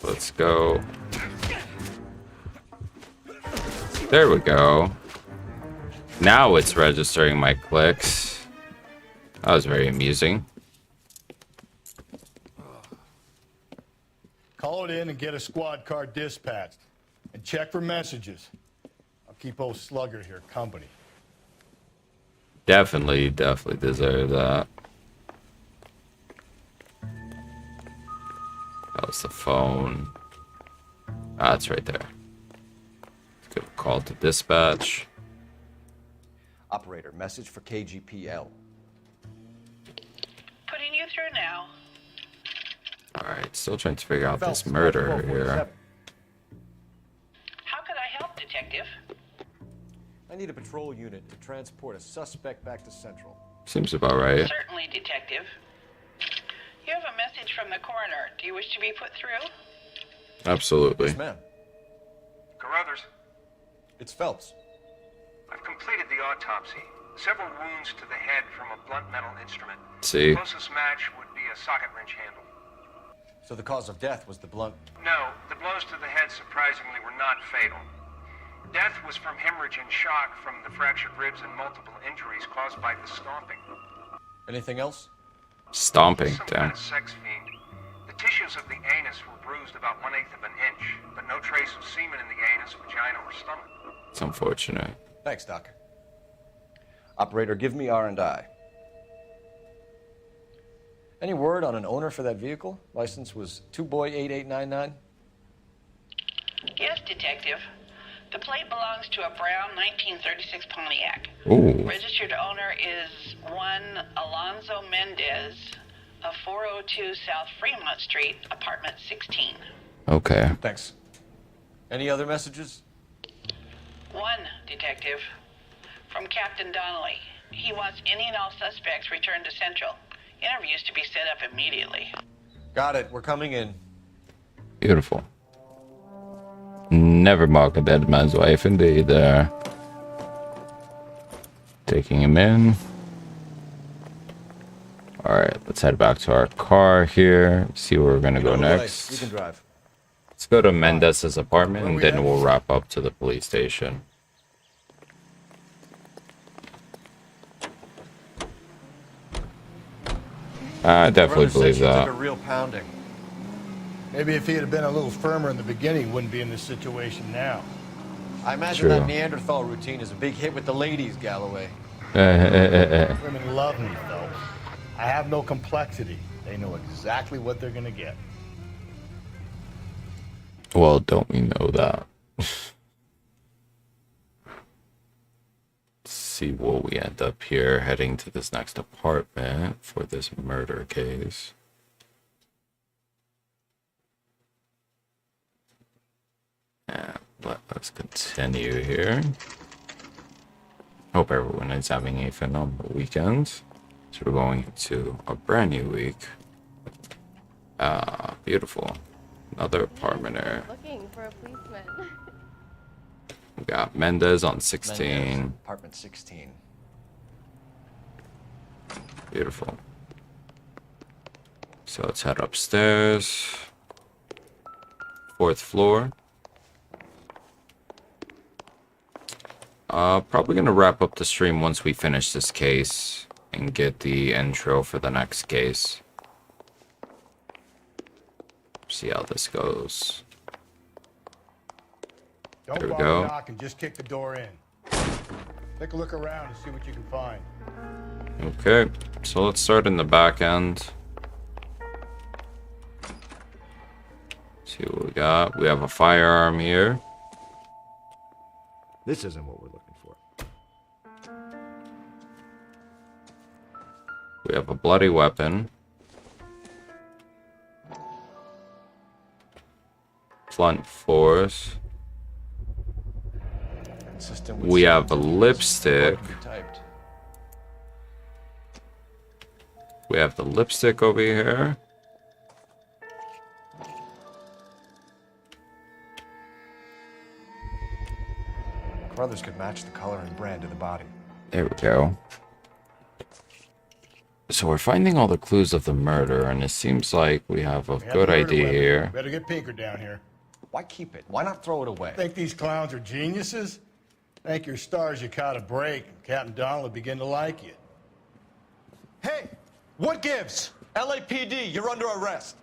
Let's go. There we go. Now it's registering my clicks. That was very amusing. Call it in and get a squad car dispatched. And check for messages. I'll keep old Slugger here company. Definitely deserve that. That was the phone. Ah, it's right there. Let's give a call to dispatch. Operator, message for KGPL. Putting you through now. Alright, still trying to figure out Phelps, this murder 1247. here. How could I help, Detective? I need a patrol unit to transport a suspect back to Central. Seems about right. Certainly, Detective. You have a message from the coroner. Do you wish to be put through? Absolutely. Yes, ma'am. Carruthers, It's Phelps. I've completed the autopsy. Several wounds to the head from a blunt metal instrument. See? Closest match would be a socket wrench handle. So the cause of death was the blunt. No, the blows to the head surprisingly were not fatal. Death was from hemorrhage and shock from the fractured ribs and multiple injuries caused by the stomping. Anything else? Stomping, Some damn. kind of sex fiend. The tissues of the anus were bruised about 1/8 of an inch, but no trace of semen in the anus, vagina, or stomach. It's unfortunate. Thanks, Doc. Operator, give me R&I. Any word on an owner for that vehicle? License was 2boy8899. Yes, Detective. The plate belongs to a brown 1936 Pontiac. Ooh. Registered owner is one Alonzo Mendez of 402 South Fremont Street, apartment 16. Okay. Thanks. Any other messages? One, Detective. From Captain Donnelly. He wants any and all suspects returned to Central. Interviews to be set up immediately. Got it. We're coming in. Beautiful. Never mock a dead man's wife, indeed. There. Taking him in. Alright, let's head back to our car here. See where we're gonna go next. You can drive. Let's go to Mendez's apartment and then we'll wrap up to the police station. I definitely believe that. Took a real pounding. Maybe if he had been a little firmer in the beginning, he wouldn't be in this situation now. I imagine True. that Neanderthal routine is a big hit with the ladies, Galloway. Women love me, Phelps. I have no complexity. They know exactly what they're gonna get. Well, don't we know that? See what we end up here, heading to this next apartment for this murder case. And let's continue here. Hope everyone is having a phenomenal weekend. So we're going into a brand new week. Beautiful. Another apartment here. Looking for a policeman. We got Mendez on 16. Mendez, apartment 16. Beautiful. So let's head upstairs. 4th floor. Probably gonna wrap up the stream once we finish this case and get the intro for the next case. See how this goes. Don't There we bother go. knock and just kick the door in. Take a look around and see what you can find. Okay, so let's start in the back end. See what we got. We have a firearm here. This isn't what we're looking for. We have a bloody weapon. Blunt force. Consistent with We have a lipstick. typed. We have the lipstick over here. Carruthers could match the color and brand of the body. There we go. So we're finding all the clues of the murder, and it seems like we have a We have good a murder idea weapon. here. Better get Pinker down here. Why keep it? Why not throw it away? Think these clowns are geniuses? Thank your stars you caught a break. Captain Donald will begin to like you. Hey, what gives? LAPD, you're under arrest.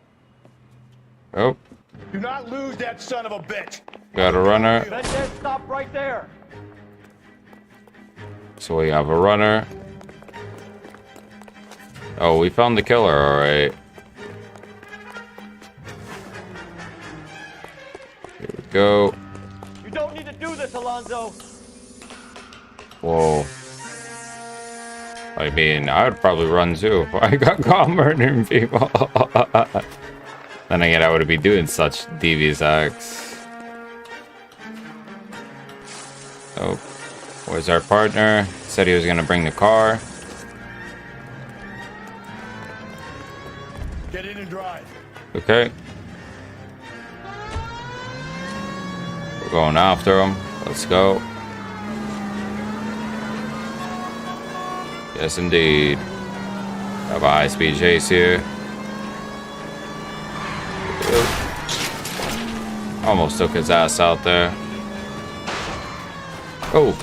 Oh, Do not lose that son of a bitch. got a runner. Mendez, stop right there. So we have a runner. Oh, we found the killer, alright. Here we go. You don't need to do this, Alonzo. Whoa. I mean, I would probably run too if I got caught murdering people. Then again, I would be doing such devious acts. Oh, where's our partner? Said he was gonna bring the car. Get in and drive. Okay. We're going after him. Let's go. Yes, indeed. Have a high-speed chase here. Almost took his ass out there. Oh.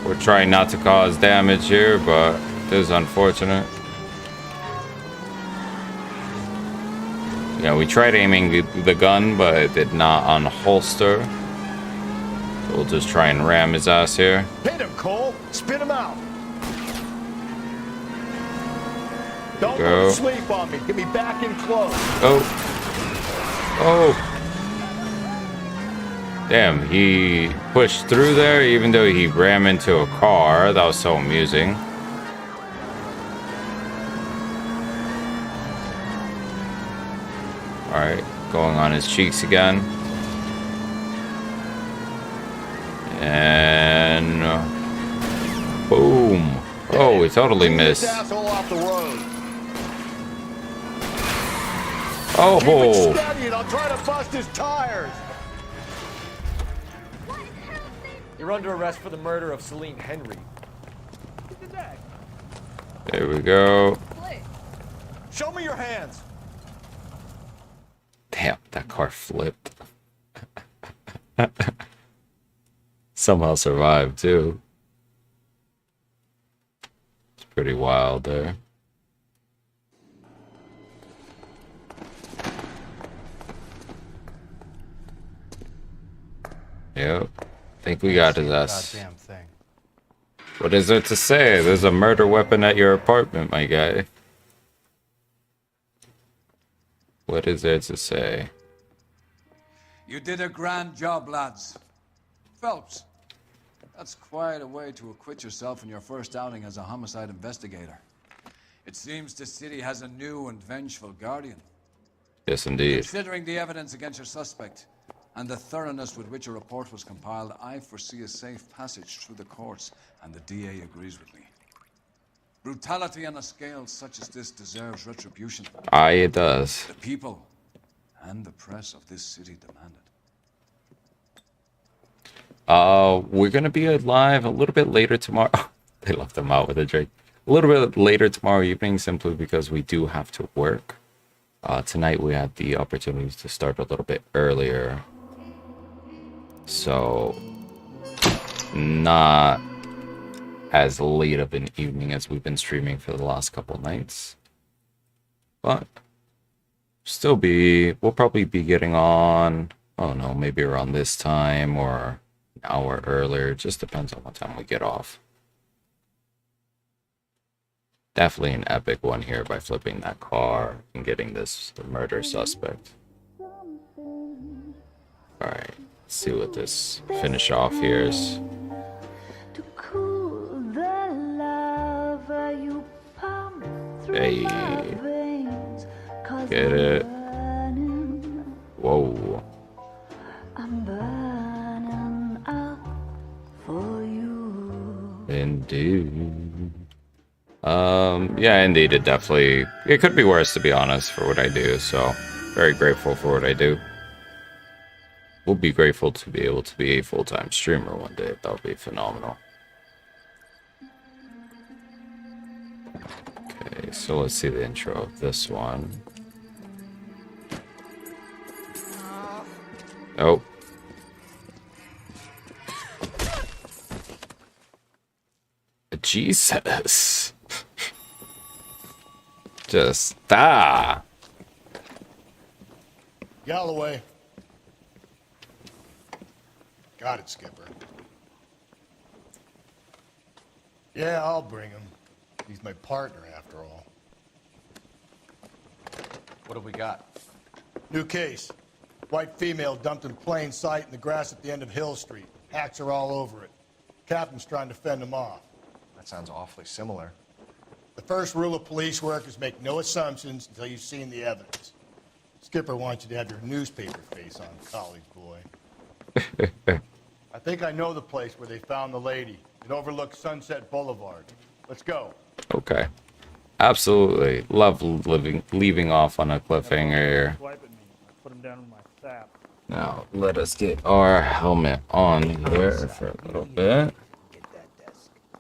We're trying not to cause damage here, but it is unfortunate. Yeah, we tried aiming the gun, but it did not unholster. So we'll just try and ram his ass here. Hit him, Cole. Spin him out. Don't Go. sleep on me. Get me back in close. Oh. Oh. Damn, he pushed through there even though he ran into a car. That was so amusing. Alright, going on his cheeks again. And Boom. Oh, we totally missed. Asshole off the road. Oh, Keep it steady and I'll try to bust his tires. You're under arrest for the murder of Celine Henry. There we go. Show me your hands. Damn, that car flipped. Somehow survived too. It's pretty wild there. Yep. Think we got his ass. Goddamn thing. What is there to say? There's a murder weapon at your apartment, my guy. What is there to say? You did a grand job, lads. Phelps, that's quite a way to acquit yourself in your first outing as a homicide investigator. It seems the city has a new and vengeful guardian. Yes, indeed. Considering the evidence against your suspect and the thoroughness with which a report was compiled, I foresee a safe passage through the courts, and the DA agrees with me. Brutality on a scale such as this deserves retribution. Aye, it does. The people and the press of this city demand it. We're gonna be live a little bit later tomorrow. They left them out with a drink. A little bit later tomorrow evening, simply because we do have to work. Tonight we had the opportunity to start a little bit earlier. So, not as late of an evening as we've been streaming for the last couple nights. But, we'll probably be getting on, I don't know, maybe around this time or an hour earlier. Just depends on what time we get off. Definitely an epic one here by flipping that car and getting the murder suspect. Alright, let's see what this finish off here is. Hey, get it? Whoa. Indeed. Yeah, indeed, it could be worse, to be honest, for what I do, so very grateful for what I do. We'll be grateful to be able to be a full-time streamer one day. That would be phenomenal. Okay, so let's see the intro of this one. Oh. Jesus. Just Galloway. Got it, Skipper. Yeah, I'll bring him. He's my partner, after all. What have we got? New case. White female dumped in plain sight in the grass at the end of Hill Street. Hacks are all over it. Captain's trying to fend him off. That sounds awfully similar. The first rule of police work is make no assumptions until you've seen the evidence. Skipper wants you to have your newspaper face on, college boy. I think I know the place where they found the lady. It overlooks Sunset Boulevard. Let's go. Okay. Absolutely. Love leaving off on a cliffhanger here. Put him down in my sap. Now, let us get our helmet on here for a little bit.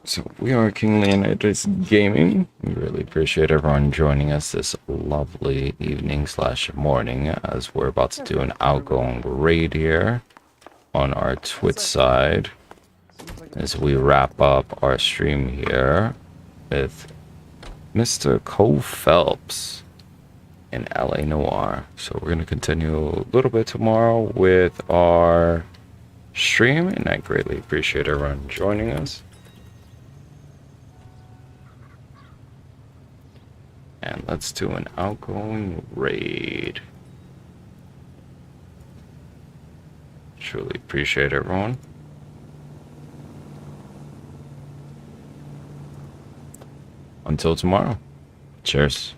So, we are King Leonidas Gaming. We really appreciate everyone joining us this lovely evening / morning as we're about to do an outgoing raid here on our Twitch side as we wrap up our stream here with Mr. Cole Phelps in LA Noire. So we're going to continue a little bit tomorrow with our stream, and I greatly appreciate everyone joining us. And let's do an outgoing raid. Truly appreciate everyone. Until tomorrow. Cheers.